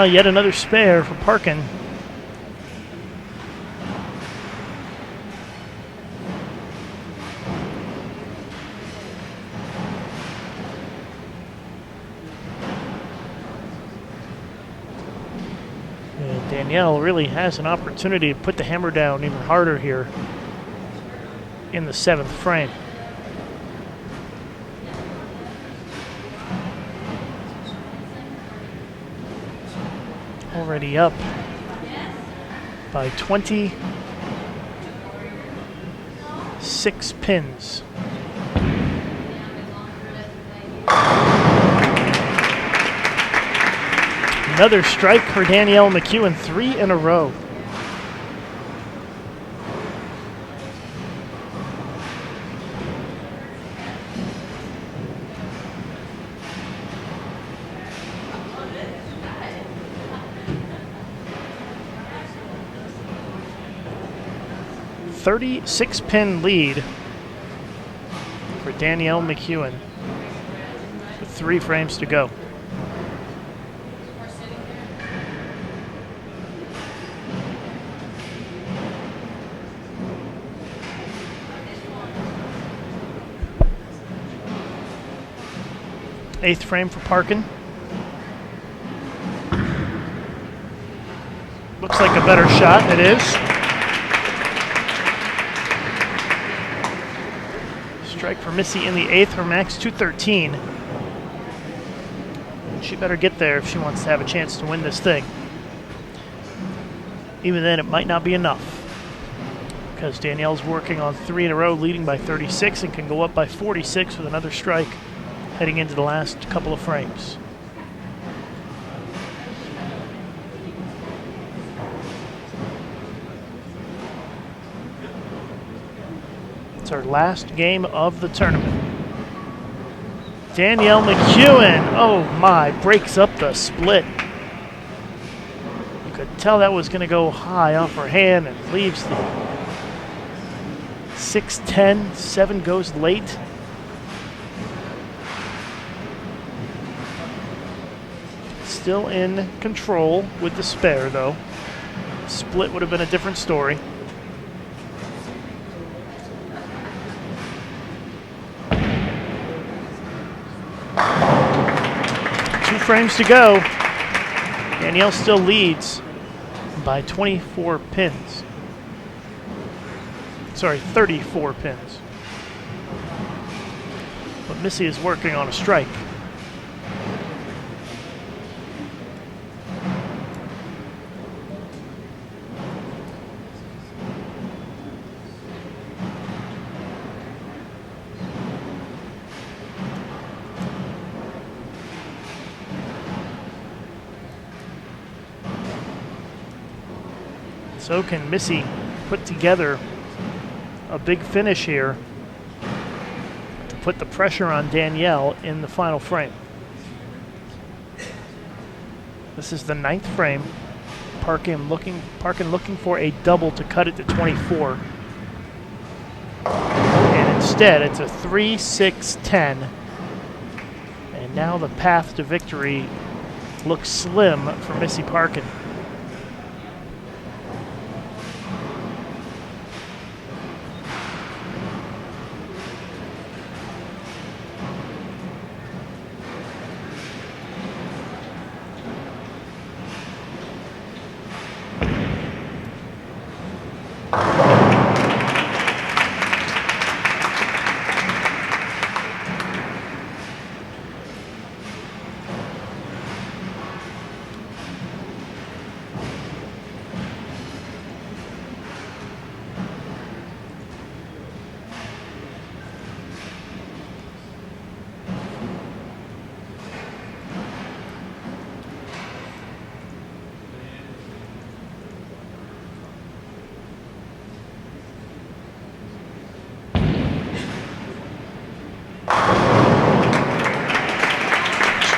Yet another spare for PABCON. And Danielle really has an opportunity to put the hammer down even harder here in the 7th frame. Already up by 26 pins. Another strike for Danielle McEwen, 3 in a row. .36-pin lead for Danielle McEwen with 3 frames to go. Eighth frame for PABCON. Looks like a better shot. It is. Strike for Missy in the 8th, her max 213. She better get there if she wants to have a chance to win this thing. Even then, it might not be enough, because Danielle's working on 3 in a row, leading by 36, and can go up by 46 with another strike heading into the last couple of frames. It's our last game of the tournament. Danielle McEwen, oh my, breaks up the split. You could tell that was going to go high off her hand and leaves the 6-10, 7 goes late. Still in control with the spare though. Split would have been a different story. Frames to go. Danielle still leads by 24 pins. Sorry, 34 pins. But Missy is working on a strike. So can Missy put together a big finish here to put the pressure on Danielle in the final frame. This is the 9th frame. Parkin looking for a double to cut it to 24. And instead it's a 3-6-10. And now the path to victory looks slim for Missy Parkin.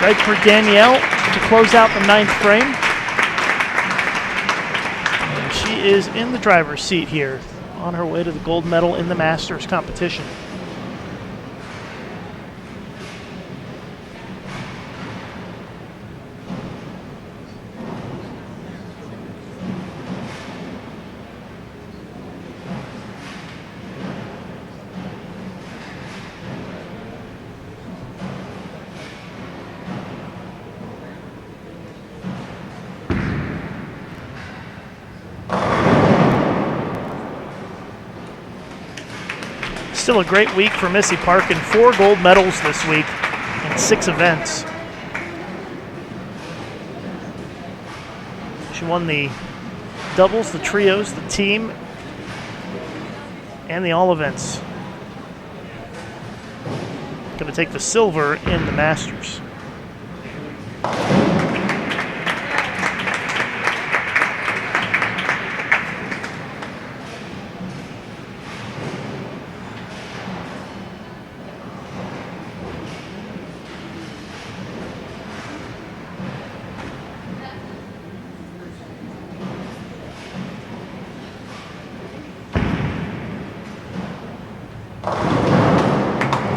Strike for Danielle to close out the 9th frame. And she is in the driver's seat here, on her way to the gold medal in the Masters competition. Still a great week for Missy Parkin. 4 gold medals this week in 6 events. She won the doubles, the trios, the team, and the all events. Going to take the silver in the Masters.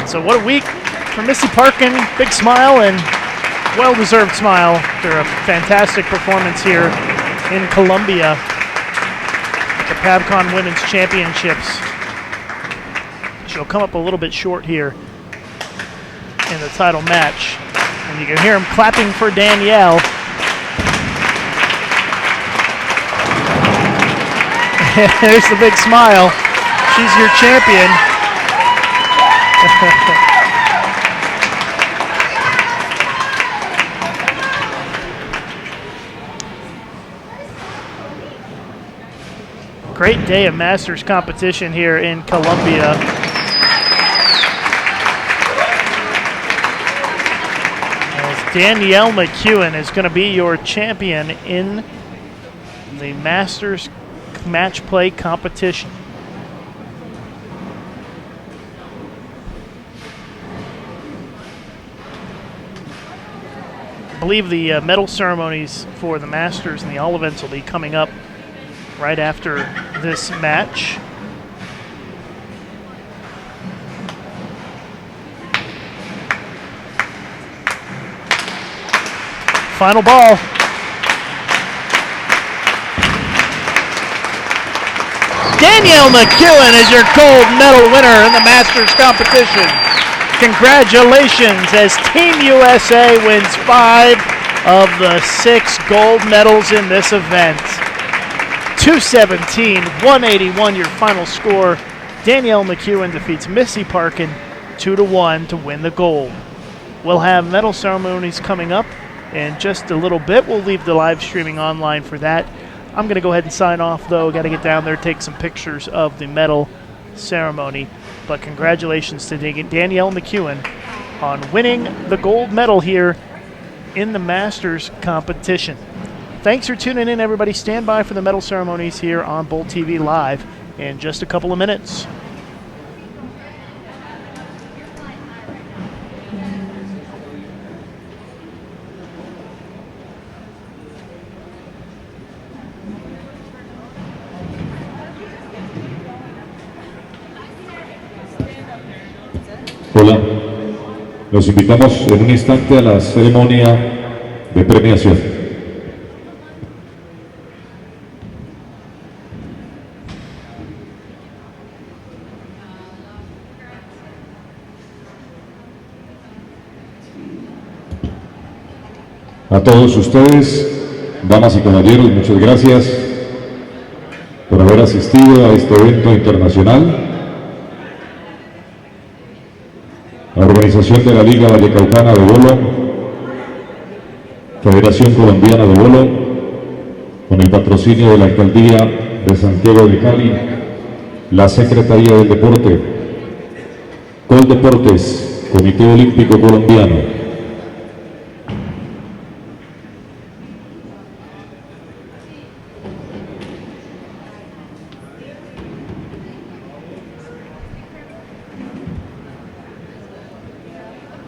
So what a week for Missy Parkin. Big smile and well-deserved smile after a fantastic performance here in Columbia at the PABCON Women's Championships. She'll come up a little bit short here in the title match. And you can hear them clapping for Danielle. There's the big smile. She's your champion. Great day of Masters competition here in Columbia. As Danielle McEwen is going to be your champion in the Masters match play competition. believe the medal ceremonies for the Masters and the all events will be coming up right after this match. Final ball. Danielle McEwen is your gold medal winner in the Masters competition. Congratulations, as Team USA wins 5 of the 6 gold medals in this event. 217, 181 your final score. Danielle McEwen defeats Missy Parkin 2-1 to win the gold. We'll have medal ceremonies coming up in just a little bit. We'll leave the live streaming online for that. I'm going to go ahead and sign off, though. Got to get down there, take some pictures of the medal ceremony. But congratulations to Danielle McEwen on winning the gold medal here in the Masters competition. Thanks for tuning in, everybody. Stand by for the medal ceremonies here on Bolt TV Live in just a couple of minutes. Hola, los invitamos en un instante a la ceremonia de premiación. A todos ustedes, damas y caballeros, muchas gracias por haber asistido a este evento internacional. La organización de la Liga Vallecaucana de Bolo, Federación Colombiana de Bolo, con el patrocinio de la Alcaldía de Santiago de Cali, la Secretaría del Deporte, Coldeportes, Comité Olímpico Colombiano.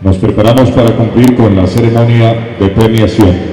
Nos preparamos para cumplir con la ceremonia de premiación.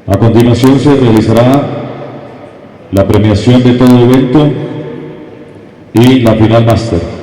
A continuación se realizará la premiación de todo evento y la final máster.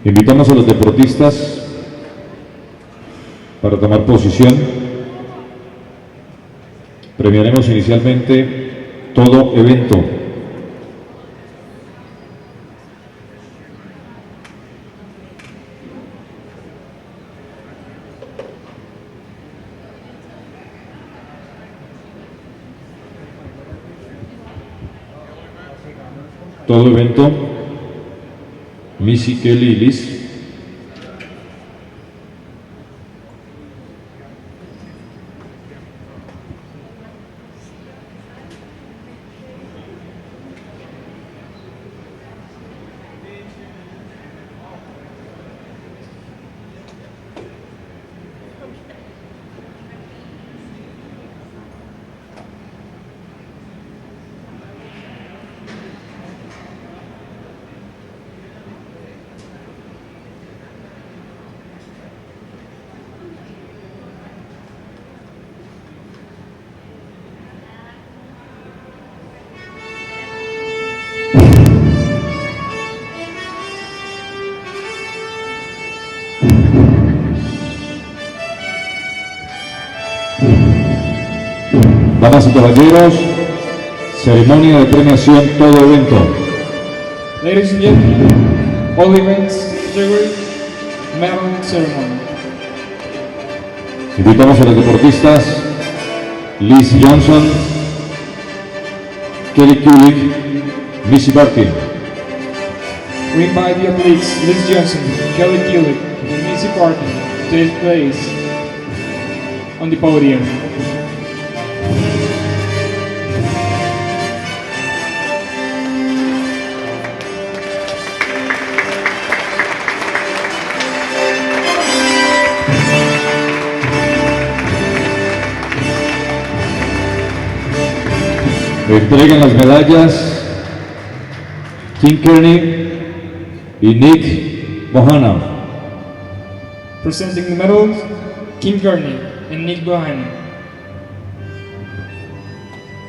Invitamos a los deportistas para tomar posición. Premiaremos inicialmente todo evento. Todo evento, Missy, Kelly y Liz. Damas y caballeros, ceremonia de premiación todo evento. Ladies and gentlemen, all events category, medal ceremony. Invitamos a los deportistas Liz Johnson, Kelly Kulik, Missy Barkin. We invite the athletes Liz Johnson, Kelly Kulik, and Missy Parkin to take place on the podium. Entregan las medallas Kim Kearney y Nick Bohanna. Presenting the medals, Kim Kearney and Nick Bohanna.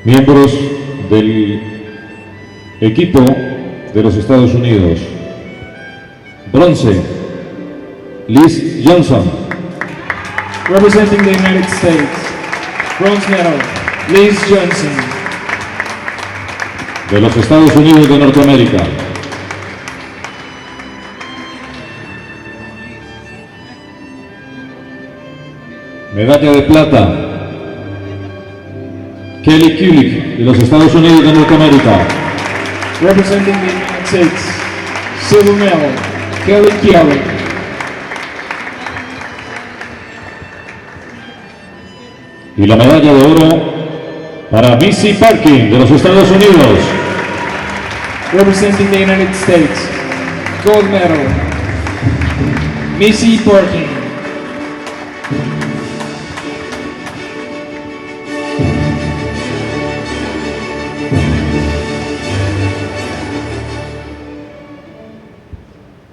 Miembros del equipo de los Estados Unidos. Bronce, Liz Johnson. Representing the United States, bronze medal, Liz Johnson. De los Estados Unidos de Norteamérica. Medalla de plata, Kelly Kulik, de los Estados Unidos de Norteamérica. Representing the United States, silver medal, Kelly Kulik. Y la medalla de oro para Missy Parkin, de los Estados Unidos. Representing the United States, gold medal, Missy Parkin.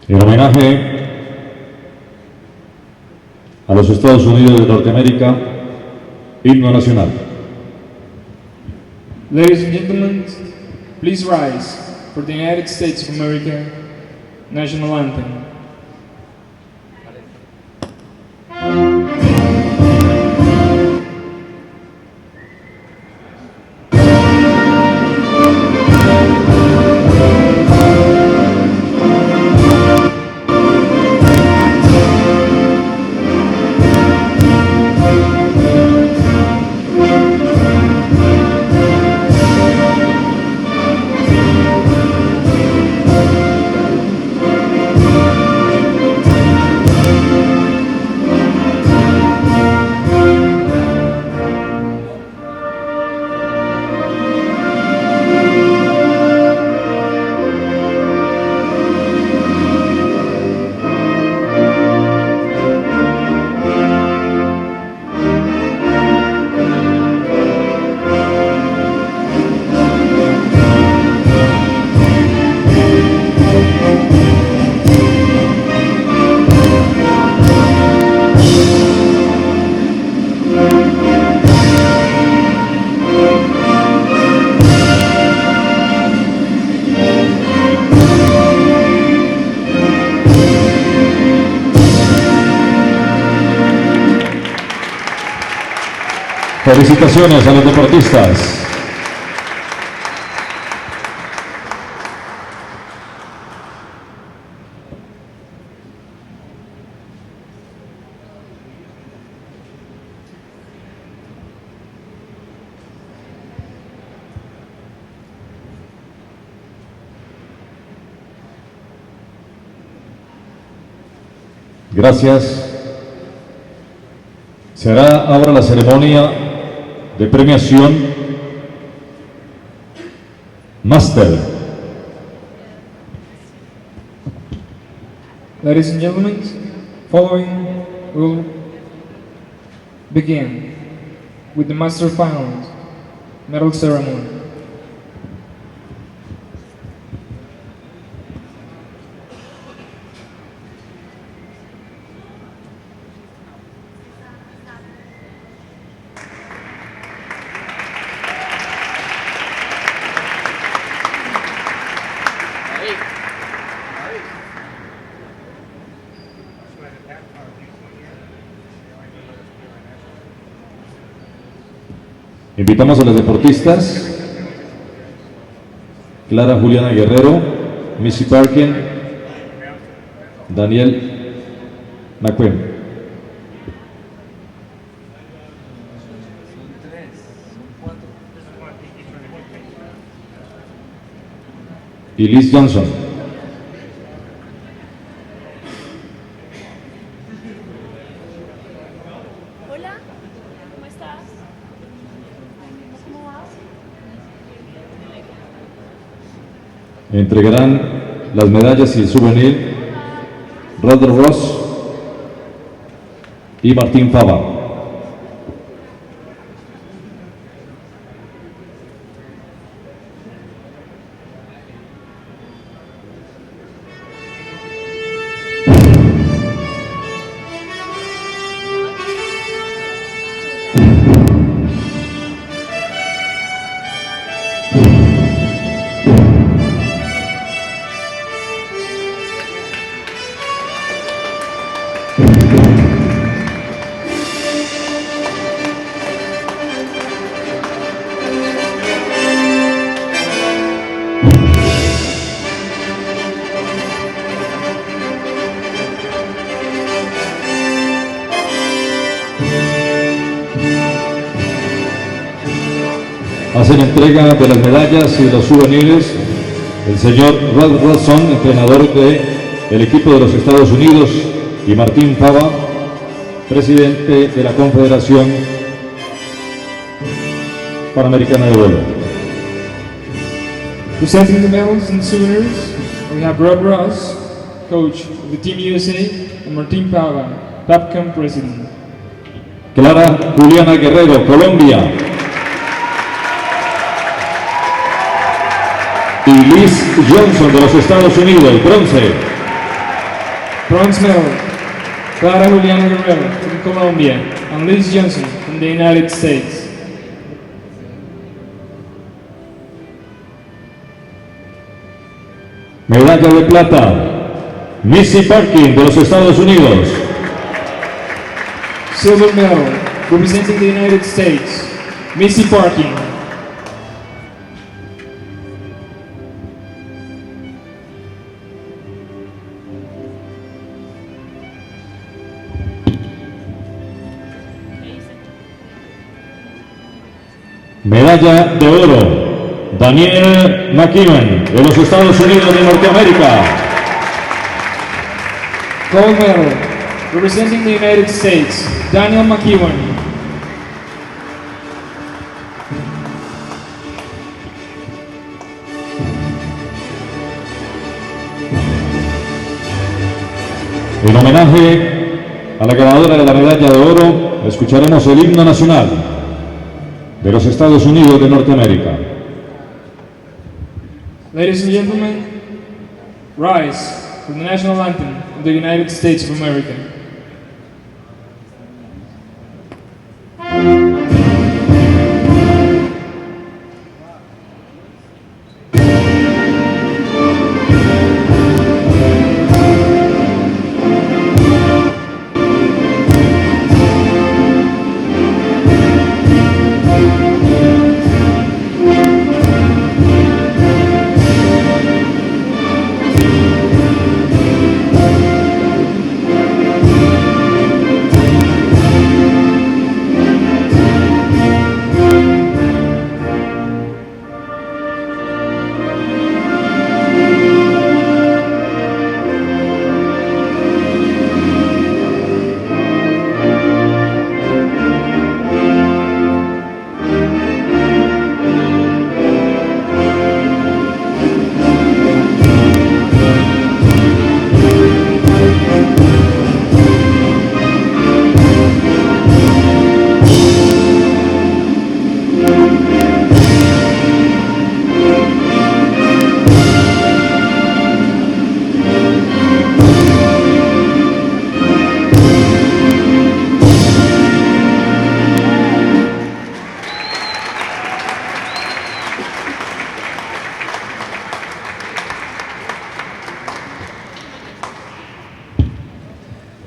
En homenaje a los Estados Unidos de Norteamérica, himno nacional. Ladies and gentlemen, please rise for the United States of America national anthem. Felicitaciones a los deportistas. Gracias. Se hará ahora la ceremonia de premiación Master. Ladies and gentlemen, following will begin with the Master Finals medal ceremony. Invitamos a los deportistas Clara Juliana Guerrero, Missy Parkin, Daniel McQueen. Y Liz Johnson. Hola, ¿cómo estás? ¿Cómo vas? Entregarán las medallas y el souvenir Rod Ross y Martín Fava. Hacen entrega de las medallas y los souvenirs el señor Rod Wilson, entrenador del equipo de los Estados Unidos, y Martín Fava, presidente de la Confederación Panamericana de Vuelo. Presenting the medals and souvenirs, we have Rod Ross, coach of the Team USA, and Martín Fava, PABCON president. Clara Juliana Guerrero, Colombia. Y Liz Johnson de los Estados Unidos, bronce. Bronze medal, Clara Juliana Guerrero from Colombia and Liz Johnson from the United States. Medalla de plata, Missy Parkin de los Estados Unidos. Silver medal, representing the United States, Missy Parkin. Medalla de oro, Daniel McKeown de los Estados Unidos de Norteamérica. Gold medal, representing the United States, Daniel McKeown. En homenaje a la ganadora de la medalla de oro, escucharemos el himno nacional de los Estados Unidos de Norteamérica. Ladies and gentlemen, rise for the national anthem of the United States of America.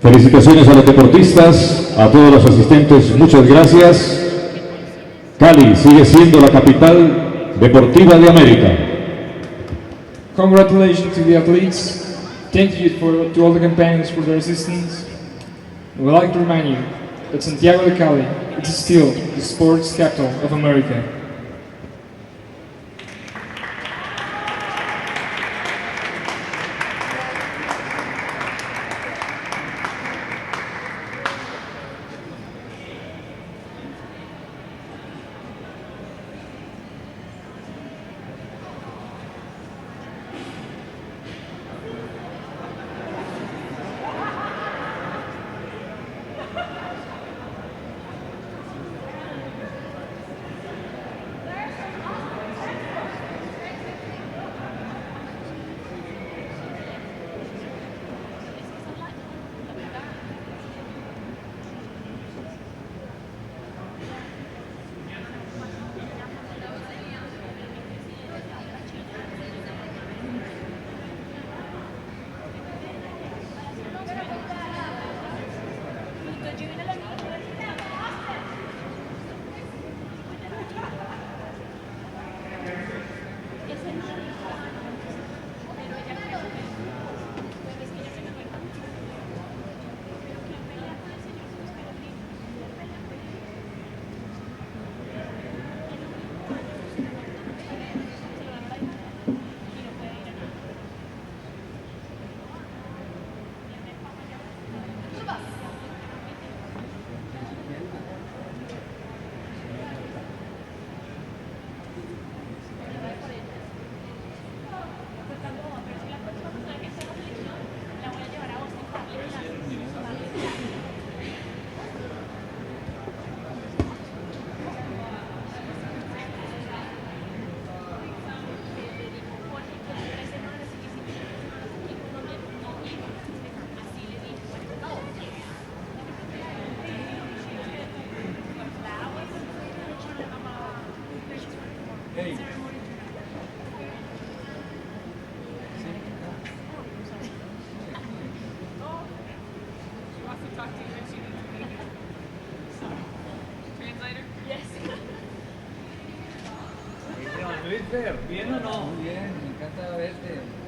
Felicitaciones a los deportistas, a todos los asistentes, muchas gracias. Cali sigue siendo la capital deportiva de América. Congratulations to the athletes. Thank you to all the companions for their assistance. We'd like to remind you that Santiago de Cali is still the sports capital of America. Luis, ¿bien o no? Muy bien, me encanta verte.